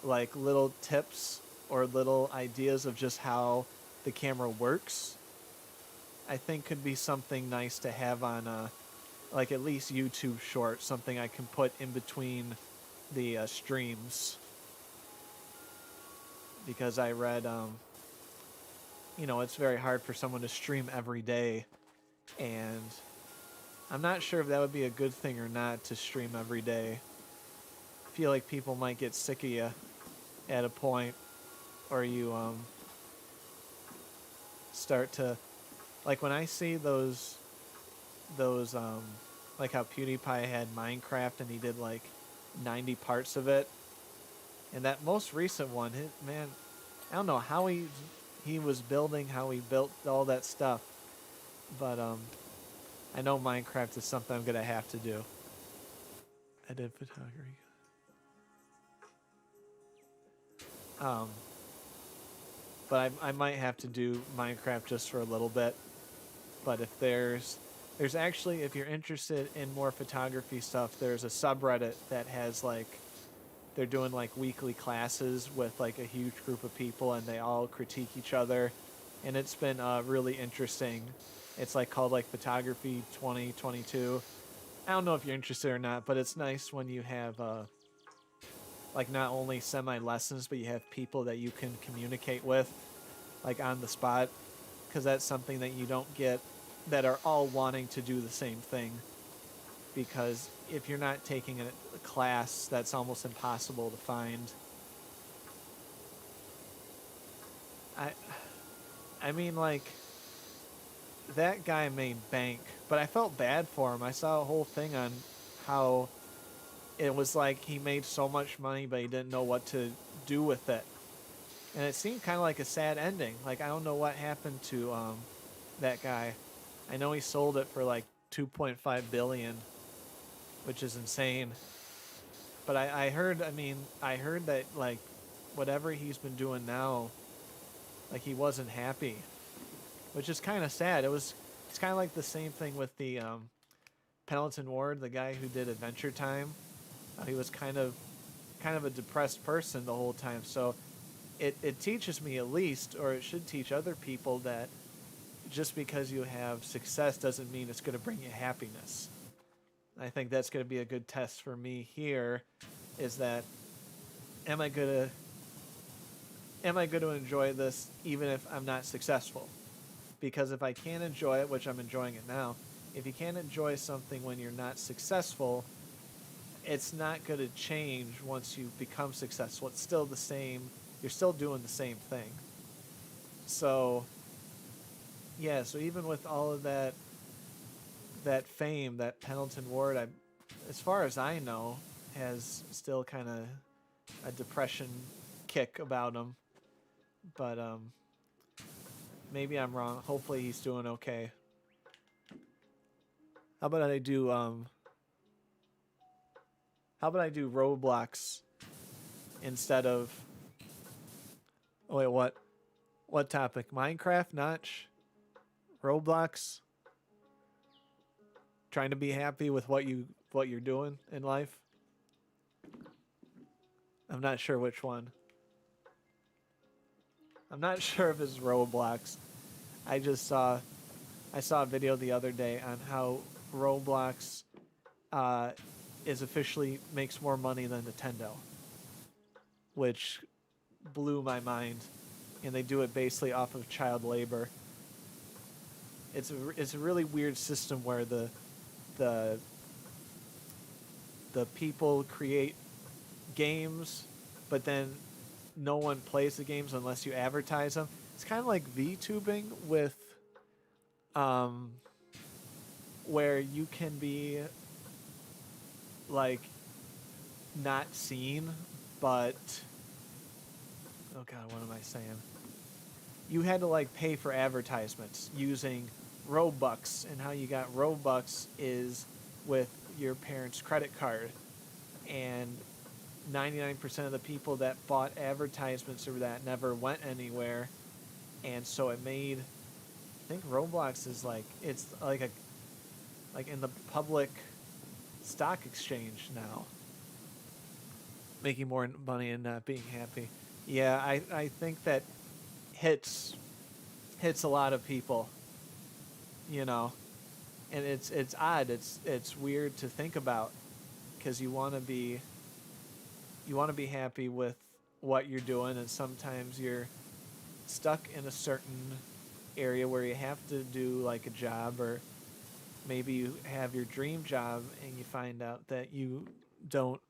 like little tips or little ideas of just how the camera works, I think could be something nice to have on like at least YouTube short, something I can put in between the streams. Because I read, you know, it's very hard for someone to stream every day, and I'm not sure if that would be a good thing or not to stream every day. I feel like people might get sick of you at a point, or you start to, like when I see those like how PewDiePie had Minecraft and he did like 90 parts of it. And that most recent one, man, I don't know how he was building, how he built all that stuff. But I know Minecraft is something I'm going to have to do. I did photography. But I might have to do Minecraft just for a little bit. But if there's actually, if you're interested in more photography stuff, there's a subreddit that has like, they're doing like weekly classes with like a huge group of people, and they all critique each other, and it's been really interesting. It's like called like Photography 2022. I don't know if you're interested or not, but it's nice when you have like not only semi lessons, but you have people that you can communicate with like on the spot, because that's something that you don't get that are all wanting to do the same thing. Because if you're not taking a class, that's almost impossible to find. I mean, like, that guy made bank, but I felt bad for him. I saw a whole thing on how it was like he made so much money, but he didn't know what to do with it. And it seemed kind of like a sad ending. Like, I don't know what happened to that guy. I know he sold it for like 2.5 billion, which is insane. But I heard that like whatever he's been doing now, like he wasn't happy, which is kind of sad. It's kind of like the same thing with the Pendleton Ward, the guy who did Adventure Time. He was kind of a depressed person the whole time. So it teaches me, at least, or it should teach other people, that just because you have success doesn't mean it's going to bring you happiness. I think that's going to be a good test for me here, is that am I going to enjoy this even if I'm not successful? Because if I can't enjoy it, which I'm enjoying it now, if you can't enjoy something when you're not successful, it's not going to change once you become successful. It's still the same. You're still doing the same thing. So, yeah, so even with all of that fame, that Pendleton Ward, as far as I know, has still kind of a depression kick about him. But maybe I'm wrong. Hopefully he's doing okay. How about I do Roblox instead of... Oh, wait, what? What topic? Minecraft, Notch? Roblox? trying to be happy with what you're doing in life. I'm not sure which one. I'm not sure if it's Roblox. I just saw I saw a video the other day on how Roblox uh, is officially makes more money than Nintendo, which blew my mind. And they do it basically off of child labor. It's a really weird system where the the people create games, but then no one plays the games unless you advertise them. It's kind of like VTubing with um, where you can be like not seen, but oh god, what am I saying? You had to like pay for advertisements using Robux, and how you got Robux is with your parents' credit card, and 99% of the people that bought advertisements or that never went anywhere, and so it made. I think Roblox is like it's like in the public stock exchange now, making more money and not being happy. Yeah, I think that hits hits a lot of people, you know, and it's odd. It's weird to think about because you want to be happy with what you're doing, and sometimes you're stuck in a certain area where you have to do like a job, or maybe you have your dream job and you find out that you don't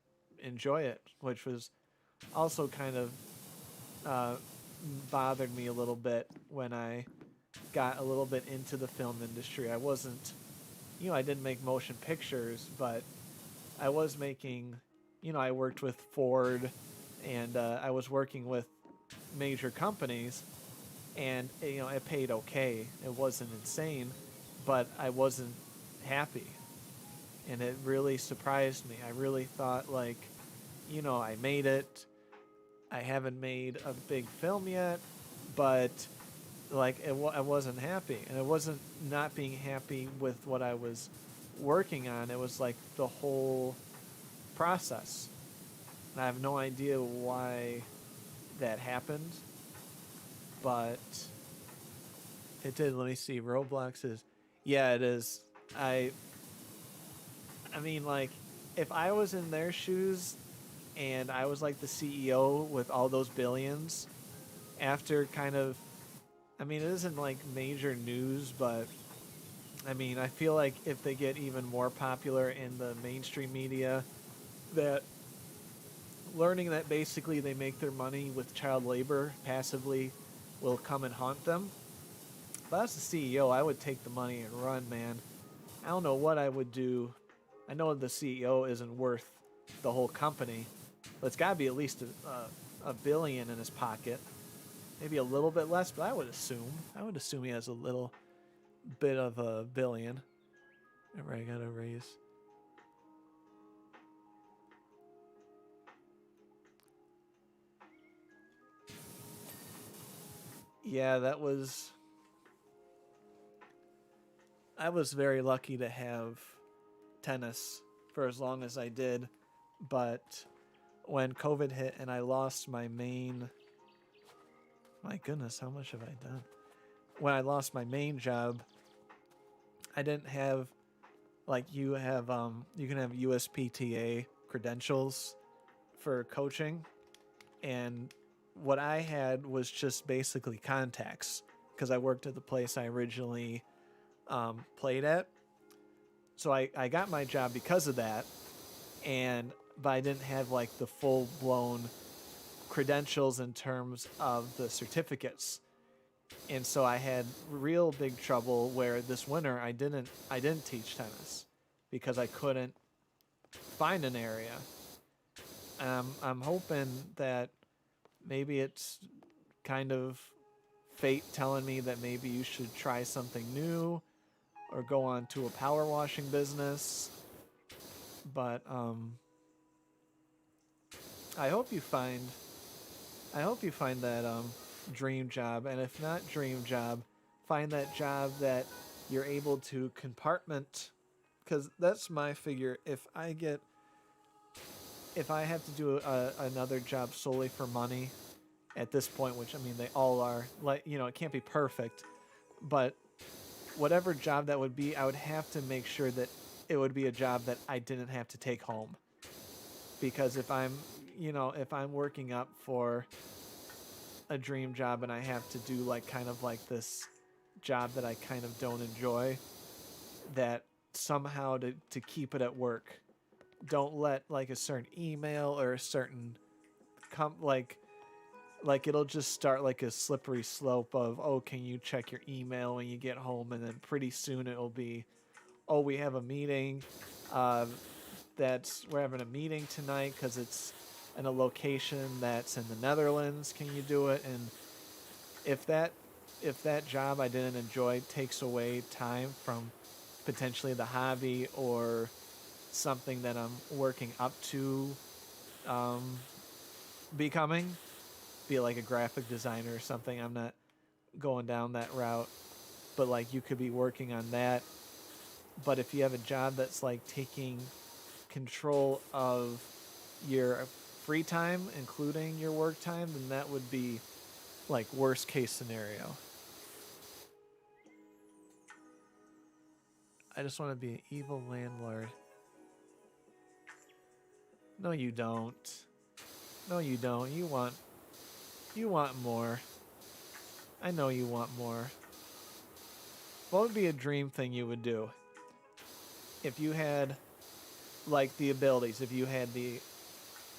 enjoy it, which was also kind of uh, bothered me a little bit when I got a little bit into the film industry. I wasn't, I didn't make motion pictures, but I was making, I worked with Ford, and I was working with major companies, and it paid okay. It wasn't insane, but I wasn't happy, and it really surprised me. I really thought like, I made it. I haven't made a big film yet, but like I wasn't happy, and it wasn't not being happy with what I was working on. It was like the whole process. And I have no idea why that happened, but it did. Let me see. Roblox is, yeah, it is. I mean, like, if I was in their shoes and I was like the CEO with all those billions, after kind of, I mean, it isn't like major news, but I mean, I feel like if they get even more popular in the mainstream media, that learning that basically they make their money with child labor passively will come and haunt them. If I was the CEO, I would take the money and run, man. I don't know what I would do. I know the CEO isn't worth the whole company, but it's got to be at least a billion in his pocket. Maybe a little bit less, but I would assume he has a little bit of a billion. Remember, I gotta raise. Yeah, I was very lucky to have tennis for as long as I did, but when COVID hit and I lost my main, my goodness, how much have I done? When I lost my main job, I didn't have, like, you can have USPTA credentials for coaching, and what I had was just basically contacts because I worked at the place I originally played at. So I got my job because of that, but I didn't have like the full blown credentials in terms of the certificates, and so I had real big trouble where this winter I didn't teach tennis because I couldn't find an area. I'm hoping that maybe it's kind of fate telling me that maybe you should try something new or go on to a power washing business. But I hope you find that dream job, and if not dream job, find that job that you're able to because that's my figure. If I have to do another job solely for money at this point, which I mean they all are, like, you know, it can't be perfect, but whatever job that would be, I would have to make sure that it would be a job that I didn't have to take home. Because if I'm, you know, if I'm working up for a dream job and I have to do like kind of like this job that I kind of don't enjoy, that somehow to keep it at work, don't let like a certain email or a certain like it'll just start like a slippery slope of, oh, can you check your email when you get home, and then pretty soon it'll be, oh, we have a meeting, uh, we're having a meeting tonight because it's in a location that's in the Netherlands, can you do it? And if that job I didn't enjoy takes away time from potentially the hobby or something that I'm working up to um, becoming, be like a graphic designer or something. I'm not going down that route, but like you could be working on that. But if you have a job that's like taking control of your free time, including your work time, then that would be like worst case scenario. I just want to be an evil landlord. No, you don't. No, you don't. You want more. I know you want more. What would be a dream thing you would do? If you had like the abilities, if you had the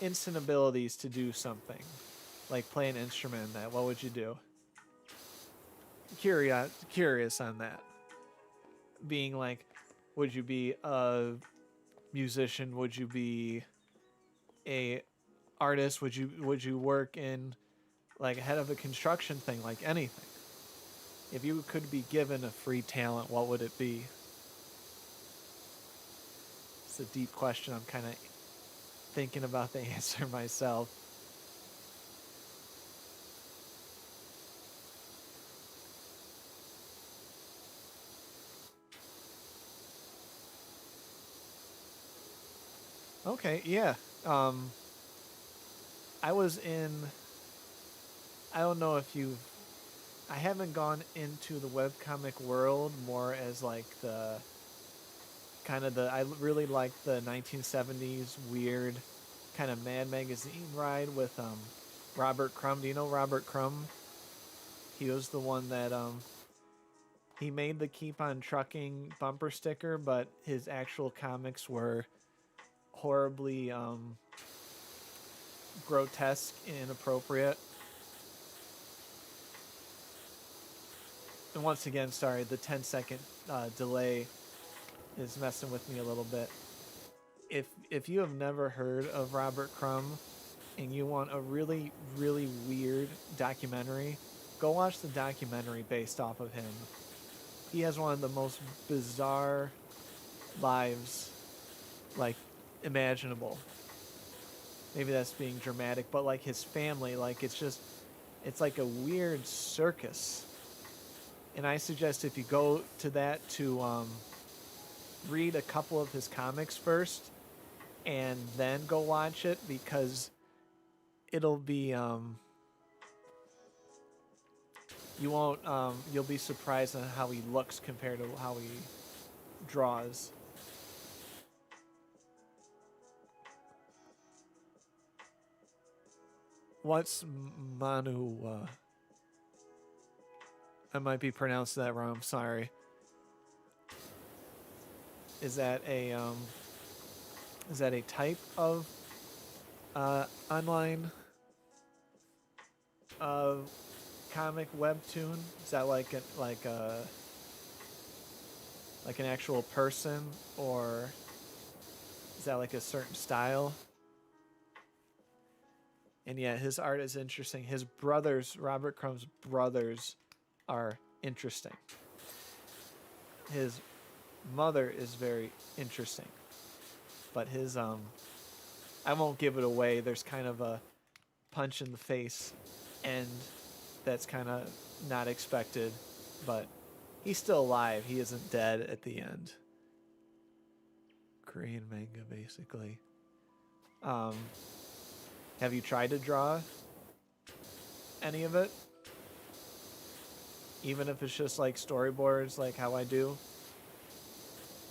instant abilities to do something, like play an instrument in that, what would you do? Curious on that. Being like, would you be a musician? Would you be a artist? Would you work in like head of a construction thing, like anything? If you could be given a free talent, what would it be? It's a deep question. I'm kind of thinking about the answer myself. Okay, yeah. Um, I was in. I don't know if you've. I haven't gone into the webcomic world more as like the kind of the. I really like the 1970s weird kind of Mad Magazine ride with Robert Crumb. Do you know Robert Crumb? He was the one that he made the Keep on Trucking bumper sticker, but his actual comics were horribly grotesque and inappropriate. And once again, sorry, the 10-second delay is messing with me a little bit. If you have never heard of Robert Crumb and you want a really, really weird documentary, go watch the documentary based off of him. He has one of the most bizarre lives, like, imaginable. Maybe that's being dramatic, but like his family, like it's like a weird circus. And I suggest if you go to that to read a couple of his comics first and then go watch it, because it'll be you won't you'll be surprised on how he looks compared to how he draws. What's Manu? I might be pronouncing that wrong. I'm sorry. Is that a type of online comic webtoon? Is that like like an actual person, or is that like a certain style? And yeah, his art is interesting. His brothers, Robert Crumb's brothers, are interesting. His mother is very interesting, but his I won't give it away. There's kind of a punch in the face end that's kind of not expected, but he's still alive. He isn't dead at the end. Korean manga, basically. Have you tried to draw any of it? Even if it's just like storyboards, like how I do?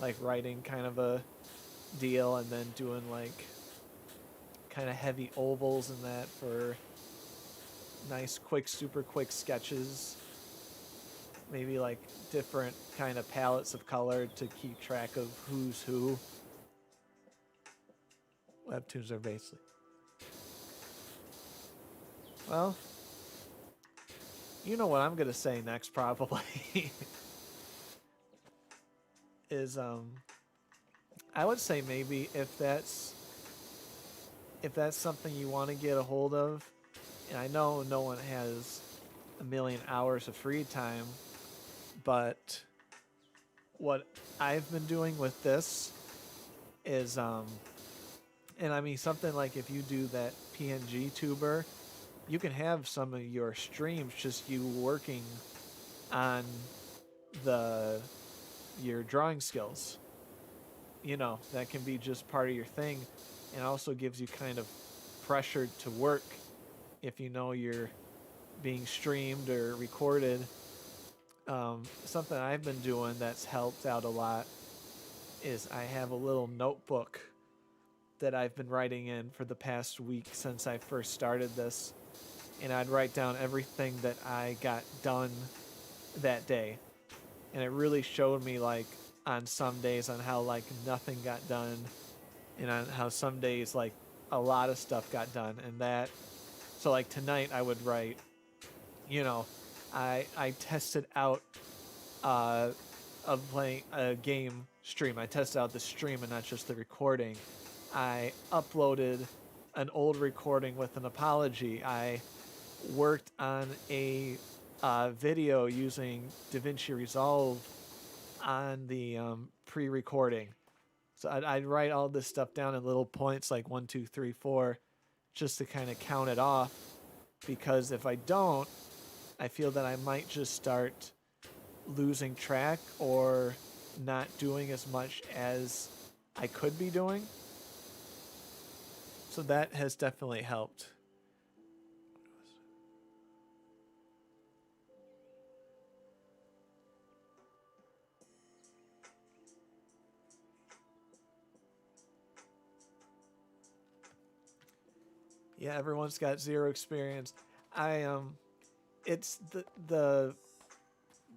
Like writing kind of a deal and then doing like kind of heavy ovals and that for nice, quick, super quick sketches. Maybe like different kind of palettes of color to keep track of who's who. Webtoons are basically. Well, you know what I'm gonna say next probably is I would say maybe if that's something you want to get a hold of, and I know no one has a million hours of free time, but what I've been doing with this is and I mean something like if you do that PNG tuber, you can have some of your streams just you working on your drawing skills. You know, that can be just part of your thing, and also gives you kind of pressure to work if you know you're being streamed or recorded. Something I've been doing that's helped out a lot is I have a little notebook that I've been writing in for the past week since I first started this, and I'd write down everything that I got done that day, and it really showed me like on some days on how like nothing got done, and on how some days like a lot of stuff got done. And that, so like tonight I would write, you know, I tested out of playing a game stream. I tested out the stream and not just the recording. I uploaded an old recording with an apology. I worked on a video using DaVinci Resolve on the pre-recording. So I'd write all this stuff down in little points like 1, 2, 3, 4, just to kind of count it off. Because if I don't, I feel that I might just start losing track or not doing as much as I could be doing. So that has definitely helped. Yeah, everyone's got zero experience. It's the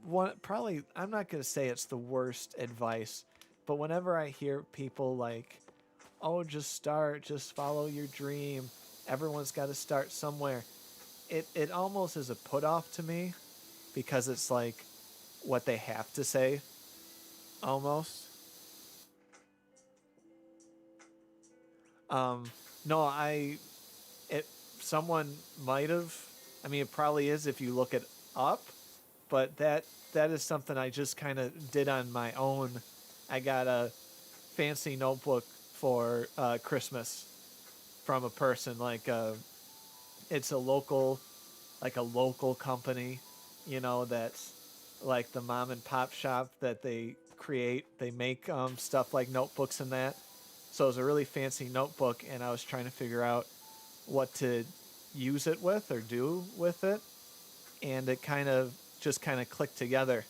one, probably I'm not going to say it's the worst advice, but whenever I hear people like, "Oh, just start, just follow your dream. Everyone's got to start somewhere." It almost is a put off to me because it's like what they have to say almost. No, it someone might have. I mean, it probably is if you look it up, but that is something I just kind of did on my own. I got a fancy notebook for Christmas from a person like it's a local company, you know, that's like the mom and pop shop that they make stuff like notebooks and that. So it was a really fancy notebook, and I was trying to figure out what to use it with or do with it, and it kind of clicked together.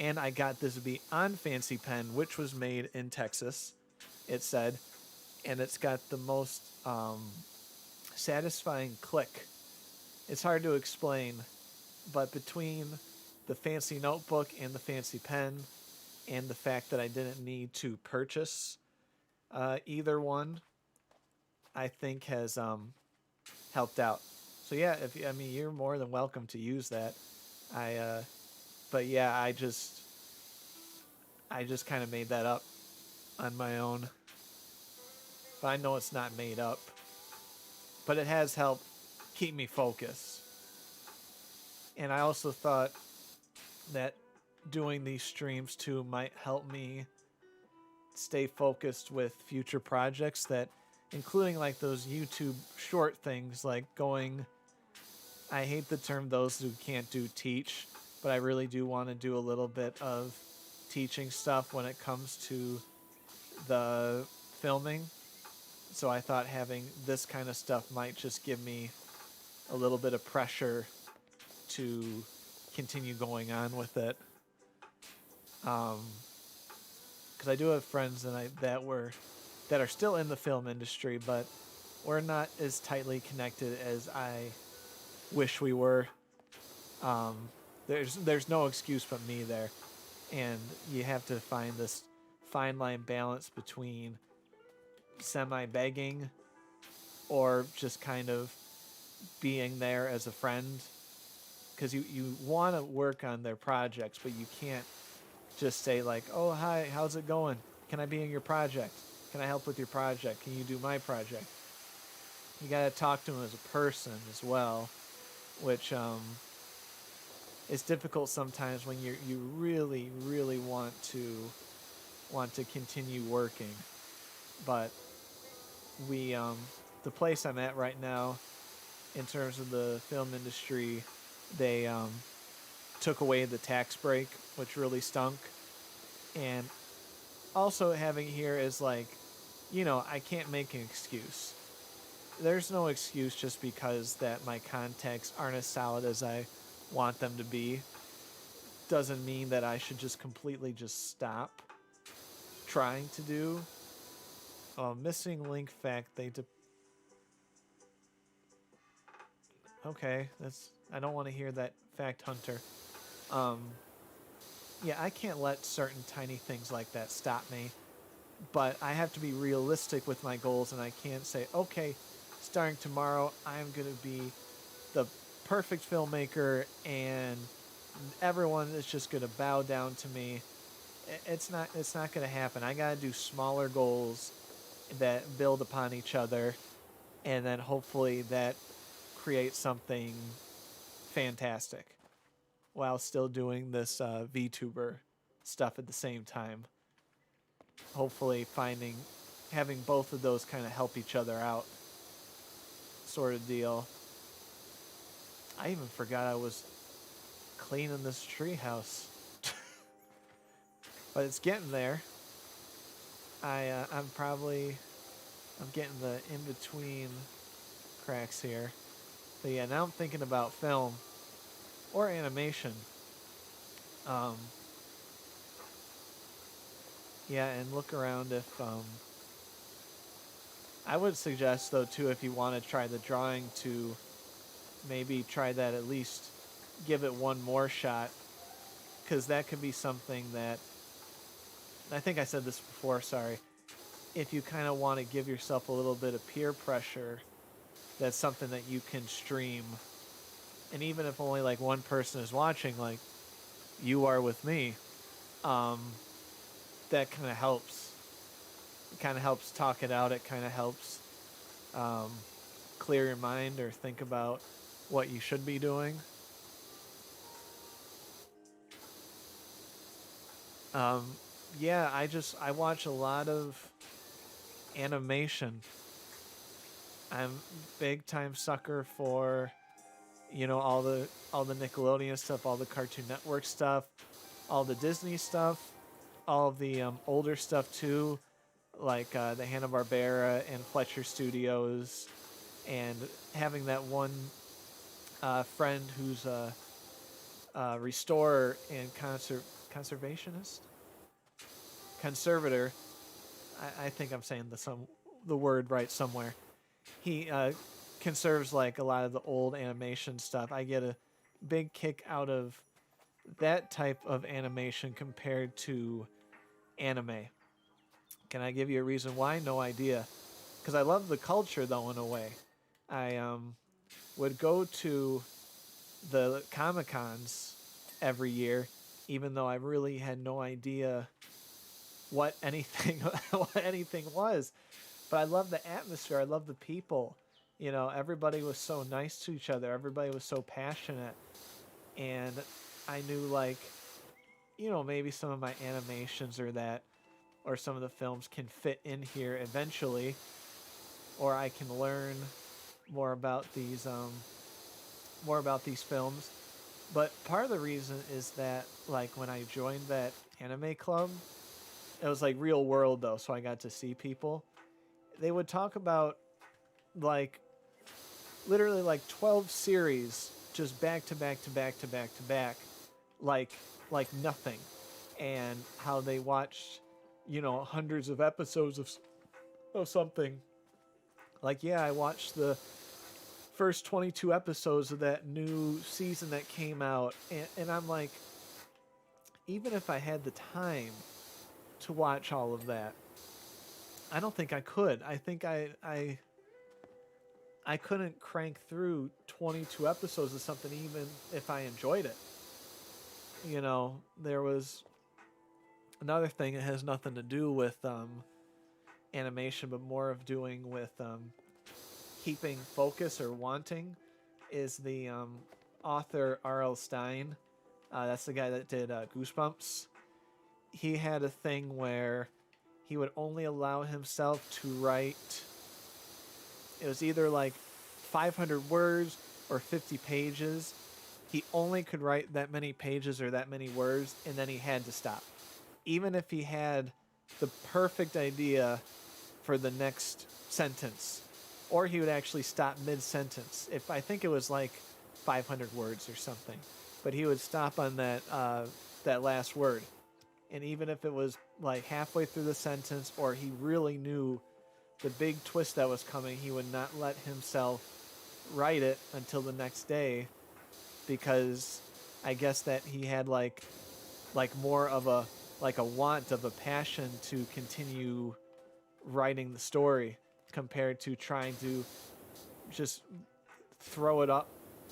And I got this Beyond Fancy pen, which was made in Texas, it said, and it's got the most satisfying click. It's hard to explain, but between the fancy notebook and the fancy pen, and the fact that I didn't need to purchase either one, I think has helped out. So yeah, you're more than welcome to use that. But yeah, I just kind of made that up on my own. But I know it's not made up. But it has helped keep me focused. And I also thought that doing these streams too might help me stay focused with future projects, that including like those YouTube short things, like going, I hate the term those who can't do teach, but I really do want to do a little bit of teaching stuff when it comes to the filming. So I thought having this kind of stuff might just give me a little bit of pressure to continue going on with it. Because I do have friends that are still in the film industry, but we're not as tightly connected as I wish we were. There's no excuse but me there, and you have to find this fine line balance between semi begging or just kind of being there as a friend, because you want to work on their projects, but you can't just say like, oh hi, how's it going, can I be in your project, can I help with your project, can you do my project. You got to talk to them as a person as well, which is difficult sometimes when you really want to continue working. But we the place I'm at right now, in terms of the film industry, they took away the tax break, which really stunk. And also having here is like, I can't make an excuse. There's no excuse just because that my contacts aren't as solid as I want them to be. Doesn't mean that I should just completely just stop trying to do. Missing link fact, okay, I don't want to hear that fact, Hunter. Yeah, I can't let certain tiny things like that stop me, but I have to be realistic with my goals, and I can't say, okay, starting tomorrow, I'm going to be the perfect filmmaker, and everyone is just going to bow down to me. It's not going to happen. I got to do smaller goals that build upon each other, and then hopefully that creates something fantastic while still doing this VTuber stuff at the same time. Hopefully having both of those kind of help each other out, sort of deal. I even forgot I was cleaning this treehouse. But it's getting there. I'm getting the in-between cracks here. But yeah, now I'm thinking about film or animation. Yeah, and look around if I would suggest though too, if you want to try the drawing, to maybe try that, at least give it one more shot, because that could be something that, I think I said this before, sorry, if you kind of want to give yourself a little bit of peer pressure, that's something that you can stream. And even if only like one person is watching, like you are with me, that kind of helps. It kind of helps talk it out. It kind of helps clear your mind or think about what you should be doing. Yeah, I watch a lot of animation. I'm big time sucker for, all the Nickelodeon stuff, all the Cartoon Network stuff, all the Disney stuff, all of the older stuff too, like the Hanna-Barbera and Fletcher Studios, and having that one friend who's a restorer and conservator. I think I'm saying the word right somewhere. He conserves like a lot of the old animation stuff. I get a big kick out of that type of animation compared to anime. Can I give you a reason why? No idea. Because I love the culture, though, in a way. I would go to the Comic-Cons every year, even though I really had no idea what anything what anything was. But I love the atmosphere. I love the people. Everybody was so nice to each other. Everybody was so passionate. And I knew, like, maybe some of my animations or some of the films can fit in here eventually, or I can learn more about these films. But part of the reason is that, like, when I joined that anime club, It was like real world though, so I got to see people. They would talk about like literally like 12 series just back to back to back to back to back, like nothing, and how they watched, hundreds of episodes of something. Like, yeah, I watched the first 22 episodes of that new season that came out, and I'm like, even if I had the time to watch all of that, I don't think I could. I think I couldn't crank through 22 episodes of something even if I enjoyed it. There was another thing that has nothing to do with animation, but more of doing with keeping focus or wanting, is the author R.L. Stine. That's the guy that did Goosebumps. He had a thing where he would only allow himself to write, it was either like 500 words or 50 pages. He only could write that many pages or that many words, and then he had to stop. Even if he had the perfect idea for the next sentence, or he would actually stop mid-sentence. If I think it was like 500 words or something, but he would stop on that last word. And even if it was like halfway through the sentence, or he really knew the big twist that was coming, he would not let himself write it until the next day, because I guess that he had like more of a want of a passion to continue writing the story, compared to trying to just throw it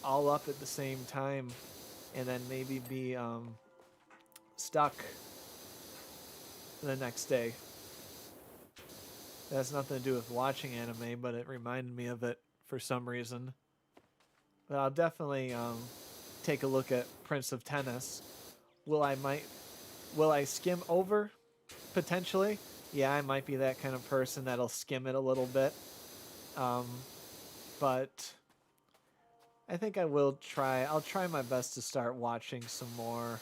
all up at the same time and then maybe be stuck the next day. It has nothing to do with watching anime, but it reminded me of it for some reason. But I'll definitely take a look at Prince of Tennis. Will I skim over? Potentially. Yeah, I might be that kind of person that'll skim it a little bit. But I think I'll try my best to start watching some more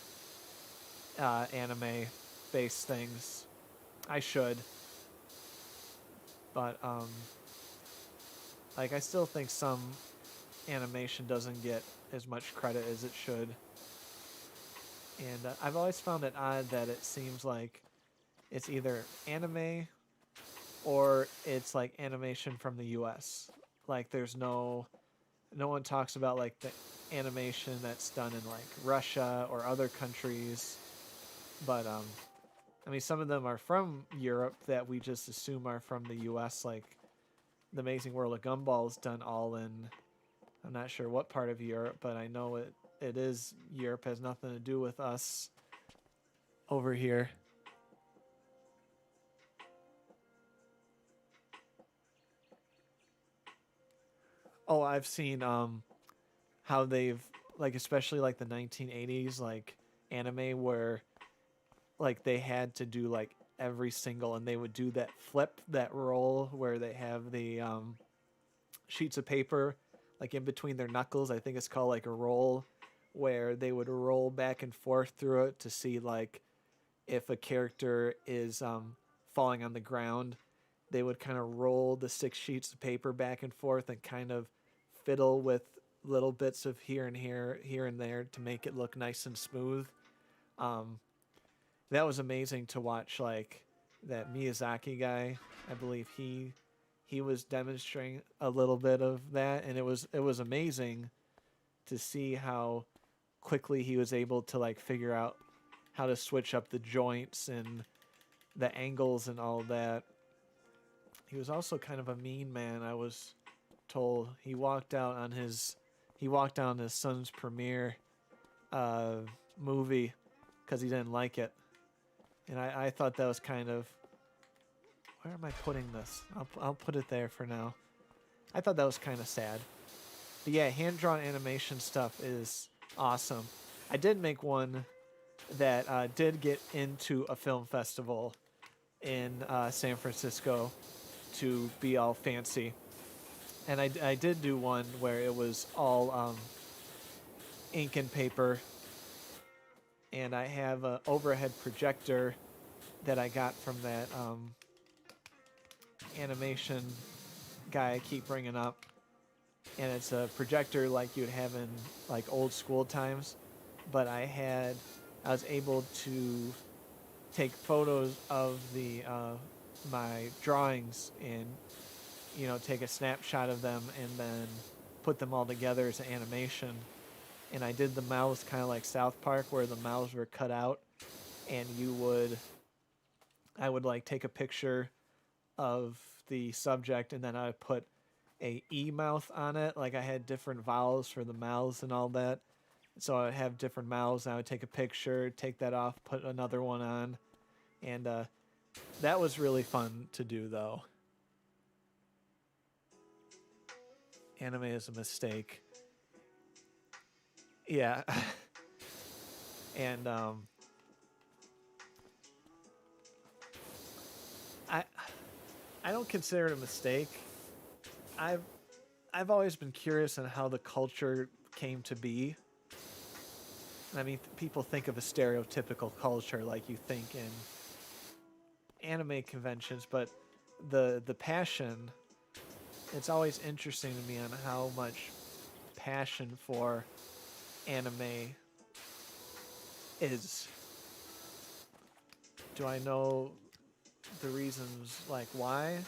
anime-based things. I should. But, I still think some animation doesn't get as much credit as it should. And I've always found it odd that it seems like it's either anime or it's like animation from the US. Like, there's no one talks about like the animation that's done in like Russia or other countries. But I mean, some of them are from Europe that we just assume are from the US, like The Amazing World of Gumball is done all in, I'm not sure what part of Europe, but I know it is Europe, has nothing to do with us over here. Oh, I've seen how they've, like, especially like the 1980s like anime where like they had to do like every single, and they would do that roll where they have the sheets of paper like in between their knuckles. I think it's called like a roll, where they would roll back and forth through it to see like if a character is falling on the ground. They would kind of roll the 6 sheets of paper back and forth and kind of fiddle with little bits of here and there to make it look nice and smooth. That was amazing to watch. Like that Miyazaki guy, I believe he was demonstrating a little bit of that, and it was amazing to see how quickly he was able to like figure out how to switch up the joints and the angles and all that. He was also kind of a mean man, I was told. He walked out on his son's premiere movie because he didn't like it. And I thought that was kind of... Where am I putting this? I'll put it there for now. I thought that was kind of sad. But yeah, hand-drawn animation stuff is awesome. I did make one that did get into a film festival in San Francisco to be all fancy. And I did do one where it was all ink and paper. And I have an overhead projector that I got from that animation guy I keep bringing up, and it's a projector like you'd have in like old school times, but I was able to take photos of the my drawings and take a snapshot of them and then put them all together as an animation. And I did the mouths kind of like South Park, where the mouths were cut out, and I would like take a picture of the subject, and then I would put a E mouth on it. Like I had different vowels for the mouths and all that. So I would have different mouths, and I would take a picture, take that off, put another one on, and that was really fun to do, though. Anime is a mistake. Yeah. And I I don't consider it a mistake. I've I've always been curious on how the culture came to be. I mean, people think of a stereotypical culture like you think in anime conventions, but the passion, it's always interesting to me on how much passion for anime is. Do I know the reasons like why?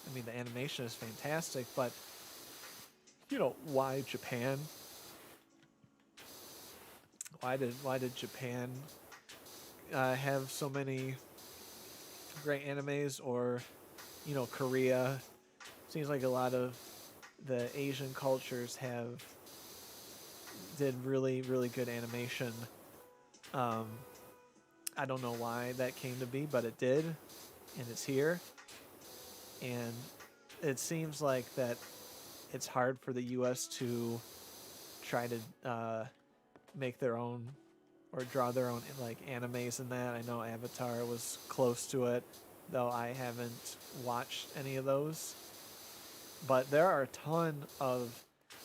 I mean, the animation is fantastic, but why Japan? Why did Japan have so many great animes, or Korea? Seems like a lot of the Asian cultures did really really good animation. Um, I don't know why that came to be, but it did, and it's here. And it seems like that it's hard for the U.S. to try to make their own or draw their own like animes and that. I know Avatar was close to it, though I haven't watched any of those. But there are a ton of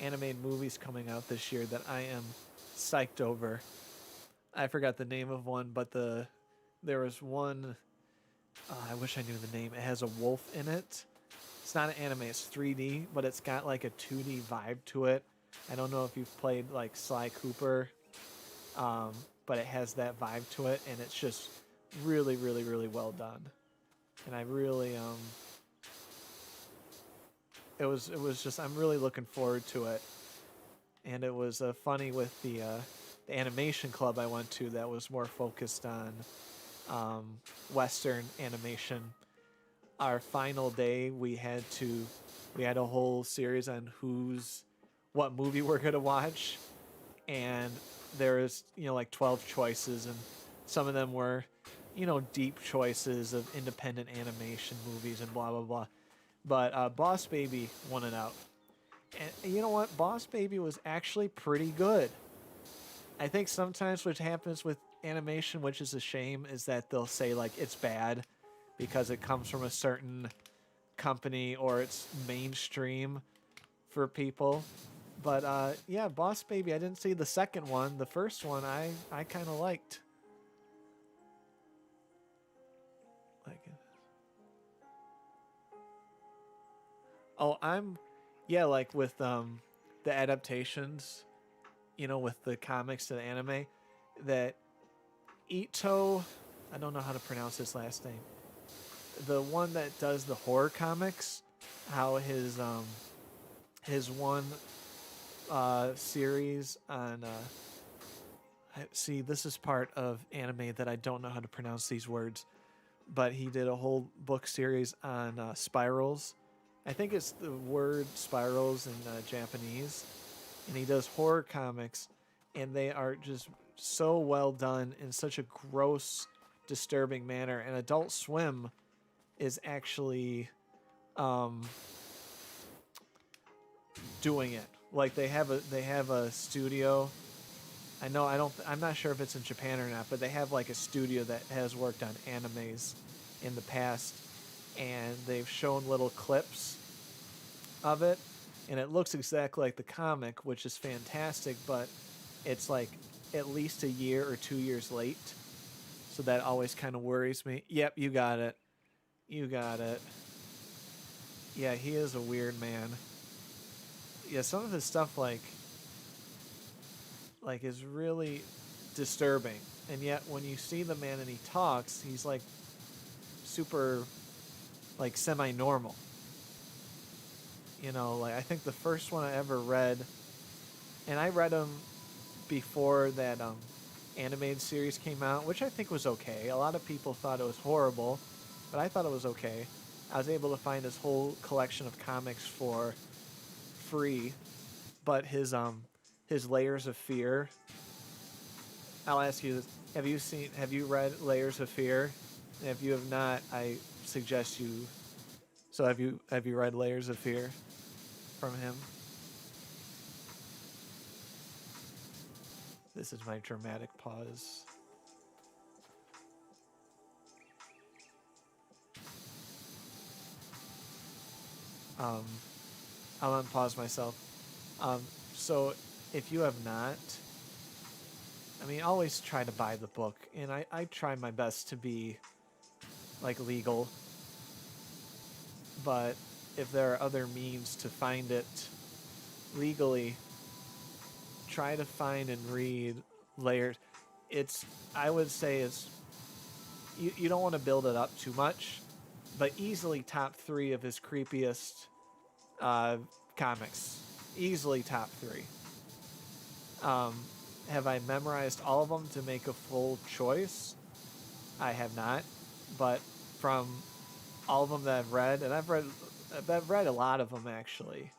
animated movies coming out this year that I am psyched over. I forgot the name of one, but there was one. I wish I knew the name. It has a wolf in it. It's not an anime. It's 3D, but it's got like a 2D vibe to it. I don't know if you've played like Sly Cooper, but it has that vibe to it, and it's just really, really, really well done. And I really it was just, I'm really looking forward to it. And it was funny with the animation club I went to that was more focused on Western animation. Our final day, we had a whole series on what movie we're gonna watch, and there was like 12 choices, and some of them were deep choices of independent animation movies and blah blah blah. But Boss Baby won it out, and you know what? Boss Baby was actually pretty good. I think sometimes what happens with animation, which is a shame, is that they'll say like it's bad because it comes from a certain company or it's mainstream for people. But yeah, Boss Baby, I didn't see the second one. The first one I kind of liked. Like, oh, yeah, like with the adaptations, with the comics to the anime, that Ito, I don't know how to pronounce his last name. The one that does the horror comics, how his one series on see, this is part of anime that I don't know how to pronounce these words, but he did a whole book series on spirals. I think it's the word spirals in Japanese, and he does horror comics, and they are just so well done in such a gross, disturbing manner. And Adult Swim is actually doing it. Like they have a studio. I'm not sure if it's in Japan or not, but they have like a studio that has worked on animes in the past, and they've shown little clips of it, and it looks exactly like the comic, which is fantastic, but it's like at least a year or 2 years late. So that always kind of worries me. Yep, you got it. You got it. Yeah, he is a weird man. Yeah, some of his stuff like is really disturbing. And yet when you see the man and he talks, he's like super like semi-normal. You know, like I think the first one I ever read, and I read them before that animated series came out, which I think was okay. A lot of people thought it was horrible, but I thought it was okay. I was able to find his whole collection of comics for free, but his Layers of Fear. I'll ask you this: have you read Layers of Fear? And if you have not, I suggest you. So have you read Layers of Fear from him? This is my dramatic pause. Um, I'll unpause myself. Um, so if you have not, I mean, always try to buy the book, and I try my best to be like legal, but if there are other means to find it legally, try to find and read Layers. It's, I would say, is you don't want to build it up too much, but easily top 3 of his creepiest uh, comics. Easily top 3. Have I memorized all of them to make a full choice? I have not, but from all of them that I've read, and I've read a lot of them actually.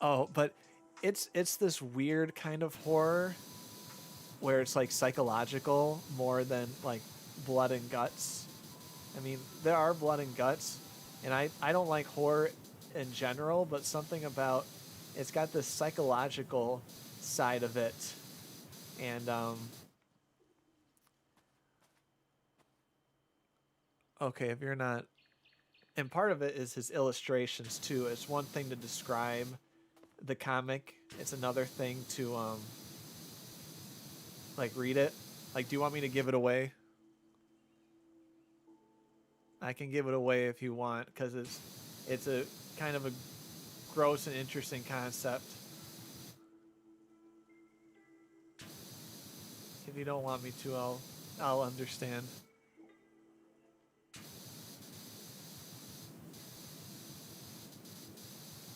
Oh, but it's this weird kind of horror where it's like psychological more than like blood and guts. I mean, there are blood and guts, and I don't like horror in general, but something about it's got this psychological side of it, and okay, if you're not, and part of it is his illustrations too. It's one thing to describe the comic; it's another thing to like read it. Like, do you want me to give it away? I can give it away if you want, because it's a kind of a gross and interesting concept. If you don't want me to, I'll understand.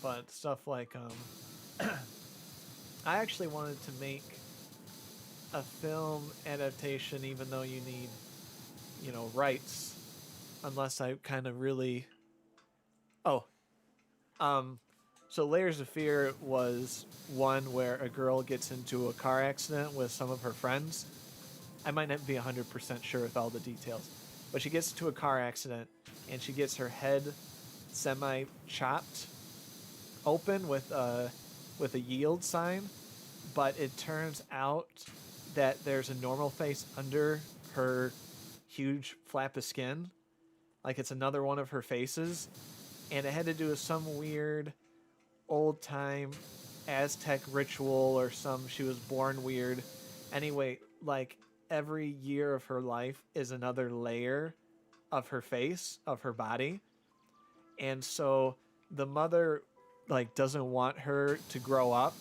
But stuff like I actually wanted to make a film adaptation, even though you need, you know, rights, unless I kind of really. Oh, um, so Layers of Fear was one where a girl gets into a car accident with some of her friends. I might not be 100% sure with all the details, but she gets into a car accident and she gets her head semi chopped open with a yield sign, but it turns out that there's a normal face under her huge flap of skin, like it's another one of her faces, and it had to do with some weird old time Aztec ritual or some she was born weird. Anyway, like every year of her life is another layer of her face, of her body. And so the mother like doesn't want her to grow up,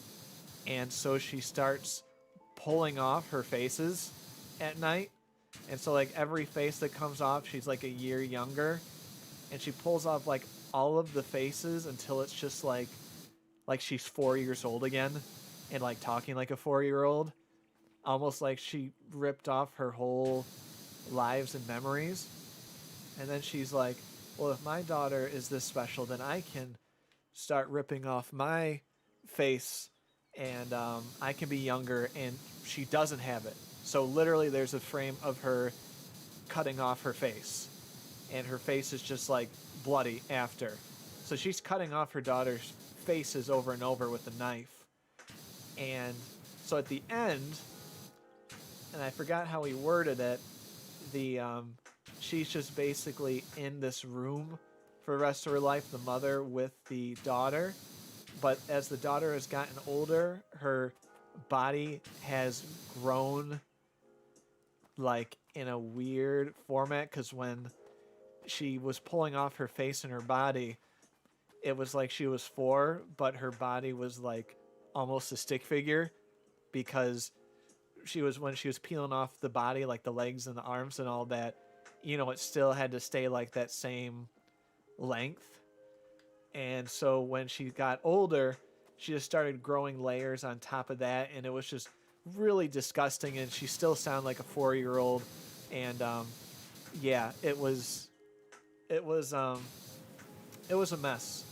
and so she starts pulling off her faces at night. And so like every face that comes off, she's like a year younger, and she pulls off like all of the faces until it's just like she's 4 years old again, and like talking like a 4-year-old, almost like she ripped off her whole lives and memories. And then she's like, well, if my daughter is this special, then I can start ripping off my face, and I can be younger. And she doesn't have it. So literally there's a frame of her cutting off her face, and her face is just like bloody after. So she's cutting off her daughter's faces over and over with a knife. And so at the end, and I forgot how he worded it, the she's just basically in this room for the rest of her life, the mother with the daughter. But as the daughter has gotten older, her body has grown like in a weird format, because when she was pulling off her face and her body, it was like she was 4, but her body was like almost a stick figure, because she was, when she was peeling off the body, like the legs and the arms and all that, you know, it still had to stay like that same length. And so when she got older, she just started growing layers on top of that, and it was just really disgusting. And she still sounded like a 4-year-old. And yeah, it was it was um it was a mess.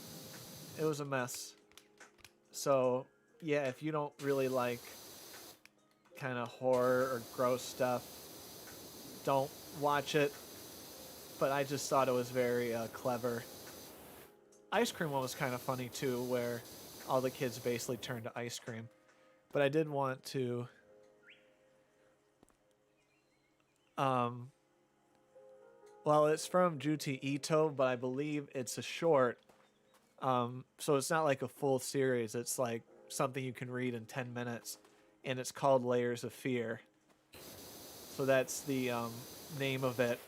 It was a mess. So yeah, if you don't really like kind of horror or gross stuff, don't watch it. But I just thought it was very clever. Ice cream one was kind of funny too, where all the kids basically turned to ice cream. But I did want to well, it's from Juti Ito, but I believe it's a short. So it's not like a full series. It's like something you can read in 10 minutes, and it's called Layers of Fear. So that's the name of it.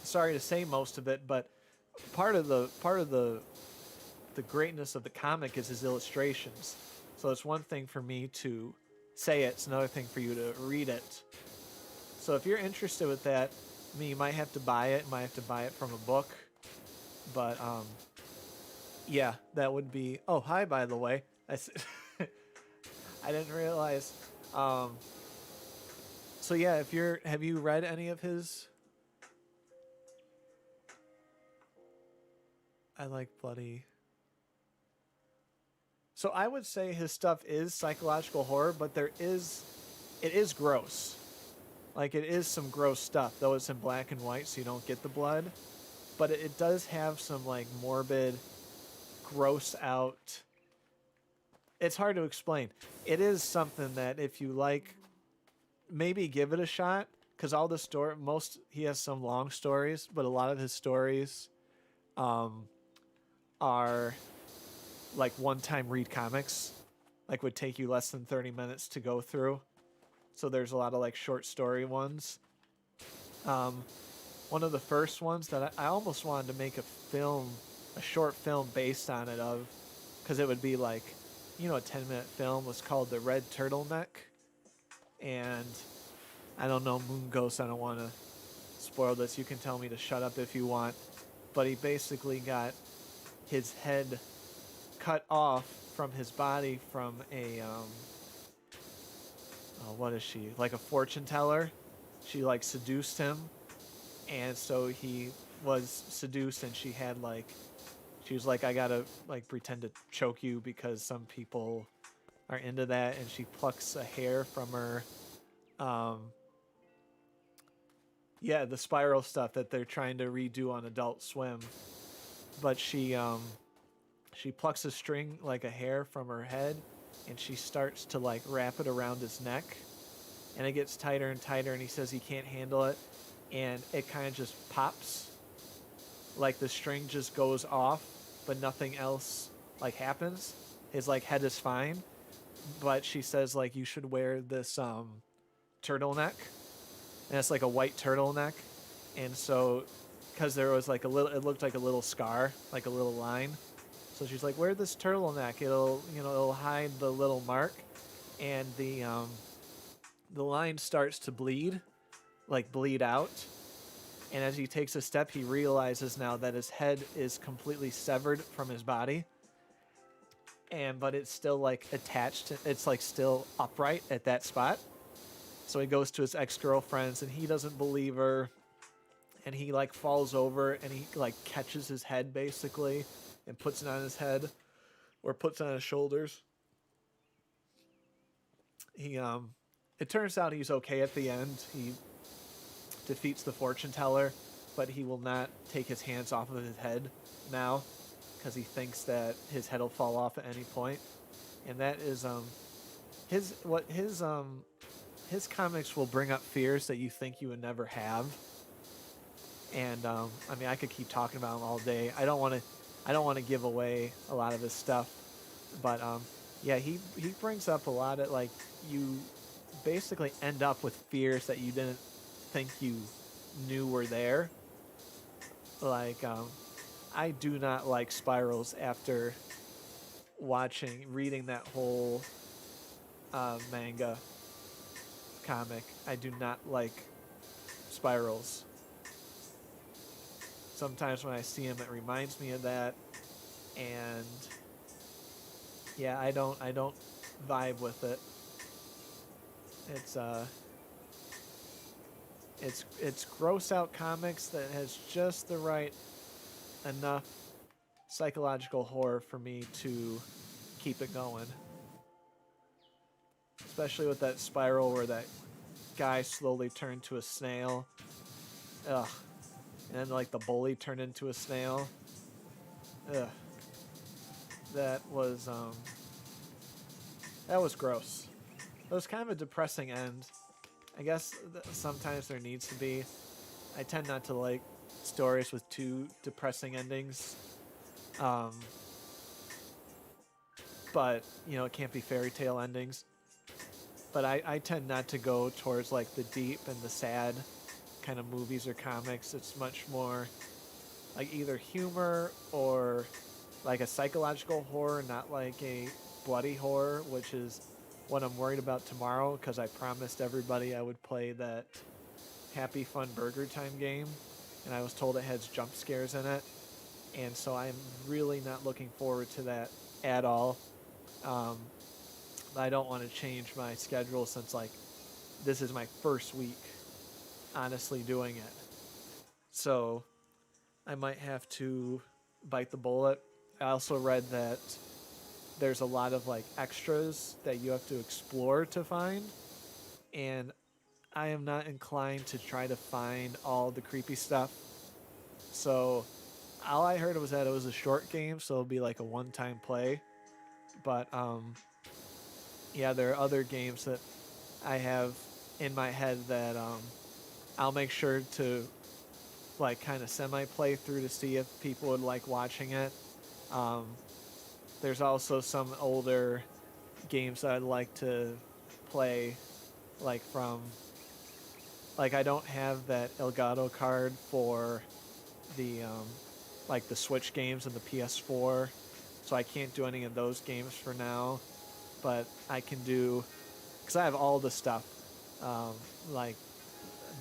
Sorry to say most of it, but part of the greatness of the comic is his illustrations. So it's one thing for me to say it, it's another thing for you to read it. So if you're interested with that, I mean, you might have to buy it. You might have to buy it from a book. But yeah, that would be. Oh, hi, by the way. I didn't realize. So yeah, if you're, have you read any of his? I like bloody. So I would say his stuff is psychological horror, but it is gross. Like, it is some gross stuff, though it's in black and white, so you don't get the blood. But it does have some like morbid, gross out. It's hard to explain. It is something that if you like, maybe give it a shot, because all the story, he has some long stories, but a lot of his stories are like one-time read comics, like would take you less than 30 minutes to go through. So there's a lot of like short story ones. One of the first ones that I almost wanted to make a short film based on it, because it would be like, you know, a 10-minute film, was called The Red Turtleneck. And I don't know, Moon Ghost, I don't want to spoil this. You can tell me to shut up if you want. But he basically got his head cut off from his body from a what is she, like a fortune teller. She like seduced him, and so he was seduced, and she was like, I gotta like pretend to choke you because some people are into that. And she plucks a hair from her the spiral stuff that they're trying to redo on Adult Swim. But she plucks a string, like a hair, from her head, and she starts to like wrap it around his neck, and it gets tighter and tighter, and he says he can't handle it, and it kind of just pops, like the string just goes off, but nothing else like happens. His like head is fine, but she says like, you should wear this turtleneck, and it's like a white turtleneck. And so, because there was like it looked like a little scar, like a little line. So she's like, wear this turtleneck. It'll hide the little mark. And the line starts to bleed out. And as he takes a step, he realizes now that his head is completely severed from his body. But it's still like attached. It's like still upright at that spot. So he goes to his ex-girlfriend's, and he doesn't believe her. And he like falls over, and he like catches his head basically and puts it on his head, or puts it on his shoulders. It turns out he's okay at the end. He defeats the fortune teller, but he will not take his hands off of his head now, because he thinks that his head will fall off at any point. And that is his comics will bring up fears that you think you would never have. And I mean, I could keep talking about him all day. I don't want to give away a lot of his stuff, but Yeah, he brings up a lot of like you basically end up with fears that you didn't think you knew were there. Like I do not like spirals after reading that whole manga comic. I do not like spirals. Sometimes when I see him, it reminds me of that, and yeah, I don't vibe with it. It's it's gross out comics that has just the right enough psychological horror for me to keep it going. Especially with that spiral where that guy slowly turned to a snail. Ugh. And then like the bully turned into a snail. Ugh. That was that was gross. It was kind of a depressing end. I guess sometimes there needs to be. I tend not to like stories with too depressing endings. Um, but, you know, it can't be fairy tale endings. But I tend not to go towards like the deep and the sad kind of movies or comics. It's much more like either humor or like a psychological horror, not like a bloody horror, which is what I'm worried about tomorrow because I promised everybody I would play that Happy Fun Burger Time game, and I was told it has jump scares in it, and so I'm really not looking forward to that at all. Um, I don't want to change my schedule since like this is my first week honestly doing it. So I might have to bite the bullet. I also read that there's a lot of like extras that you have to explore to find, and I am not inclined to try to find all the creepy stuff. So all I heard was that it was a short game, so it'll be like a one-time play. But yeah, there are other games that I have in my head that I'll make sure to like kind of semi-play through to see if people would like watching it. Um, there's also some older games that I'd like to play, like from like I don't have that Elgato card for the like the Switch games and the PS4, so I can't do any of those games for now. But I can do because I have all the stuff, um, like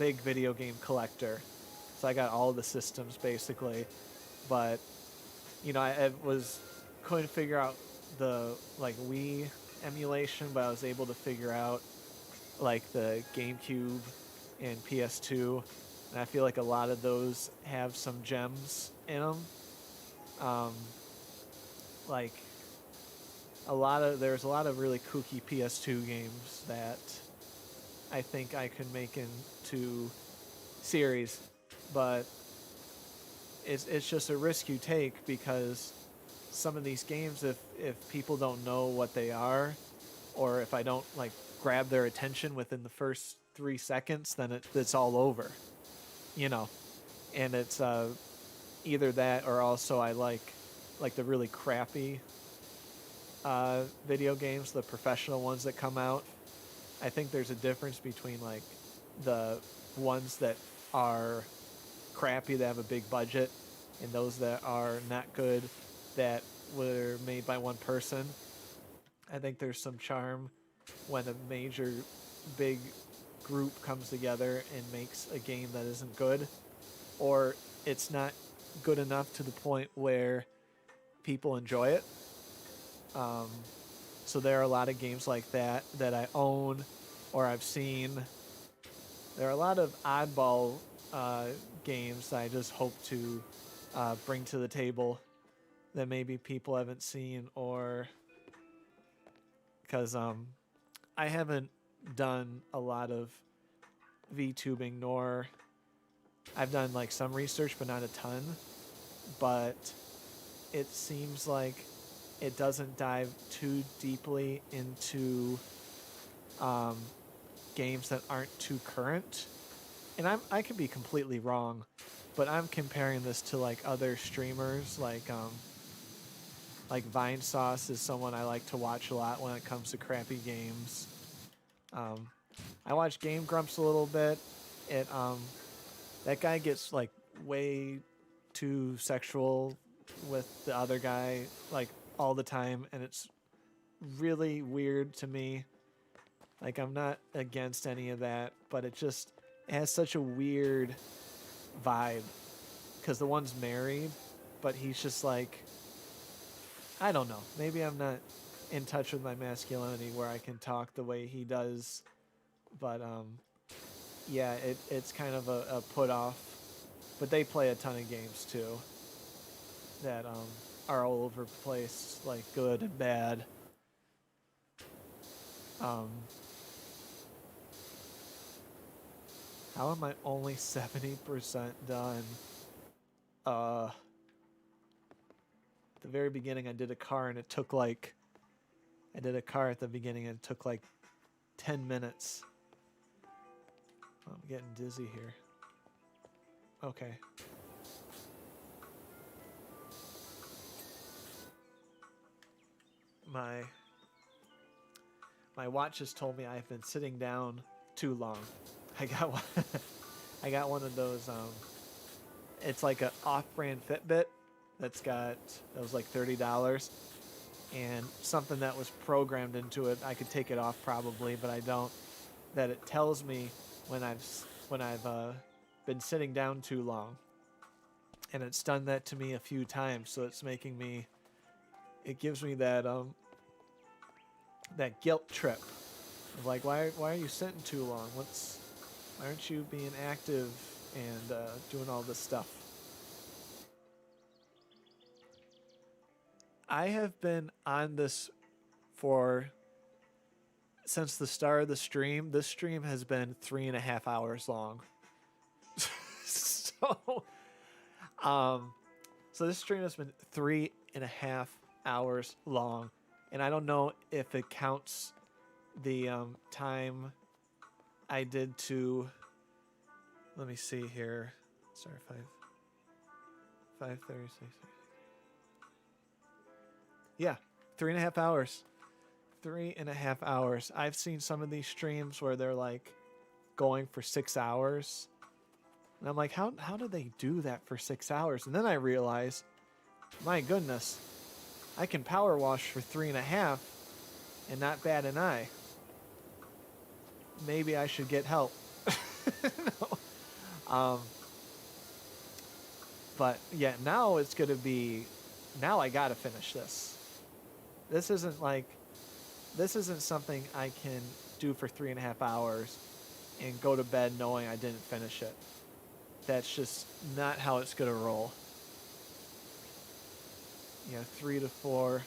big video game collector. So I got all the systems basically, but you know I was couldn't figure out the like Wii emulation, but I was able to figure out like the GameCube and PS2, and I feel like a lot of those have some gems in them. Um, like there's a lot of really kooky PS2 games that I think I could make into series, but it's just a risk you take because some of these games, if people don't know what they are, or if I don't like grab their attention within the first 3 seconds, then it's all over, you know. And it's either that or also I like the really crappy video games, the professional ones that come out. I think there's a difference between like the ones that are crappy that have a big budget and those that are not good that were made by one person. I think there's some charm when a major big group comes together and makes a game that isn't good, or it's not good enough to the point where people enjoy it. Um, so there are a lot of games like that that I own or I've seen. There are a lot of oddball games that I just hope to bring to the table that maybe people haven't seen, or because I haven't done a lot of VTubing, nor I've done like some research, but not a ton. But it seems like it doesn't dive too deeply into um, games that aren't too current. And I could be completely wrong, but I'm comparing this to like other streamers, Like Vine Sauce is someone I like to watch a lot when it comes to crappy games. I watch Game Grumps a little bit. It that guy gets like way too sexual with the other guy like all the time, and it's really weird to me. Like I'm not against any of that, but it has such a weird vibe because the one's married, but he's just like, I don't know. Maybe I'm not in touch with my masculinity where I can talk the way he does, but yeah, it's kind of a put off. But they play a ton of games too that are all over the place, like good and bad. How am I only 70% done? At the very beginning, I did a car and it took like, I did a car at the beginning and it took like 10 minutes. I'm getting dizzy here. Okay. My watch has told me I've been sitting down too long. I got one. I got one of those. It's like a off-brand Fitbit that was like $30, and something that was programmed into it. I could take it off probably, but I don't. That it tells me when I've been sitting down too long, and it's done that to me a few times. So it's making me. It gives me that that guilt trip of like, why are you sitting too long? Why aren't you being active and doing all this stuff? I have been on this since the start of the stream. This stream has been 3.5 hours long. So this stream has been 3.5 hours long, and I don't know if it counts the time I did to. Let me see here. Sorry, 5:36. Yeah, 3.5 hours. 3.5 hours. I've seen some of these streams where they're like going for 6 hours. And I'm like, how do they do that for 6 hours? And then I realize, my goodness, I can power wash for 3.5 and not bat an eye. Maybe I should get help. No. But yeah, now it's gonna be. Now I gotta finish this. This isn't something I can do for 3.5 hours and go to bed knowing I didn't finish it. That's just not how it's gonna roll. 3 to 4.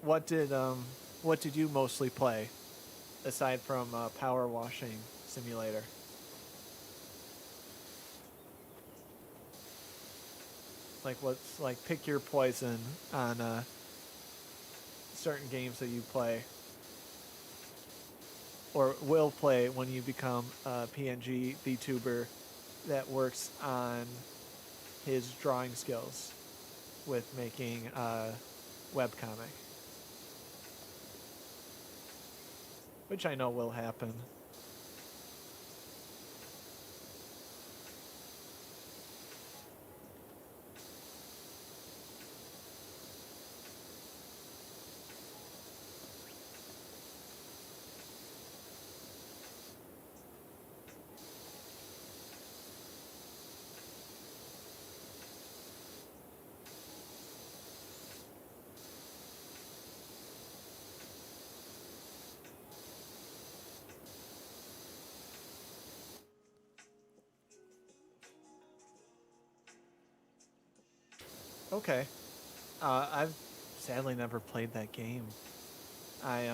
What did you mostly play aside from Power Washing Simulator? Pick your poison on certain games that you play or will play when you become a PNG VTuber that works on his drawing skills with making a webcomic, which I know will happen. Okay. I've sadly never played that game. I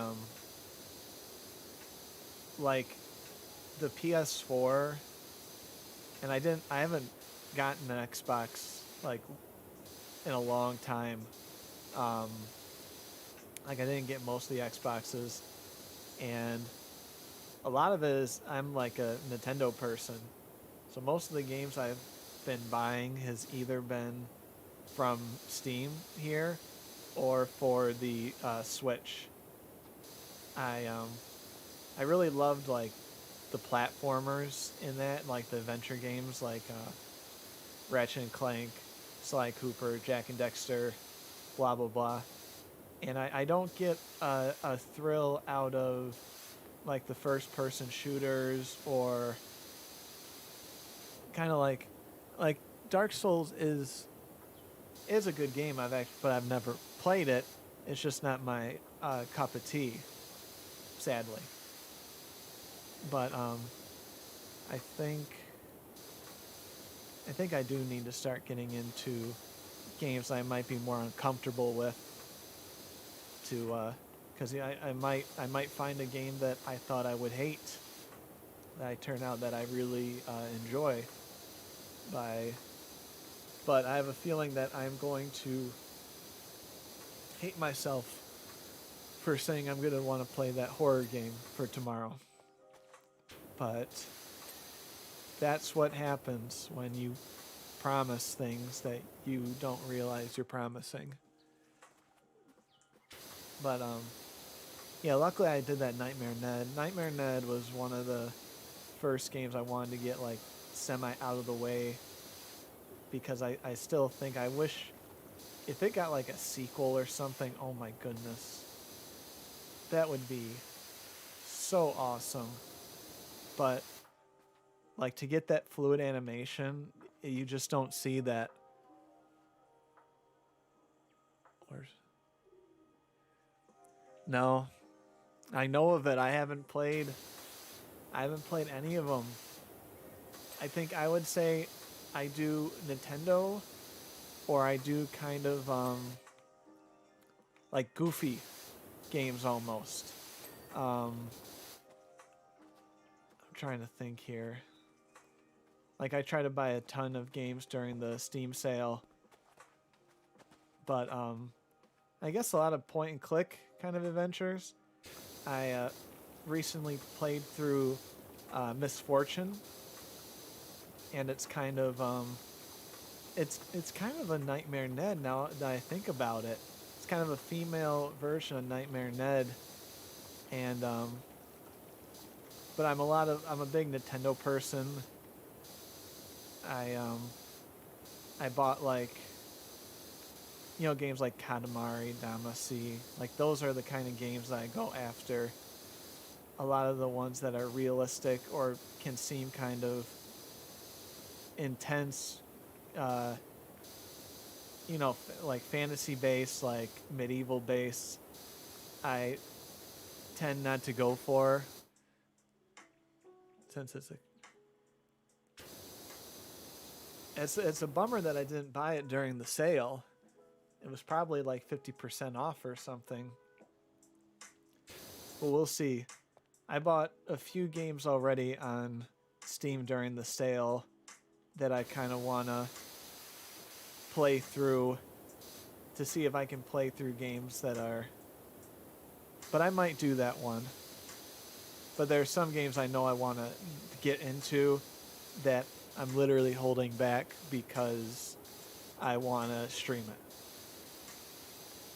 like the PS4, and I haven't gotten an Xbox like in a long time. Like I didn't get most of the Xboxes, and a lot of it is I'm like a Nintendo person, so most of the games I've been buying has either been from Steam here, or for the Switch. I really loved like the platformers in that, like the adventure games like Ratchet and Clank, Sly Cooper, Jack and Dexter, blah blah blah. And I don't get a thrill out of like the first person shooters, or kind of like Dark Souls is a good game. But I've never played it. It's just not my cup of tea, sadly. But I think I do need to start getting into games I might be more uncomfortable with, to because I might find a game that I thought I would hate that I turn out that I really enjoy. But I have a feeling that I'm going to hate myself for saying I'm going to want to play that horror game for tomorrow. But that's what happens when you promise things that you don't realize you're promising. But yeah, luckily I did that Nightmare Ned. Nightmare Ned was one of the first games I wanted to get like semi out of the way, because I still think I wish if it got like a sequel or something, oh my goodness. That would be so awesome. But like to get that fluid animation, you just don't see that. No, I know of it. I haven't played any of them. I think I would say I do Nintendo, or I do kind of like goofy games almost. I'm trying to think here. Like I try to buy a ton of games during the Steam sale, but I guess a lot of point and click kind of adventures. I recently played through Misfortune, and it's kind of it's kind of a Nightmare Ned now that I think about it. It's kind of a female version of Nightmare Ned, and but I'm a big Nintendo person. I bought like, you know, games like Katamari Damacy. Like those are the kind of games that I go after. A lot of the ones that are realistic or can seem kind of intense, you know, like fantasy based, like medieval based, I tend not to go for, since it's a bummer that I didn't buy it during the sale. It was probably like 50% off or something. But we'll see. I bought a few games already on Steam during the sale that I kind of want to play through, to see if I can play through games that are... But I might do that one. But there's some games I know I want to get into that I'm literally holding back because I want to stream it.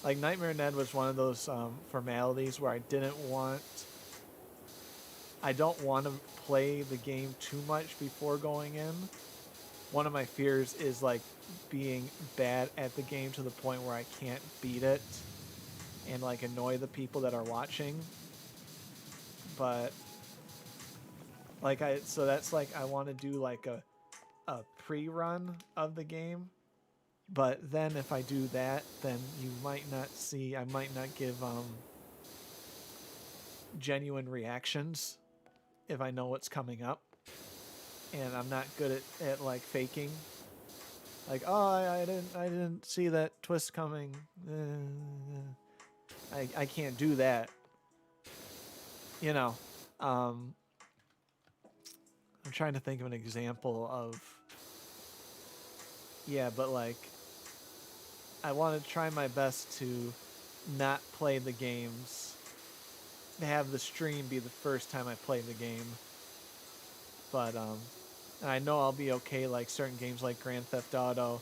Like Nightmare Ned was one of those formalities where I don't want to play the game too much before going in. One of my fears is like being bad at the game to the point where I can't beat it and like annoy the people that are watching. But like so that's like I want to do like a pre-run of the game. But then if I do that, then you might not see, I might not give genuine reactions if I know what's coming up. And I'm not good at like faking. Like, oh, I didn't see that twist coming. I can't do that. You know, I'm trying to think of an example of, yeah, but like, I want to try my best to not play the games, have the stream be the first time I play the game. But I know I'll be okay, like certain games like Grand Theft Auto.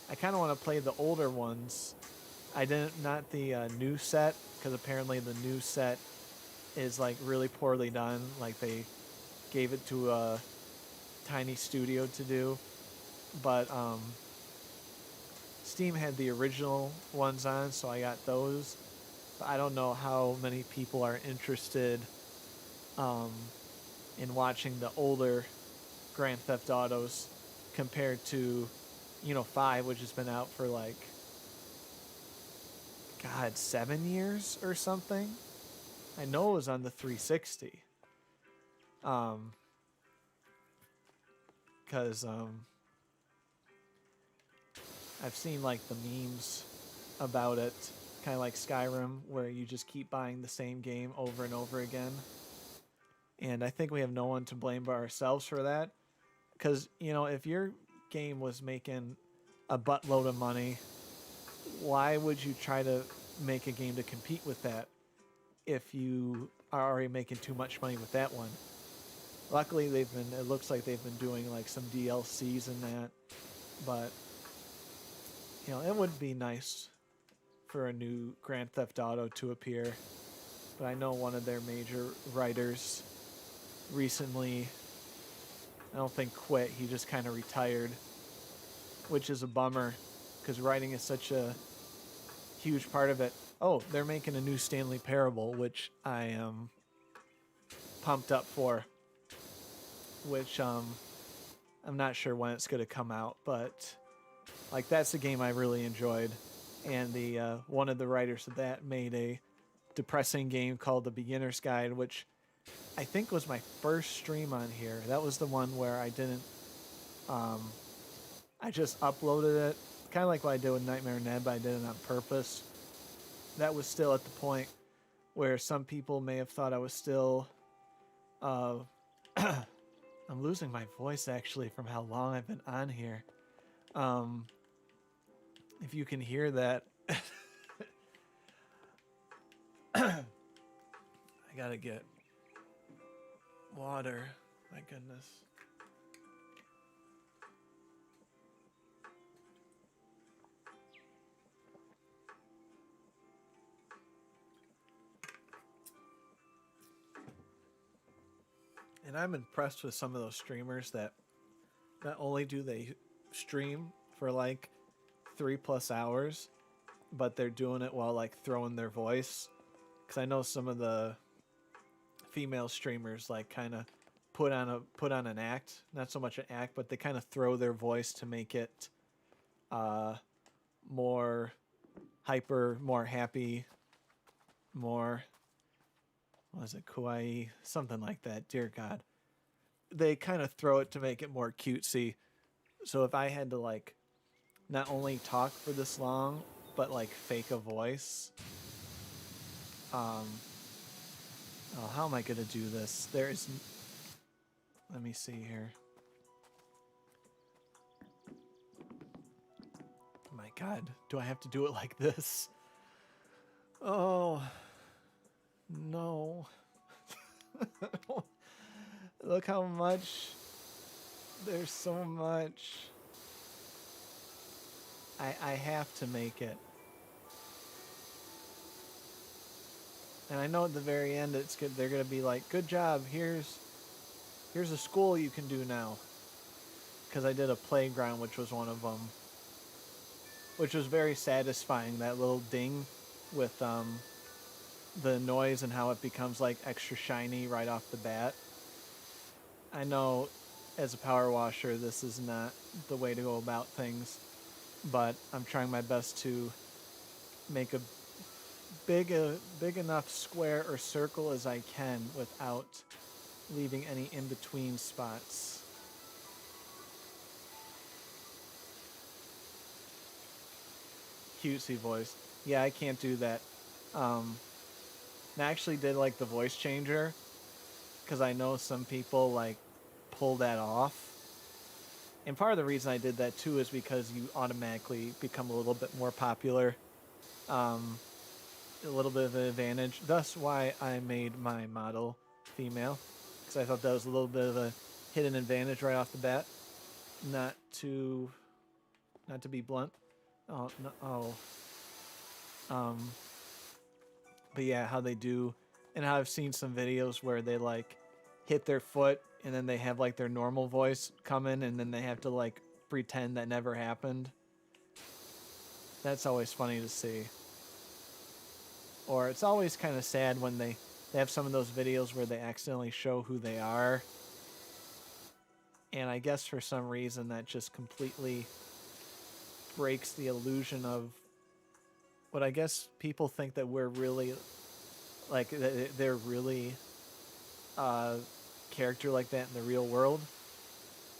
I kind of want to play the older ones. I didn't, not the new set, because apparently the new set is like really poorly done. Like they gave it to a tiny studio to do, but Steam had the original ones on, so I got those. But I don't know how many people are interested um, in watching the older Grand Theft Autos compared to, 5, which has been out for like, God, 7 years or something. I know it was on the 360. Because I've seen like the memes about it, kind of like Skyrim, where you just keep buying the same game over and over again. And I think we have no one to blame but ourselves for that. Because, if your game was making a buttload of money, why would you try to make a game to compete with that if you are already making too much money with that one? Luckily, it looks like they've been doing like some DLCs and that, but it would be nice for a new Grand Theft Auto to appear. But I know one of their major writers recently, I don't think quit, he just kind of retired, which is a bummer because writing is such a huge part of it. Oh, they're making a new Stanley Parable, which I am pumped up for, which I'm not sure when it's going to come out, but like that's a game I really enjoyed. And the one of the writers of that made a depressing game called The Beginner's Guide, which I think was my first stream on here. That was the one where I didn't, I just uploaded it, kind of like what I did with Nightmare Ned, but I did it on purpose. That was still at the point where some people may have thought I was still, I'm losing my voice actually from how long I've been on here. If you can hear that, I gotta get water. My goodness. And I'm impressed with some of those streamers that not only do they stream for like 3+ hours, but they're doing it while like throwing their voice. Because I know some of the female streamers like kind of put on an act, not so much an act, but they kind of throw their voice to make it more hyper, more happy, more, what is it, kawaii, something like that. Dear God, they kind of throw it to make it more cutesy. So if I had to like not only talk for this long, but like fake a voice, oh, how am I gonna do this? Let me see here. My God, do I have to do it like this? Oh, no. Look how much. There's so much. I have to make it. And I know at the very end it's good. They're gonna be like, "Good job. Here's a school you can do now." Because I did a playground, which was one of them, which was very satisfying. That little ding with the noise and how it becomes like extra shiny right off the bat. I know as a power washer this is not the way to go about things, but I'm trying my best to make a big enough square or circle as I can without leaving any in-between spots. Cutesy voice. Yeah, I can't do that. I actually did like the voice changer because I know some people like pull that off. And part of the reason I did that too is because you automatically become a little bit more popular. A little bit of an advantage. Thus why I made my model female. Because I thought that was a little bit of a hidden advantage right off the bat. Not to not to be blunt. Oh no. Oh. But yeah, how they do, and how I've seen some videos where they like hit their foot and then they have like their normal voice come in and then they have to like pretend that never happened. That's always funny to see. Or it's always kind of sad when they have some of those videos where they accidentally show who they are. And I guess for some reason that just completely breaks the illusion of what I guess people think that we're really, like, they're really character like that in the real world,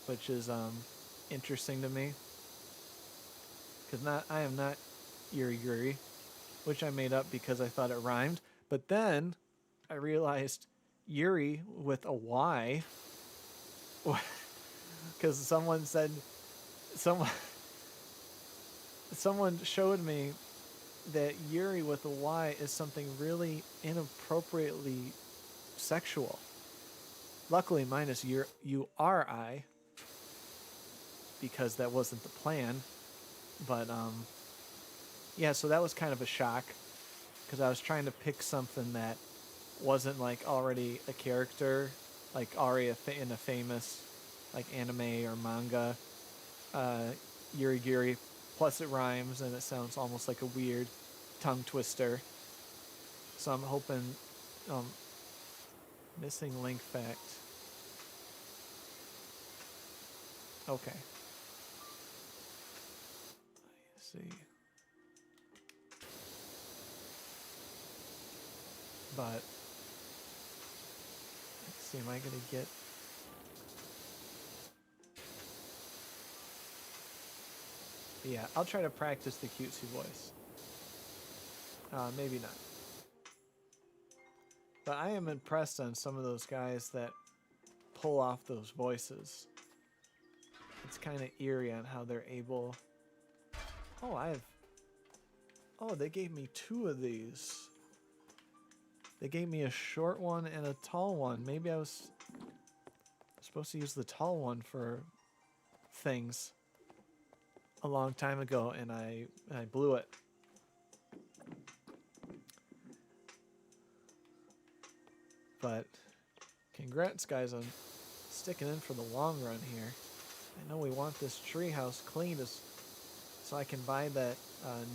which is interesting to me. Because I am not Guri, which I made up because I thought it rhymed. But then I realized Yuri with a Y, because someone said, someone showed me that Yuri with a Y is something really inappropriately sexual. Luckily, mine is URI, because that wasn't the plan. But yeah, so that was kind of a shock, because I was trying to pick something that wasn't like already a character, like already in a famous like anime or manga. Yuri, plus it rhymes and it sounds almost like a weird tongue twister. So I'm hoping, missing link fact. Okay. Let's see. But let's see, am I gonna get? Yeah, I'll try to practice the cutesy voice. Maybe not. But I am impressed on some of those guys that pull off those voices. It's kind of eerie on how they're able. Oh, oh, they gave me 2 of these. They gave me a short one and a tall one. Maybe I was supposed to use the tall one for things a long time ago, and I blew it. But congrats, guys, on sticking in for the long run here. I know we want this treehouse clean so I can buy that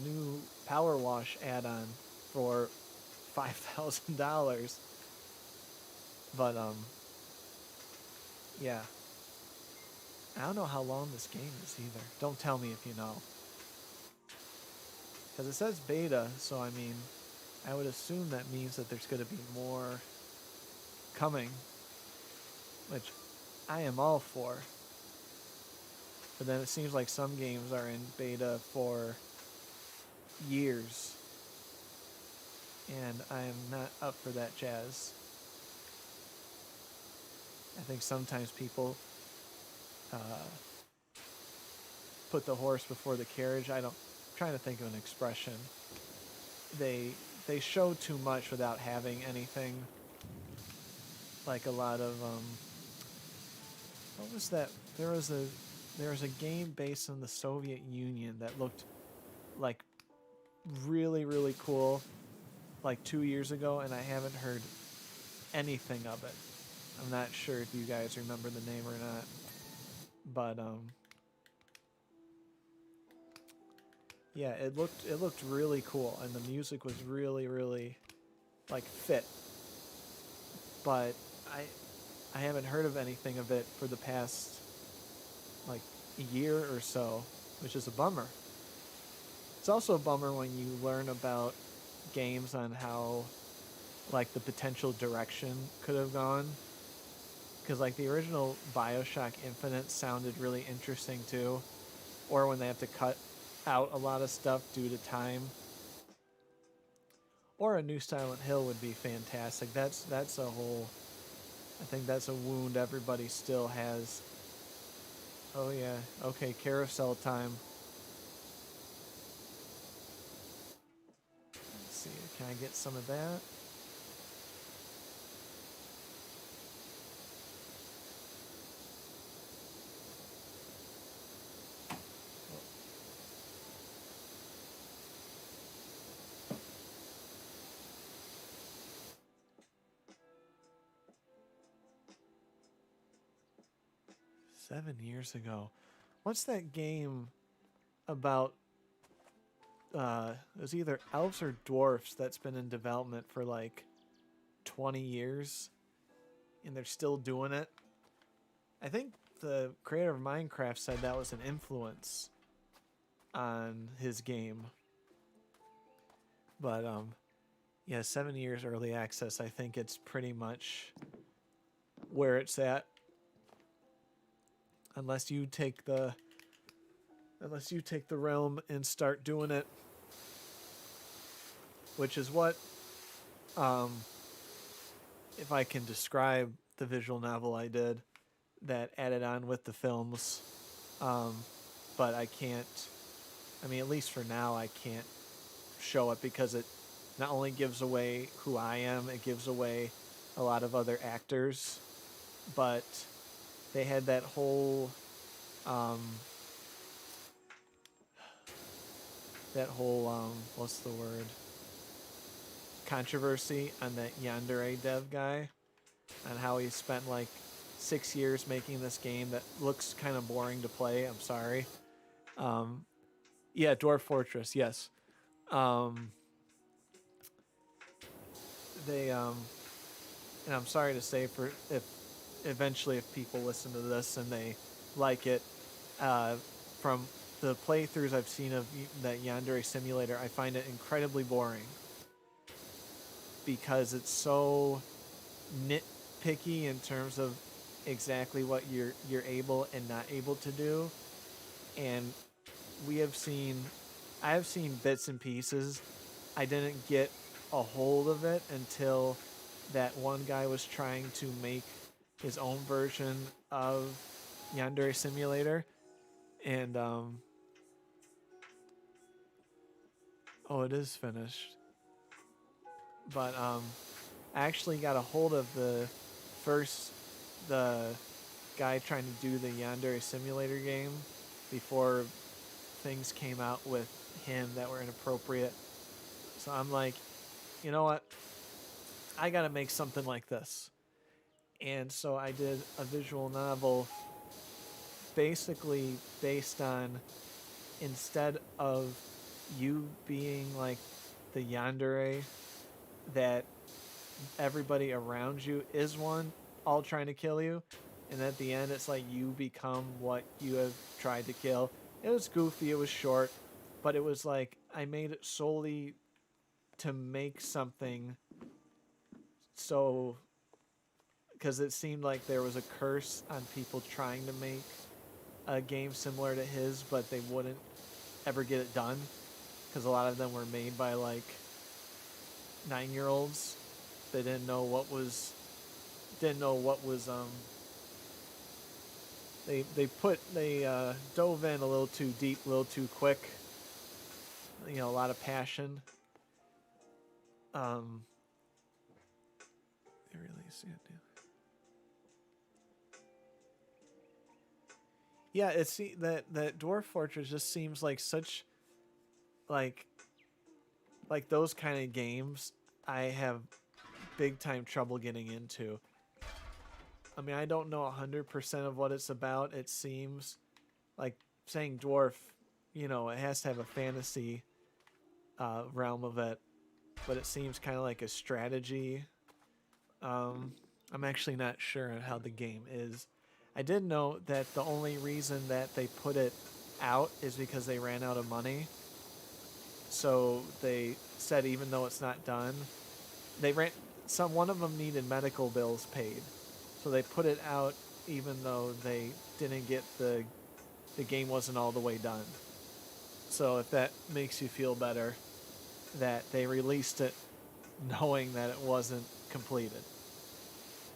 new power wash add-on for $5,000. But yeah, I don't know how long this game is either. Don't tell me if you know, because it says beta, so I mean, I would assume that means that there's going to be more coming, which I am all for. But then it seems like some games are in beta for years, and I am not up for that jazz. I think sometimes people put the horse before the carriage. I'm trying to think of an expression. They show too much without having anything. Like a lot of what was that? There was a game based on the Soviet Union that looked like really, really cool like 2 years ago, and I haven't heard anything of it. I'm not sure if you guys remember the name or not, but yeah, it looked really cool, and the music was really, really like fit. But I haven't heard of anything of it for the past like a year or so, which is a bummer. It's also a bummer when you learn about games on how like the potential direction could have gone, because like the original BioShock Infinite sounded really interesting too, or when they have to cut out a lot of stuff due to time, or a new Silent Hill would be fantastic. That's a whole, I think that's a wound everybody still has. Oh yeah, okay, carousel time. Let's see, can I get some of that? 7 years ago. What's that game about? It was either elves or dwarfs that's been in development for like 20 years, and they're still doing it. I think the creator of Minecraft said that was an influence on his game. But yeah, 7 years early access. I think it's pretty much where it's at. Unless you take the realm and start doing it, which is what, if I can describe the visual novel I did that added on with the films, but I can't. I mean, at least for now, I can't show it because it not only gives away who I am, it gives away a lot of other actors, but they had that whole what's the word, controversy on that Yandere dev guy, on how he spent like 6 years making this game that looks kind of boring to play. I'm sorry. Yeah, Dwarf Fortress, yes. They and I'm sorry to say, for if eventually if people listen to this and they like it, from the playthroughs I've seen of that Yandere Simulator, I find it incredibly boring because it's so nitpicky in terms of exactly what you're able and not able to do. And I have seen bits and pieces. I didn't get a hold of it until that one guy was trying to make his own version of Yandere Simulator, and oh, it is finished. But I actually got a hold of the guy trying to do the Yandere Simulator game before things came out with him that were inappropriate. So I'm like, you know what? I gotta make something like this. And so I did a visual novel basically based on, instead of you being like the Yandere that everybody around you is one, all trying to kill you, and at the end it's like you become what you have tried to kill. It was goofy, it was short, but it was like I made it solely to make something, so because it seemed like there was a curse on people trying to make a game similar to his, but they wouldn't ever get it done because a lot of them were made by like 9-year-olds. They didn't know what was they dove in a little too deep, a little too quick. You know, a lot of passion. They really see it. Yeah, it's that Dwarf Fortress just seems like such like those kind of games I have big time trouble getting into. I mean, I don't know 100% of what it's about. It seems like saying dwarf, you know, it has to have a fantasy realm of it, but it seems kind of like a strategy. I'm actually not sure how the game is. I did know that the only reason that they put it out is because they ran out of money. So they said even though it's not done, one of them needed medical bills paid. So they put it out even though they didn't get the game wasn't all the way done. So if that makes you feel better, that they released it knowing that it wasn't completed.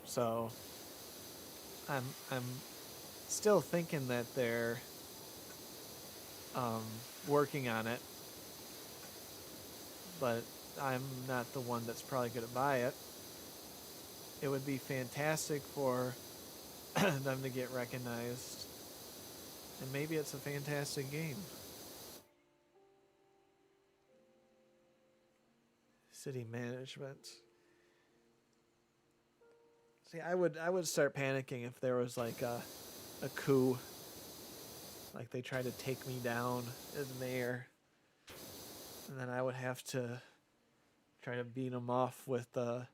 So I'm still thinking that they're working on it, but I'm not the one that's probably going to buy it. It would be fantastic for them to get recognized, and maybe it's a fantastic game. City management. See, I would start panicking if there was like a coup. Like they tried to take me down as mayor, and then I would have to try to beat them off with a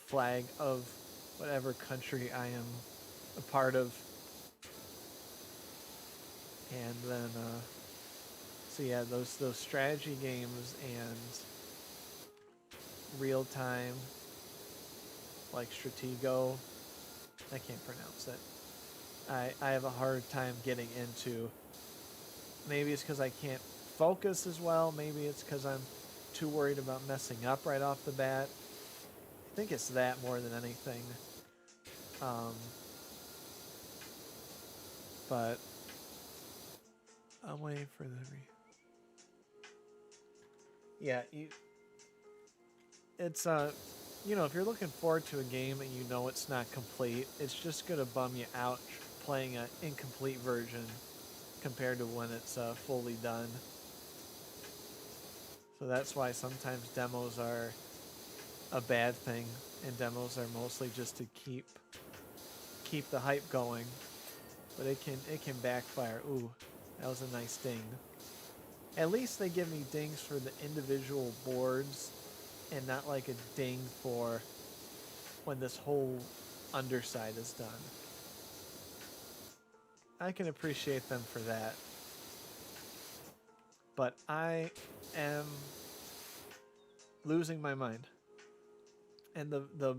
flag of whatever country I am a part of. And then, so yeah, those strategy games and real time, like Stratego, I can't pronounce it. I have a hard time getting into. Maybe it's because I can't focus as well. Maybe it's because I'm too worried about messing up right off the bat. I think it's that more than anything. But I'm waiting for the yeah, it's you know, if you're looking forward to a game and you know it's not complete, it's just gonna bum you out playing an incomplete version compared to when it's fully done. So that's why sometimes demos are a bad thing, and demos are mostly just to keep the hype going. But it can backfire. Ooh, that was a nice ding. At least they give me dings for the individual boards and not like a ding for when this whole underside is done. I can appreciate them for that. But I am losing my mind. And the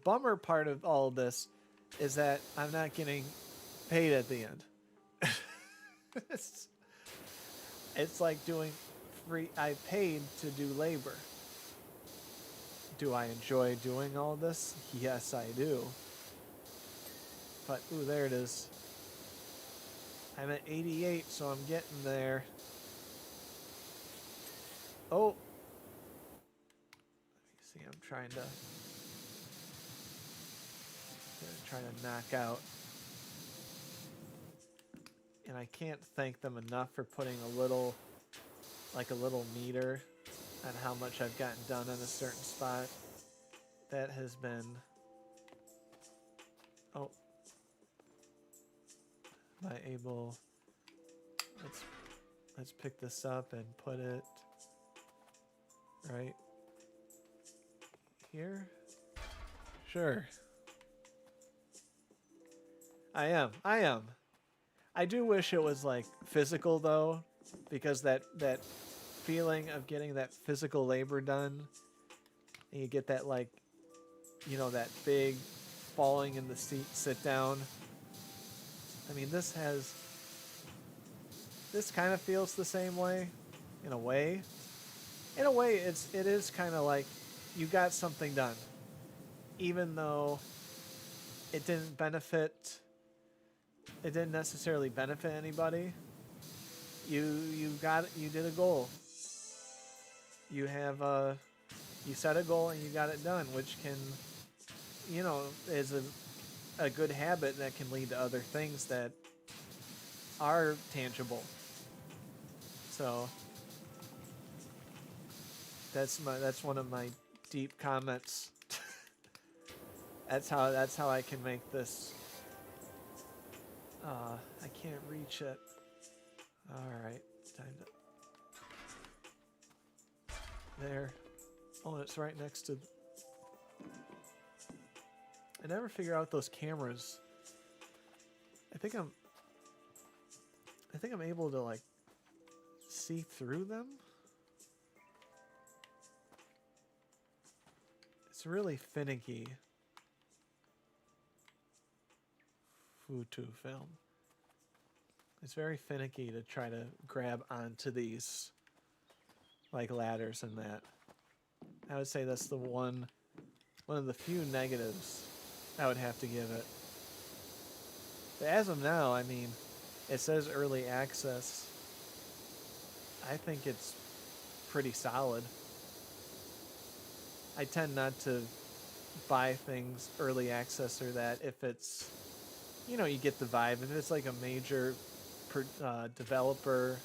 bummer part of all of this is that I'm not getting paid at the end. It's like doing free. I paid to do labor. Do I enjoy doing all this? Yes, I do. But, ooh, there it is. I'm at 88, so I'm getting there. Oh. Let me see, I'm trying to knock out. And I can't thank them enough for putting a little meter on how much I've gotten done in a certain spot. That has been... Oh. Am I able... Let's pick this up and put it right here. Sure. I am. I do wish it was like physical though, because that feeling of getting that physical labor done, and you get that, like, you know, that big falling in the seat sit down. I mean, this kind of feels the same way, in a way. In a way, it is kind of like you got something done, even though it didn't necessarily benefit anybody. You did a goal. You set a goal and you got it done, which can, you know, is a good habit that can lead to other things that are tangible. So that's one of my deep comments. That's how I can make this. I can't reach it. All right, time to. There. Oh, it's right next to. I never figure out those cameras. I think I'm able to, like, see through them. It's really finicky. Vtuber film. It's very finicky to try to grab onto these, like, ladders and that. I would say that's the one of the few negatives I would have to give it. But as of now, I mean, it says early access. I think it's pretty solid. I tend not to buy things early access or that if it's, you know, you get the vibe. If it's like a major developer,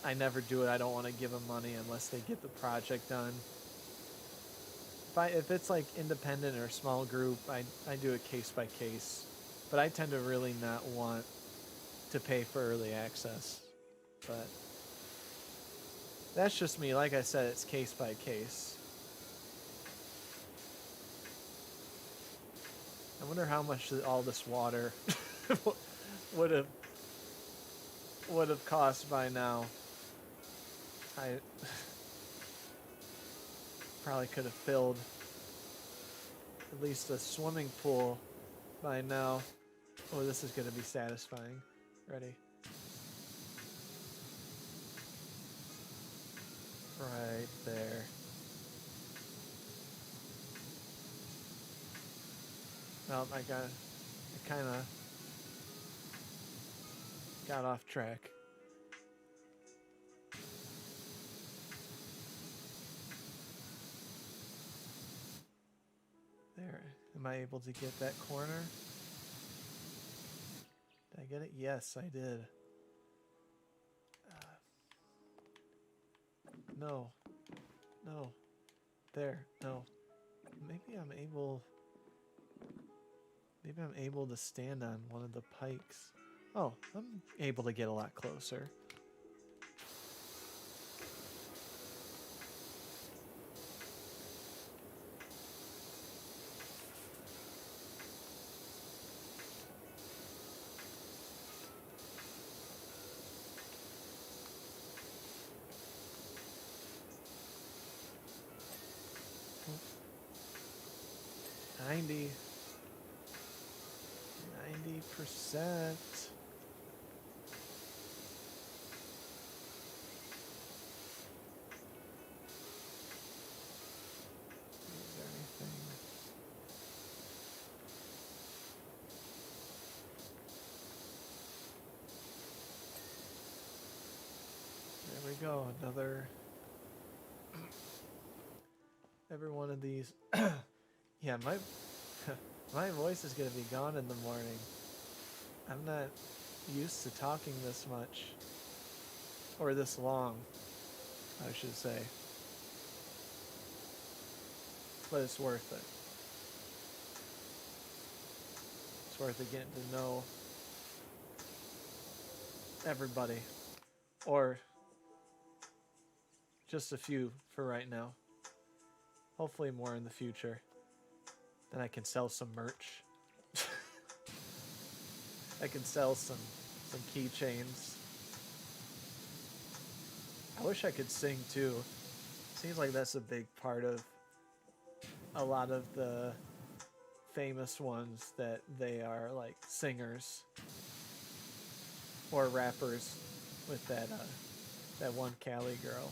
I never do it. I don't want to give them money unless they get the project done. If it's like independent or a small group, I do it case by case. But I tend to really not want to pay for early access. But that's just me. Like I said, it's case by case. I wonder how much all this water would have cost by now. I probably could have filled at least a swimming pool by now. Oh, this is going to be satisfying. Ready? Right there. Well, I kind of got off track. There. Am I able to get that corner? Did I get it? Yes, I did. No. No. There. No. Maybe I'm able to stand on one of the pikes. Oh, I'm able to get a lot closer. $90. There we go, another every one of these. Yeah, my voice is gonna be gone in the morning. I'm not used to talking this much, or this long, I should say. But it's worth it. It's worth it getting to know everybody, or just a few for right now. Hopefully more in the future. Then I can sell some merch. I can sell some keychains. I wish I could sing too. Seems like that's a big part of a lot of the famous ones, that they are like singers or rappers, with that one Cali girl.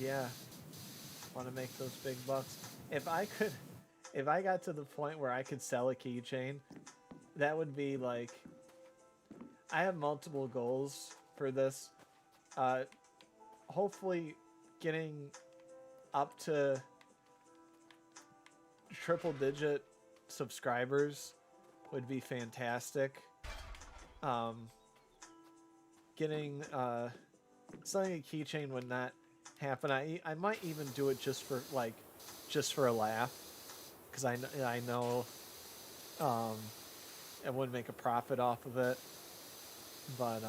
Yeah, want to make those big bucks. If I got to the point where I could sell a keychain, that would be like, I have multiple goals for this. Hopefully getting up to triple digit subscribers would be fantastic. Getting selling a keychain would not happen. I might even do it just for a laugh, because I know I wouldn't make a profit off of it, but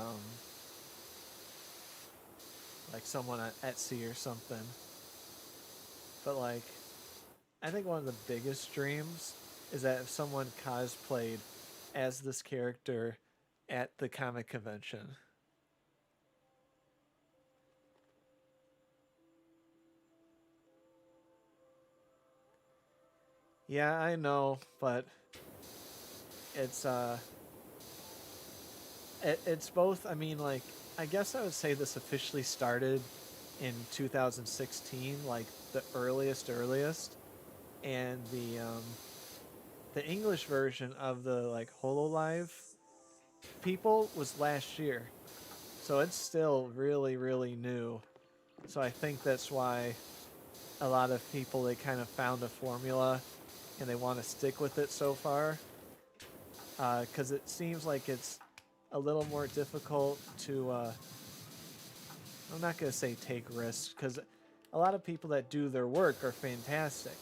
like someone at Etsy or something. But like, I think one of the biggest dreams is that if someone cosplayed as this character at the comic convention. Yeah, I know, but it's it's both. I mean, like, I guess I would say this officially started in 2016, like the earliest, and the English version of the like HoloLive people was last year, so it's still really, really new. So I think that's why a lot of people, they kind of found a formula and they want to stick with it so far. because it seems like it's a little more difficult to, I'm not going to say take risks, because a lot of people that do their work are fantastic.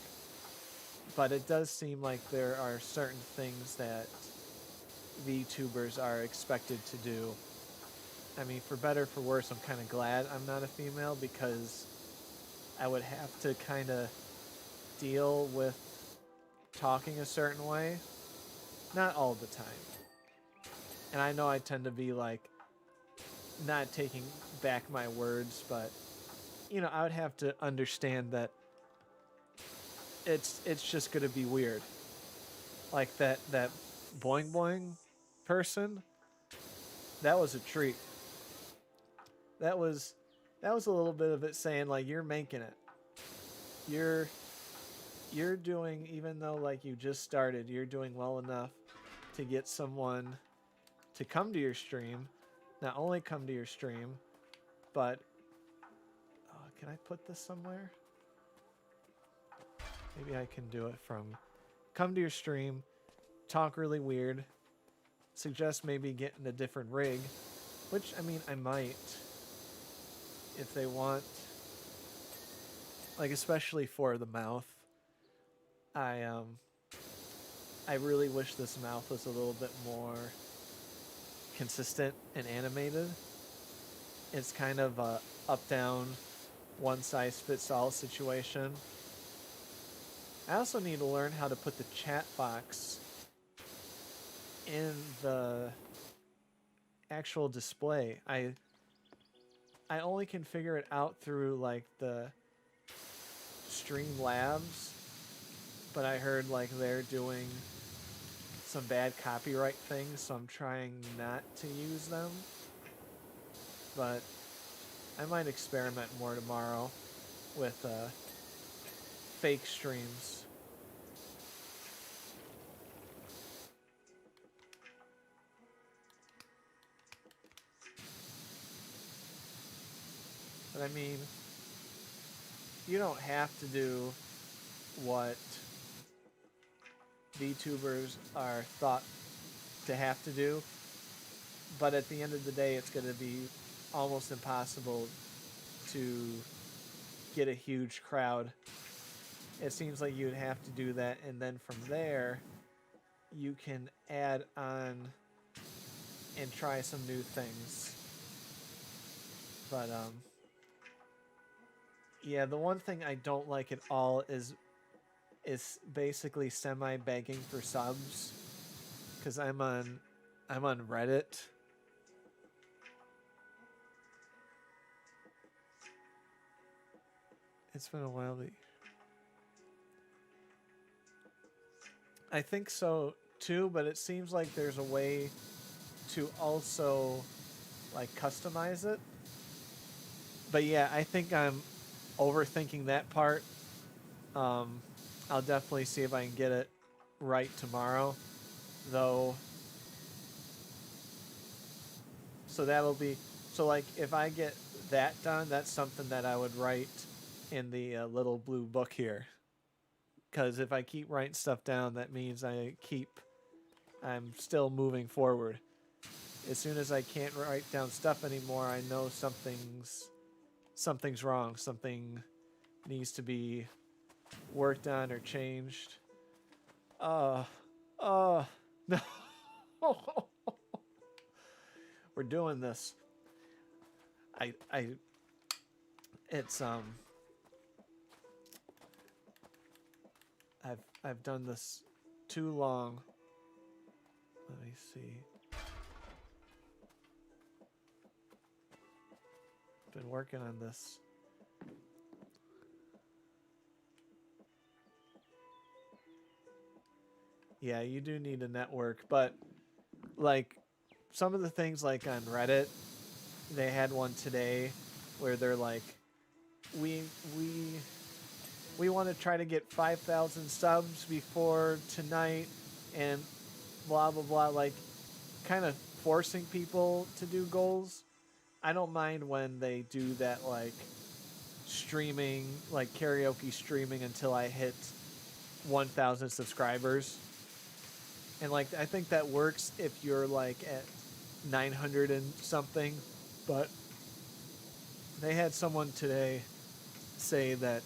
But it does seem like there are certain things that VTubers are expected to do. I mean, for better or for worse, I'm kind of glad I'm not a female, because I would have to kind of deal with talking a certain way. Not all the time. And I know I tend to be like, not taking back my words, but, you know, I would have to understand that it's just going to be weird. Like that boing boing person, that was a treat. That was a little bit of it saying like, you're making it. You're doing, even though like you just started, you're doing well enough to get someone to come to your stream. Not only come to your stream, but can I put this somewhere? Maybe I can do it from come to your stream, talk really weird, suggest maybe getting a different rig, which, I mean, I might if they want, like, especially for the mouth. I really wish this mouth was a little bit more consistent and animated. It's kind of a up-down, one-size-fits-all situation. I also need to learn how to put the chat box in the actual display. I only can figure it out through like the Streamlabs, but I heard like they're doing some bad copyright things, so I'm trying not to use them. But I might experiment more tomorrow with fake streams. But I mean, you don't have to do what VTubers are thought to have to do, but at the end of the day, it's going to be almost impossible to get a huge crowd. It seems like you'd have to do that, and then from there, you can add on and try some new things. But yeah, the one thing I don't like at all is basically semi-begging for subs, because I'm on Reddit. It's been a while. I think so too, but it seems like there's a way to also like customize it. But yeah, I think I'm overthinking that part. I'll definitely see if I can get it right tomorrow, though. So that'll be, so like if I get that done, that's something that I would write in the little blue book here. Because if I keep writing stuff down, that means I'm still moving forward. As soon as I can't write down stuff anymore, I know something's wrong. Something needs to be worked on or changed. No. We're doing this. It's I've done this too long. Let me see. Been working on this. Yeah, you do need a network, but like some of the things like on Reddit, they had one today where they're like, we want to try to get 5,000 subs before tonight, and blah blah blah, like kind of forcing people to do goals. I don't mind when they do that, like streaming, like karaoke streaming until I hit 1,000 subscribers. And like I think that works if you're like at 900 and something, but they had someone today say that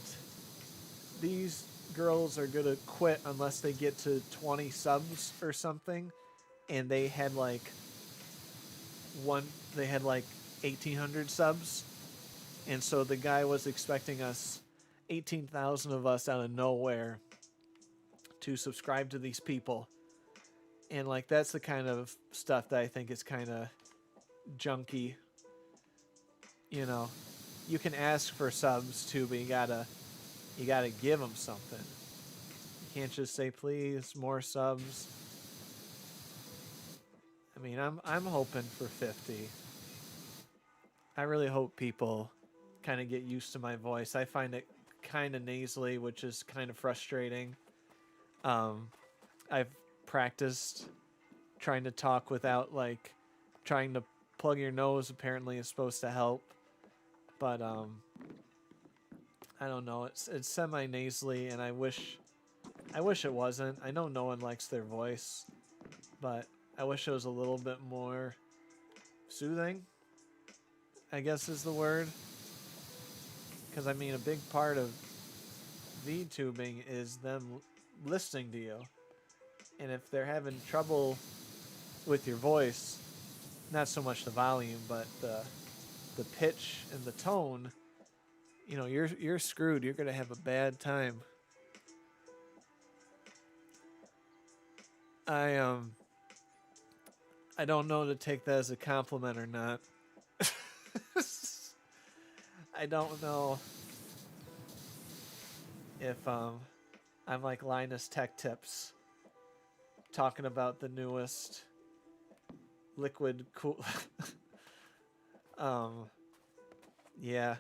these girls are gonna quit unless they get to 20 subs or something, and they had like one they had like 1800 subs, and so the guy was expecting us 18,000 of us out of nowhere to subscribe to these people. And like that's the kind of stuff that I think is kind of junky. You know, you can ask for subs too, but you gotta give them something. You can't just say please more subs. I mean, I'm hoping for 50. I really hope people kind of get used to my voice. I find it kind of nasally, which is kind of frustrating. Um, I've practiced trying to talk without like trying to plug your nose. Apparently, is supposed to help, but I don't know. It's semi nasally, and I wish it wasn't. I know no one likes their voice, but I wish it was a little bit more soothing, I guess is the word. Because I mean, a big part of VTubing is them listening to you. And if they're having trouble with your voice, not so much the volume, but the pitch and the tone, you're screwed. You're gonna have a bad time. I I don't know to take that as a compliment or not. I don't know if I'm like Linus Tech Tips talking about the newest liquid cool. um, yeah.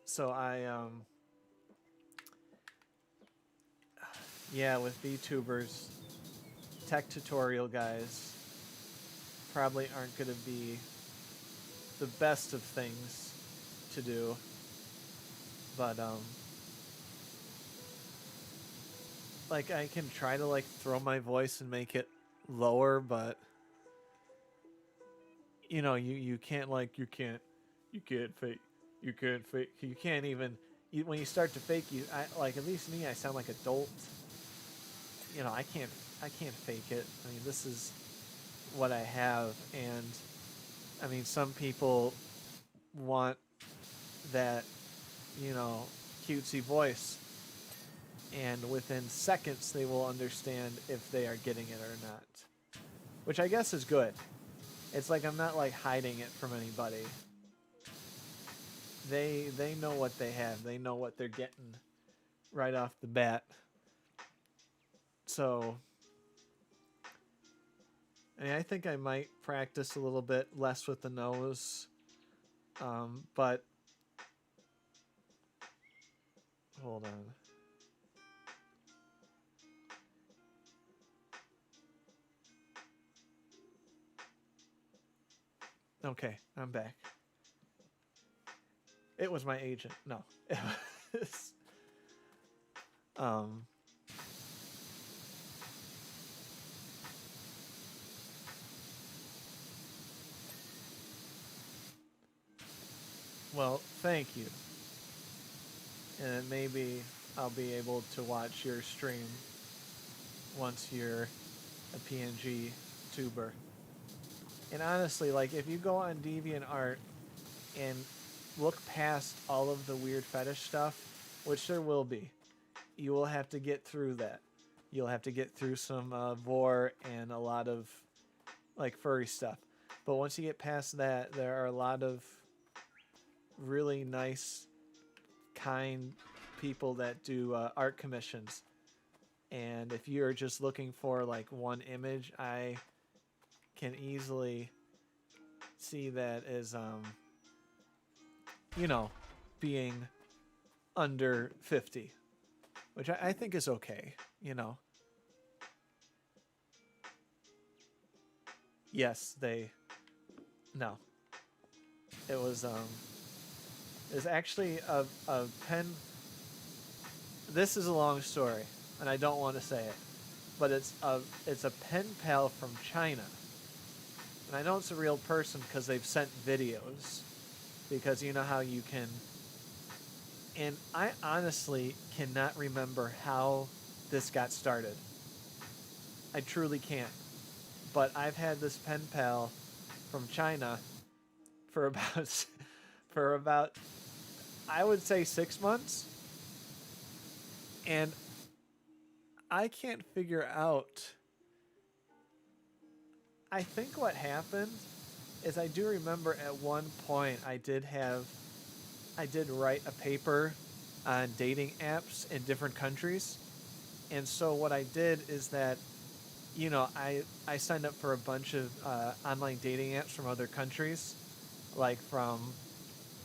So yeah, with VTubers, tech tutorial guys probably aren't going to be the best of things to do, but like I can try to like throw my voice and make it lower, but you can't like you can't even when you start to fake like at least me I sound like a dolt. I can't fake it. I mean, this is what I have, and I mean some people want that you know cutesy voice, and within seconds they will understand if they are getting it or not, which I guess is good. It's like I'm not like hiding it from anybody. They know what they have. They know what they're getting right off the bat. So I think I might practice a little bit less with the nose. But hold on. Okay, I'm back. It was my agent. No. It was, um well, thank you. And maybe I'll be able to watch your stream once you're a PNG tuber. And honestly, like if you go on DeviantArt and look past all of the weird fetish stuff, which there will be, you will have to get through that. You'll have to get through some vor and a lot of like furry stuff. But once you get past that, there are a lot of really nice, kind people that do art commissions. And if you're just looking for like one image, I can easily see that as being under 50, which I think is okay. Yes, no, it was actually a pen. this is a long story, and I don't want to say it, but it's a pen pal from China, and I know it's a real person because they've sent videos, because you know how you can. And I honestly cannot remember how this got started. I truly can't. But I've had this pen pal from China for about for about I would say 6 months, and I can't figure out. I think what happened is I do remember at one point I did write a paper on dating apps in different countries. And so what I did is that, I signed up for a bunch of online dating apps from other countries, like from,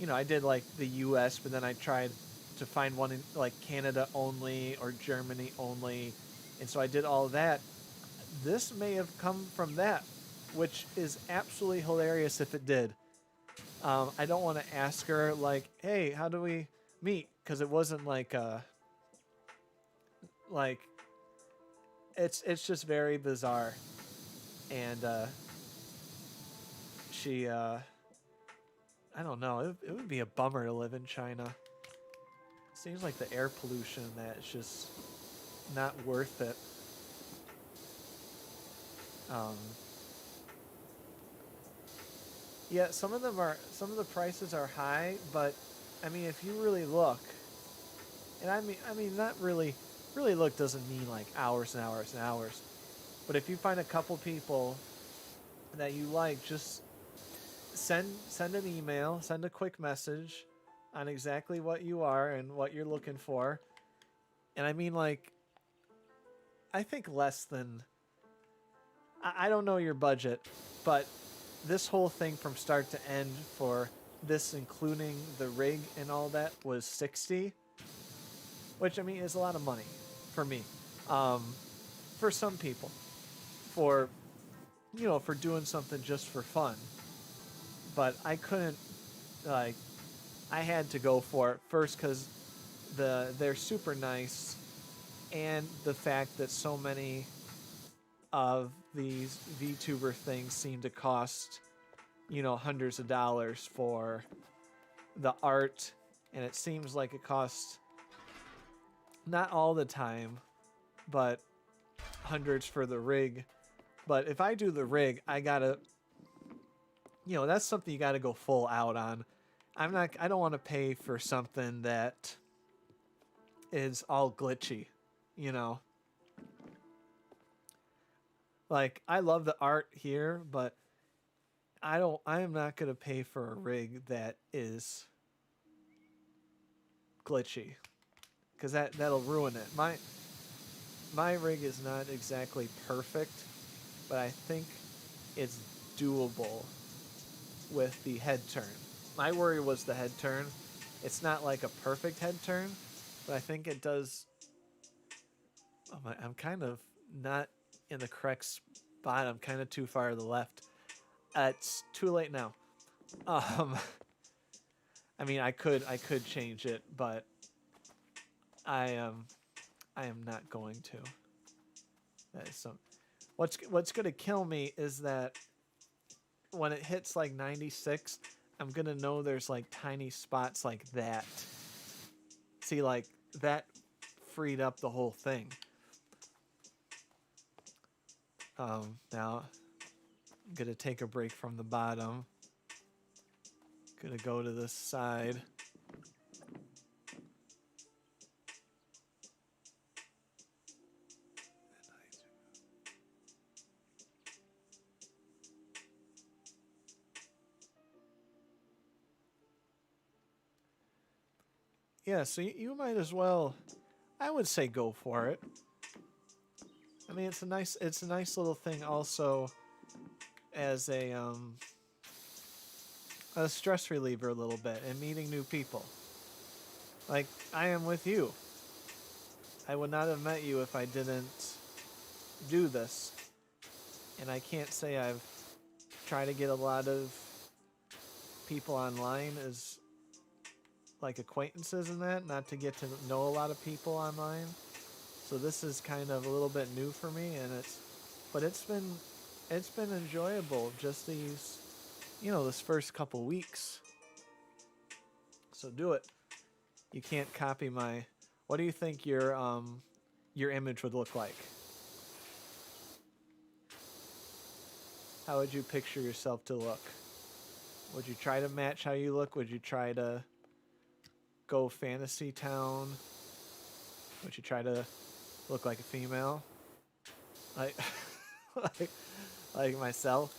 I did like the U.S., but then I tried to find one in like Canada only or Germany only, and so I did all of that. This may have come from that, which is absolutely hilarious if it did. I don't want to ask her like, "Hey, how do we meet?" Because it wasn't like it's just very bizarre, and she I don't know. It would be a bummer to live in China. Seems like the air pollution that is just not worth it. Um, yeah, some of the prices are high, but I mean, if you really look, and I mean, not really, really look doesn't mean like hours and hours and hours, but if you find a couple people that you like, just send an email, send a quick message on exactly what you are and what you're looking for, and I mean like I think less than I don't know your budget, but this whole thing from start to end for this, including the rig and all that, was 60, which I mean is a lot of money for me. Um, for some people, for for doing something just for fun, but I couldn't like I had to go for it first because they're super nice, and the fact that so many of these VTuber things seem to cost hundreds of dollars for the art, and it seems like it costs not all the time, but hundreds for the rig. But if I do the rig, I gotta, that's something you gotta go full out on. I don't want to pay for something that is all glitchy, you know. Like I love the art here, but I am not gonna pay for a rig that is glitchy, because that'll ruin it. My rig is not exactly perfect, but I think it's doable with the head turn. My worry was the head turn. It's not like a perfect head turn, but I think it does. Oh my, I'm kind of not in the correct spot. I'm kind of too far to the left. It's too late now. Um, I mean, I could change it, but I am not going to. That is some. What's gonna kill me is that when it hits like 96, I'm gonna know there's like tiny spots like that. See, like that freed up the whole thing. Now I'm gonna take a break from the bottom. Gonna go to this side. Yeah, so you might as well. I would say go for it. I mean, it's a nice little thing also as a stress reliever a little bit and meeting new people. Like I am with you. I would not have met you if I didn't do this. And I can't say I've tried to get a lot of people online as like acquaintances and that, not to get to know a lot of people online. So this is kind of a little bit new for me, and it's been enjoyable just these, this first couple weeks. So do it. You can't copy my. What do you think your image would look like? How would you picture yourself to look? Would you try to match how you look? Would you try to go fantasy town? Would you try to look like a female? Like, like myself?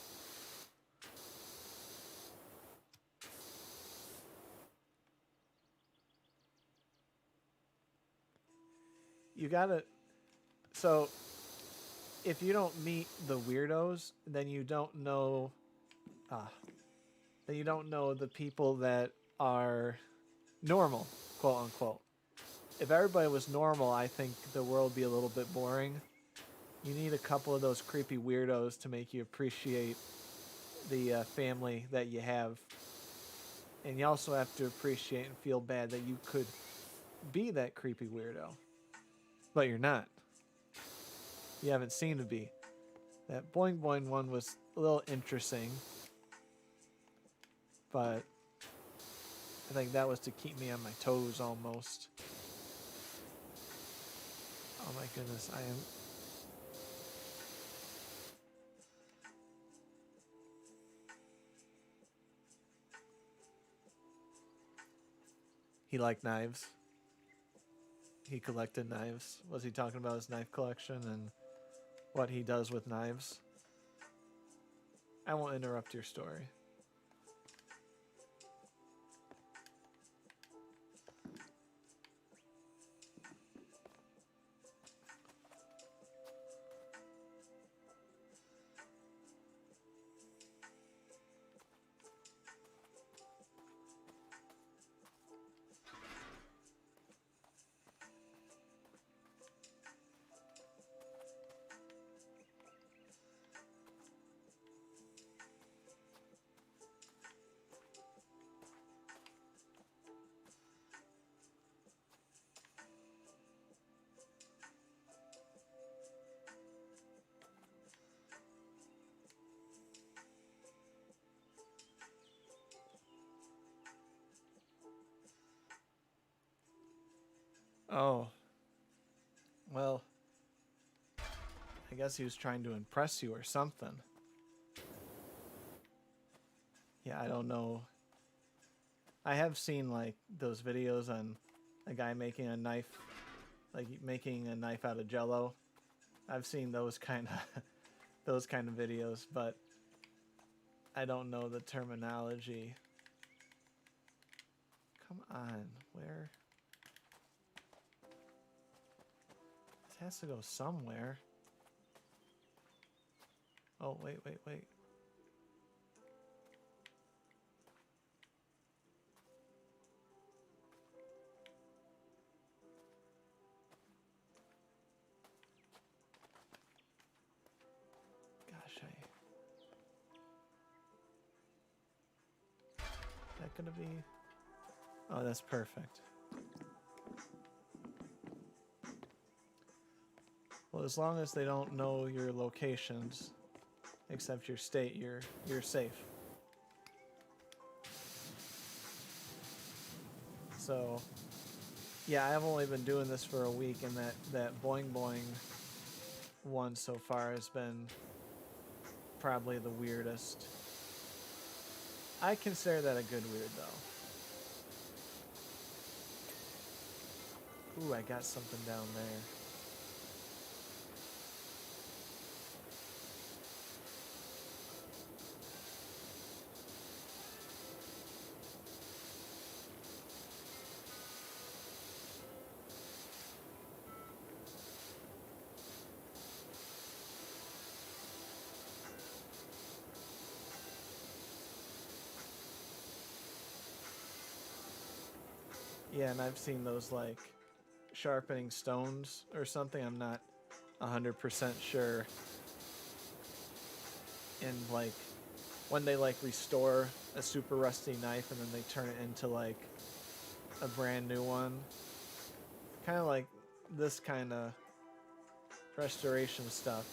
You gotta. So, if you don't meet the weirdos, then you don't know. Then you don't know the people that are normal, quote unquote. If everybody was normal, I think the world would be a little bit boring. You need a couple of those creepy weirdos to make you appreciate the family that you have. And you also have to appreciate and feel bad that you could be that creepy weirdo. But you're not. You haven't seemed to be. That Boing Boing one was a little interesting. But I think that was to keep me on my toes almost. Oh my goodness, I am... He liked knives. He collected knives. Was he talking about his knife collection and what he does with knives? I won't interrupt your story. Oh. Well, I guess he was trying to impress you or something. Yeah, I don't know. I have seen like those videos on a guy making a knife, like making a knife out of Jello. I've seen those kind of those kind of videos, but I don't know the terminology. Come on, where? This has to go somewhere. Oh, wait. Gosh, is that gonna be... Oh, that's perfect. Well, as long as they don't know your locations, except your state, you're safe. So, yeah, I've only been doing this for a week, and that Boing Boing one so far has been probably the weirdest. I consider that a good weird, though. Ooh, I got something down there. Yeah, and I've seen those, like, sharpening stones or something. I'm not 100% sure. And, like, when they, like, restore a super rusty knife and then they turn it into, like, a brand new one. Kind of like this kind of restoration stuff.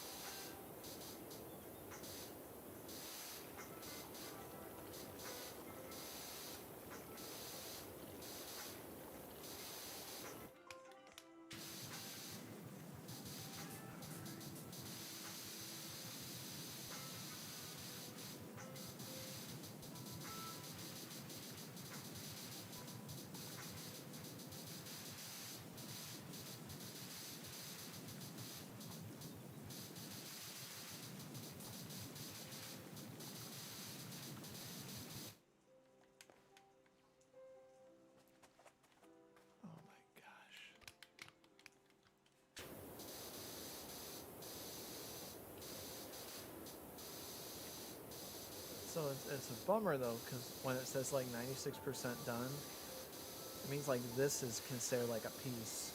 So it's a bummer though, because when it says like 96% done, it means like this is considered like a piece.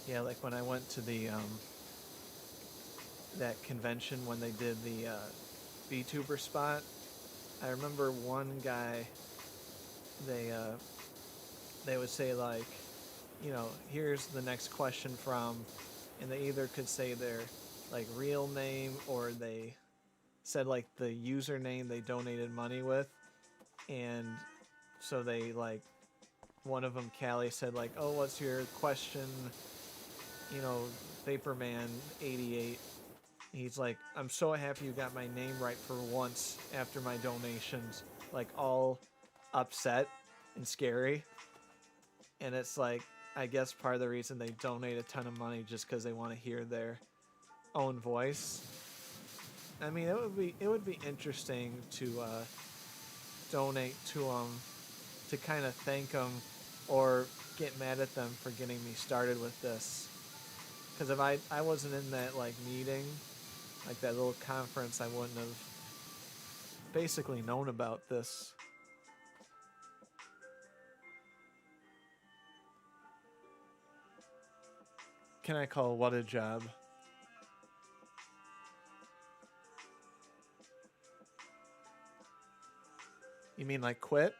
Yeah, like when I went to the that convention when they did the vtuber spot, I remember one guy, they would say like, you know, here's the next question from, and they either could say their like real name or they said like the username they donated money with, and so they like, one of them, Callie, said like, oh, what's your question, you know, Vaporman 88. He's like, I'm so happy you got my name right for once after my donations. Like, all upset and scary. And it's like, I guess part of the reason they donate a ton of money just because they want to hear their own voice. I mean, it would be interesting to donate to them, to kind of thank them or get mad at them for getting me started with this. Because if I wasn't in that like meeting, like that little conference, I wouldn't have basically known about this. Can I call what a job? You mean like quit?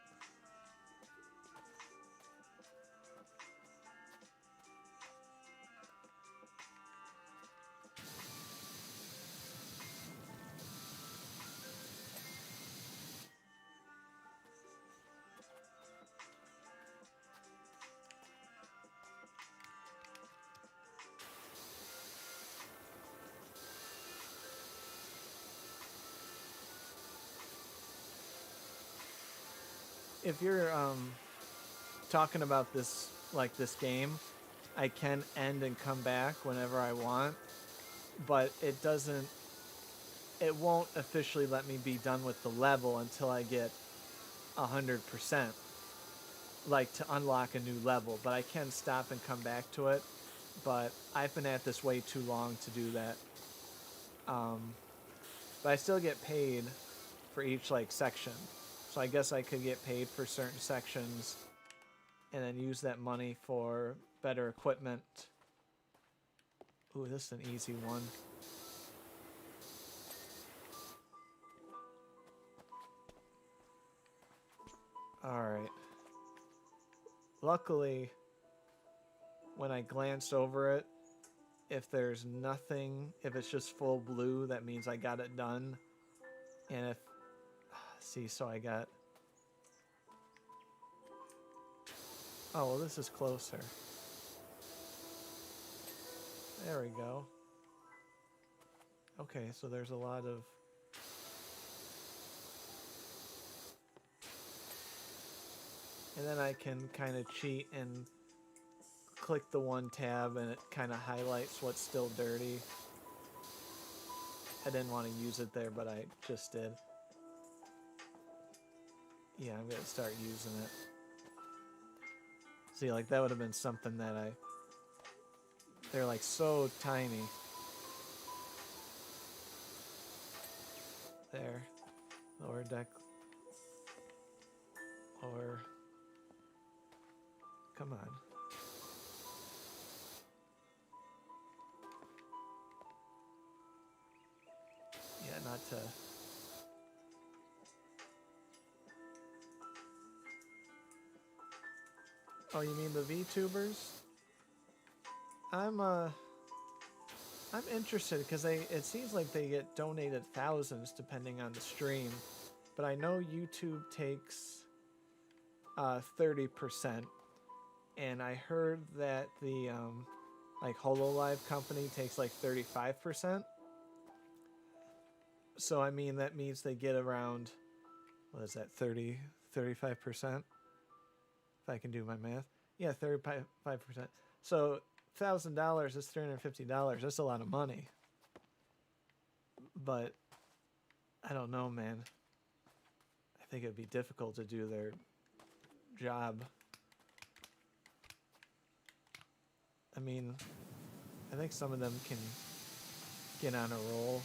If you're talking about this, like this game, I can end and come back whenever I want, but it won't officially let me be done with the level until I get 100%, like to unlock a new level. But I can stop and come back to it, but I've been at this way too long to do that. But I still get paid for each like section, so I guess I could get paid for certain sections and then use that money for better equipment. Ooh, this is an easy one. Alright. Luckily, when I glanced over it, if there's nothing, if it's just full blue, that means I got it done. And if, see, so I got, oh, well, this is closer. There we go. Okay, so there's a lot of, and then I can kind of cheat and click the one tab and it kind of highlights what's still dirty. I didn't want to use it there, but I just did. Yeah, I'm gonna start using it. See, like that would have been something that they're like so tiny. There. Lower deck. Lower. Come on. Yeah, not to... Oh, you mean the VTubers? I'm interested because it seems like they get donated thousands depending on the stream, but I know YouTube takes 30%, and I heard that the like HoloLive company takes like 35%. So I mean that means they get around, what is that, 35%? If I can do my math. Yeah, 35%. So $1,000 is $350. That's a lot of money. But I don't know, man. I think it'd be difficult to do their job. I mean, I think some of them can get on a roll.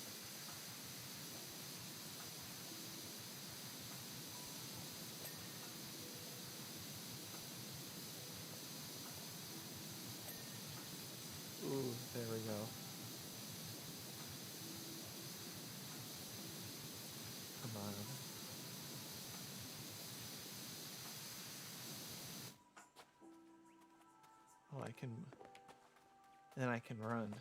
Ooh, there we go. Come on. Oh, I can... Then I can run.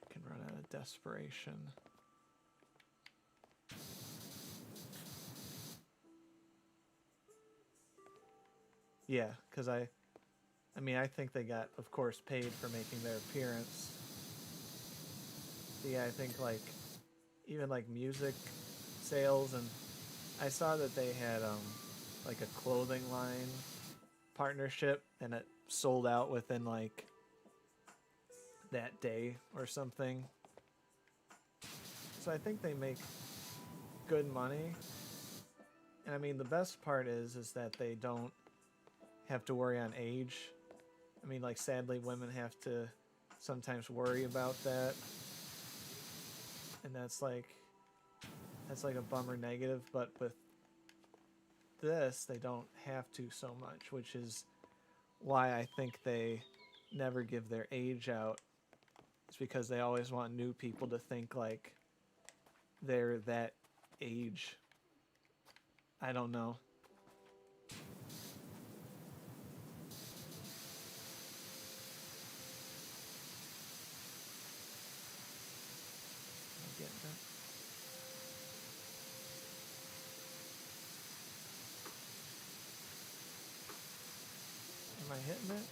I can run out of desperation. Yeah, because I mean, I think they got, of course, paid for making their appearance. But yeah, I think, like, even, like, music sales, and I saw that they had, like, a clothing line partnership, and it sold out within, like, that day or something. So I think they make good money. And, I mean, the best part is that they don't have to worry on age. I mean, like, sadly, women have to sometimes worry about that. And that's like a bummer negative, but with this, they don't have to so much, which is why I think they never give their age out. It's because they always want new people to think like they're that age. I don't know. Am I hitting it?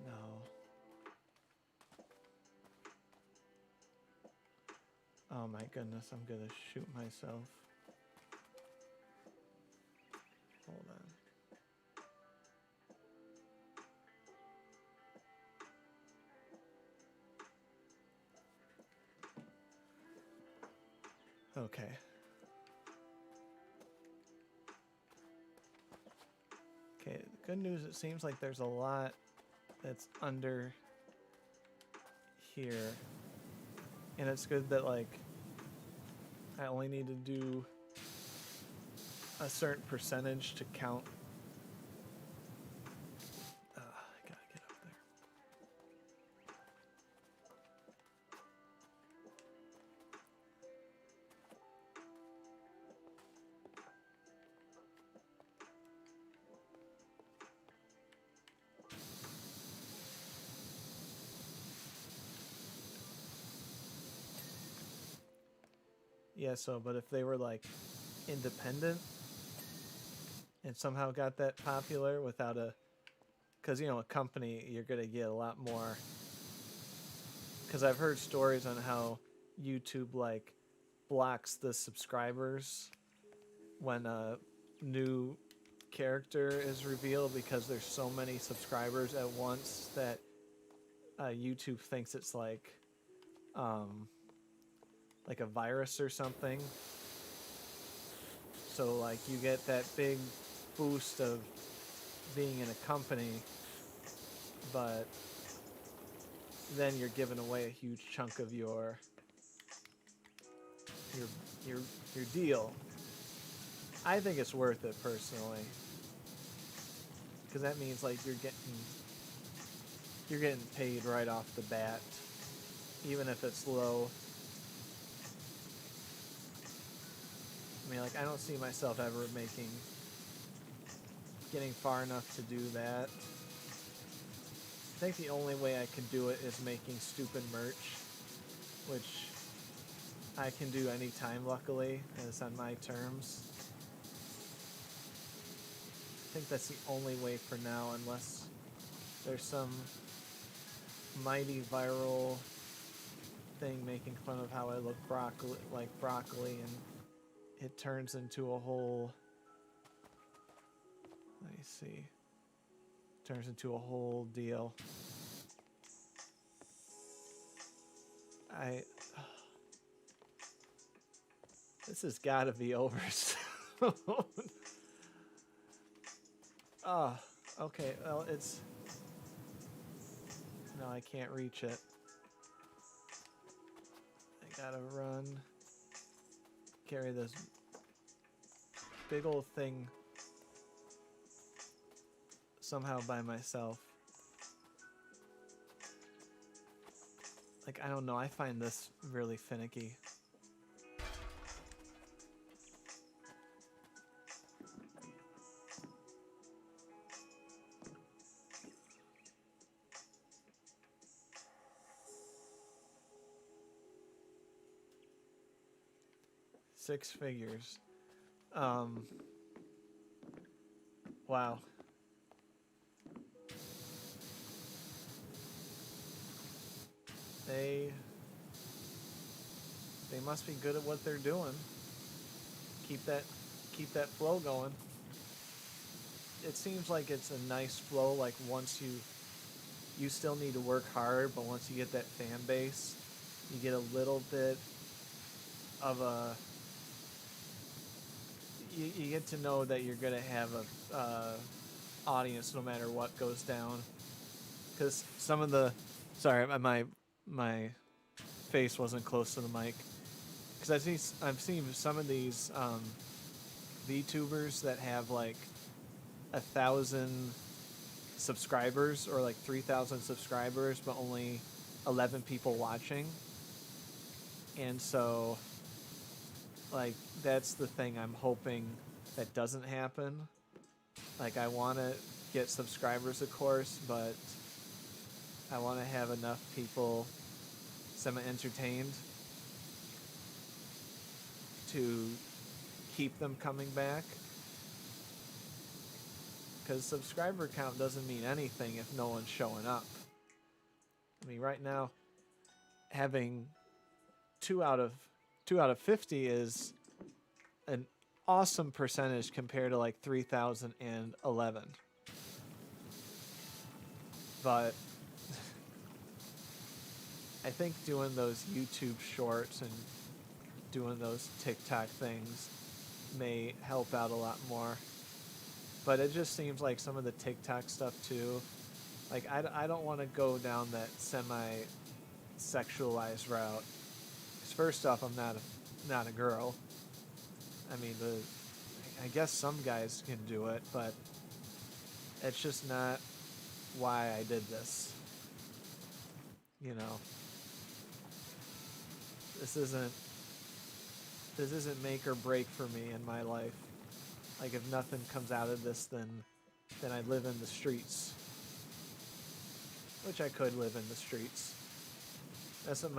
No. Oh my goodness, I'm gonna shoot myself. Hold on. Okay. Okay, the good news, it seems like there's a lot that's under here. And it's good that, like, I only need to do a certain percentage to count. I gotta get up there. Yeah, so, but if they were, like, independent and somehow got that popular without a... Because, you know, a company, you're going to get a lot more... Because I've heard stories on how YouTube, like, blocks the subscribers when a new character is revealed because there's so many subscribers at once that YouTube thinks it's like a virus or something. So like you get that big boost of being in a company, but then you're giving away a huge chunk of your your your your deal. I think it's worth it personally, because that means like you're getting paid right off the bat, even if it's low. I mean, like, I don't see myself ever getting far enough to do that. I think the only way I can do it is making stupid merch, which I can do anytime, luckily, and it's on my terms. I think that's the only way for now, unless there's some mighty viral thing making fun of how I look like broccoli, and it turns into a whole... Let me see. Turns into a whole deal. This has got to be over soon. Oh, okay. Well, it's... No, I can't reach it. I gotta run. Carry this big old thing somehow by myself. Like, I don't know. I find this really finicky. Six figures. Wow. They must be good at what they're doing. Keep that flow going. It seems like it's a nice flow. Like, once you still need to work hard, but once you get that fan base, you get a little bit of a... You get to know that you're gonna have a audience no matter what goes down. Because some of the... Sorry, my face wasn't close to the mic. Because I've seen some of these VTubers that have like 1,000 subscribers or like 3,000 subscribers, but only 11 people watching. And so, like, that's the thing I'm hoping that doesn't happen. Like, I want to get subscribers, of course, but I want to have enough people semi-entertained to keep them coming back. Because subscriber count doesn't mean anything if no one's showing up. I mean, right now, having 2 out of 50 is an awesome percentage compared to like 3,011. But I think doing those YouTube shorts and doing those TikTok things may help out a lot more. But it just seems like some of the TikTok stuff too, like I don't want to go down that semi-sexualized route. Because first off, I'm not a girl. I mean, I guess some guys can do it, but it's just not why I did this. You know, this isn't make or break for me in my life. Like, if nothing comes out of this, then I live in the streets. Which I could live in the streets. That's what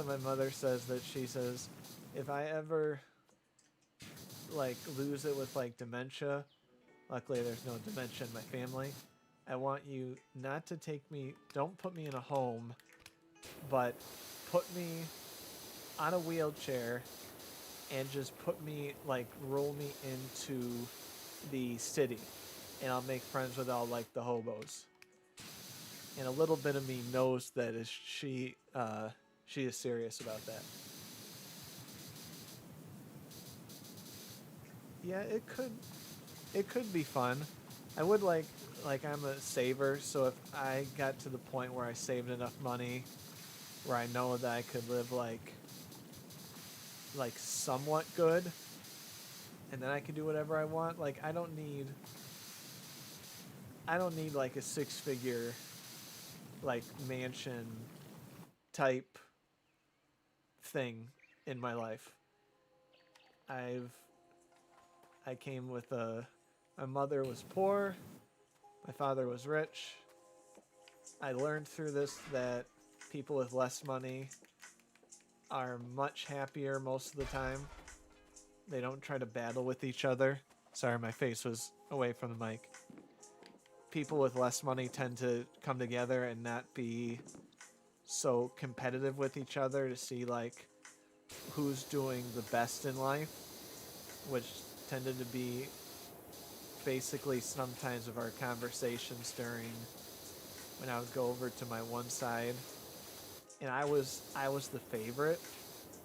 my mother says, that she says, if I ever, like, lose it with, like, dementia, luckily there's no dementia in my family, I want you not to don't put me in a home, but put me on a wheelchair and just roll me into the city, and I'll make friends with all, like, the hobos. And a little bit of me knows that she is serious about that. Yeah, it could be fun. I would like I'm a saver, so if I got to the point where I saved enough money where I know that I could live like somewhat good, and then I can do whatever I want. Like I don't need like a six-figure like mansion type thing in my life. I've I came with a my mother was poor, my father was rich. I learned through this that people with less money are much happier most of the time. They don't try to battle with each other. Sorry, my face was away from the mic. People with less money tend to come together and not be so competitive with each other to see like who's doing the best in life, which tended to be basically sometimes of our conversations during when I would go over to my one side, and I was the favorite,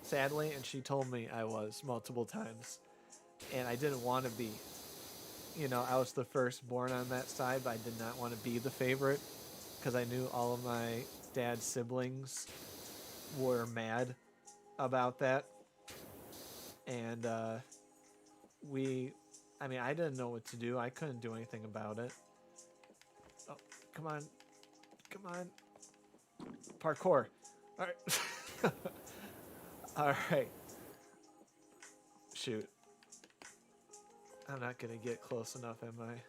sadly, and she told me I was multiple times, and I didn't want to be. You know, I was the firstborn on that side, but I did not want to be the favorite because I knew all of my dad's siblings were mad about that, and I mean, I didn't know what to do. I couldn't do anything about it. Oh, come on. Come on. Parkour. All right. All right. Shoot. I'm not going to get close enough, am I?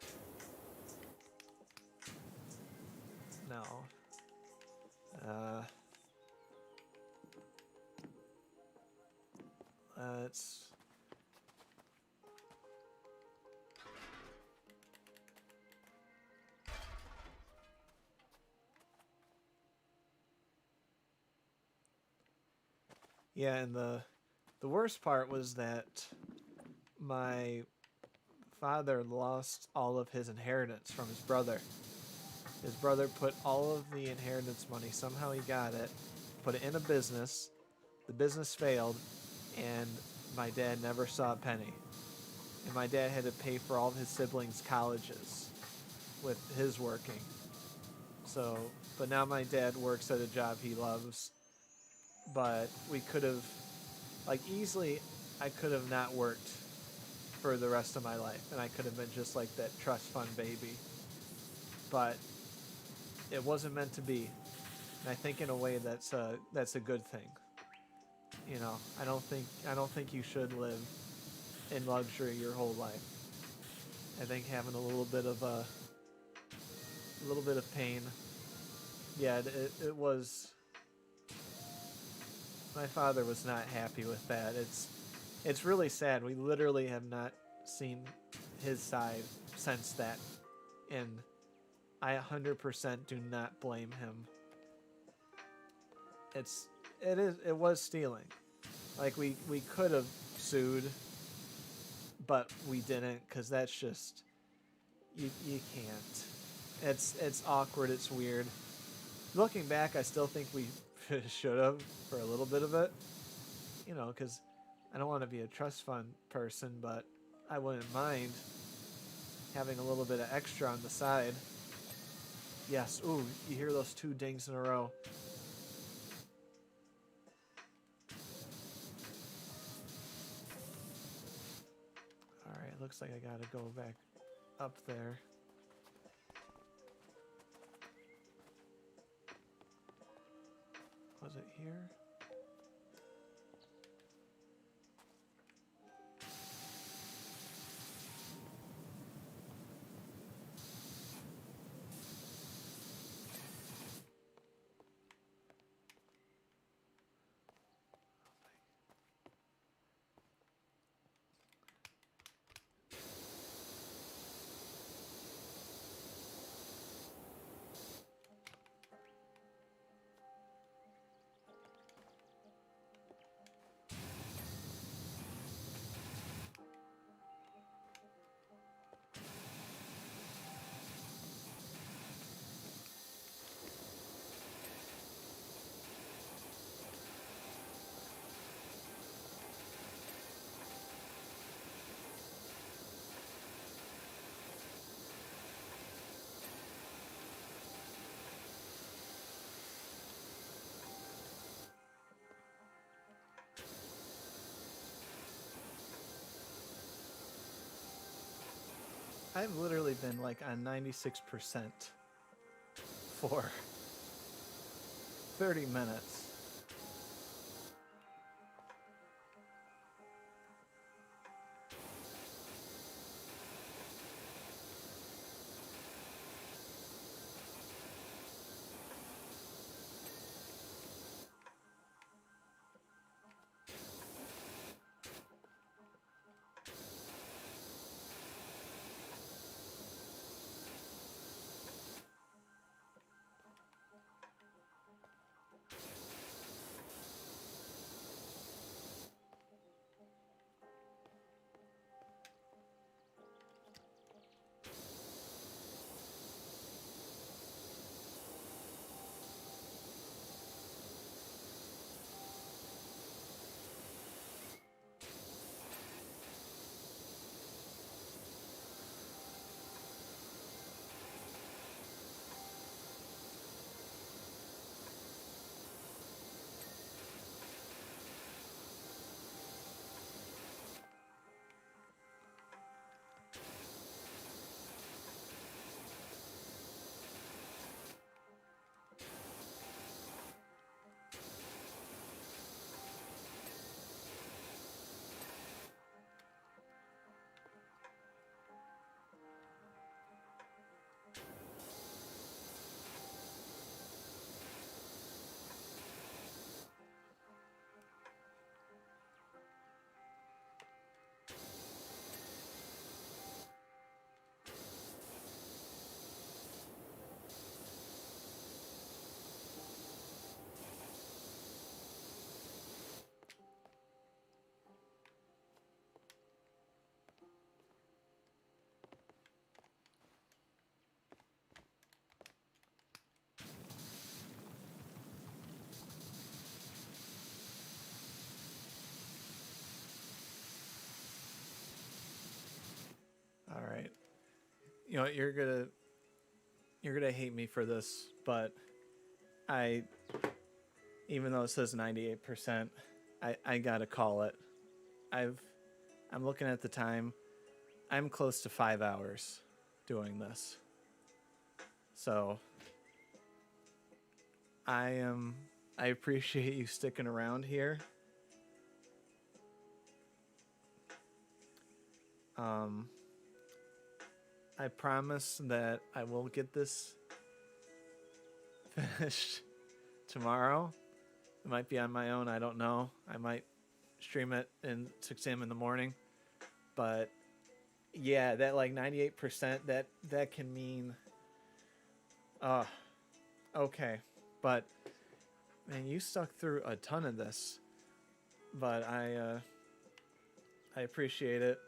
No. Let's... Yeah, and the worst part was that my father lost all of his inheritance from his brother. His brother put all of the inheritance money, somehow he got it, put it in a business. The business failed, and my dad never saw a penny. And my dad had to pay for all of his siblings' colleges with his working. So, but now my dad works at a job he loves. But we could have, like, easily, I could have not worked for the rest of my life, and I could have been just like that trust fund baby. But it wasn't meant to be, and I think in a way that's a good thing. You know, I don't think you should live in luxury your whole life. I think having a little bit of pain. Yeah, it was. My father was not happy with that. It's really sad. We literally have not seen his side since that, and I 100% do not blame him. It was stealing. Like we could have sued, but we didn't because that's just you can't. It's awkward. It's weird. Looking back, I still think we should have for a little bit of it. You know, because I don't want to be a trust fund person, but I wouldn't mind having a little bit of extra on the side. Yes. Ooh, you hear those two dings in a row. Alright, looks like I gotta go back up there. Was it here? I've literally been like on 96% for 30 minutes. All right. You know what, you're gonna hate me for this, but I, even though it says 98%, I gotta call it. I'm looking at the time. I'm close to 5 hours doing this. So I appreciate you sticking around here. I promise that I will get this finished tomorrow. It might be on my own, I don't know. I might stream it in 6 a.m. in the morning. But yeah, that like 98%, that can mean okay. But man, you stuck through a ton of this. But I appreciate it.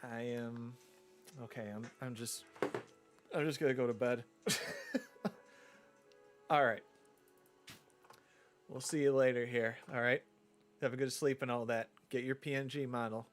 I am okay, I'm just gonna go to bed. All right. We'll see you later here. All right. Have a good sleep and all that. Get your PNG model.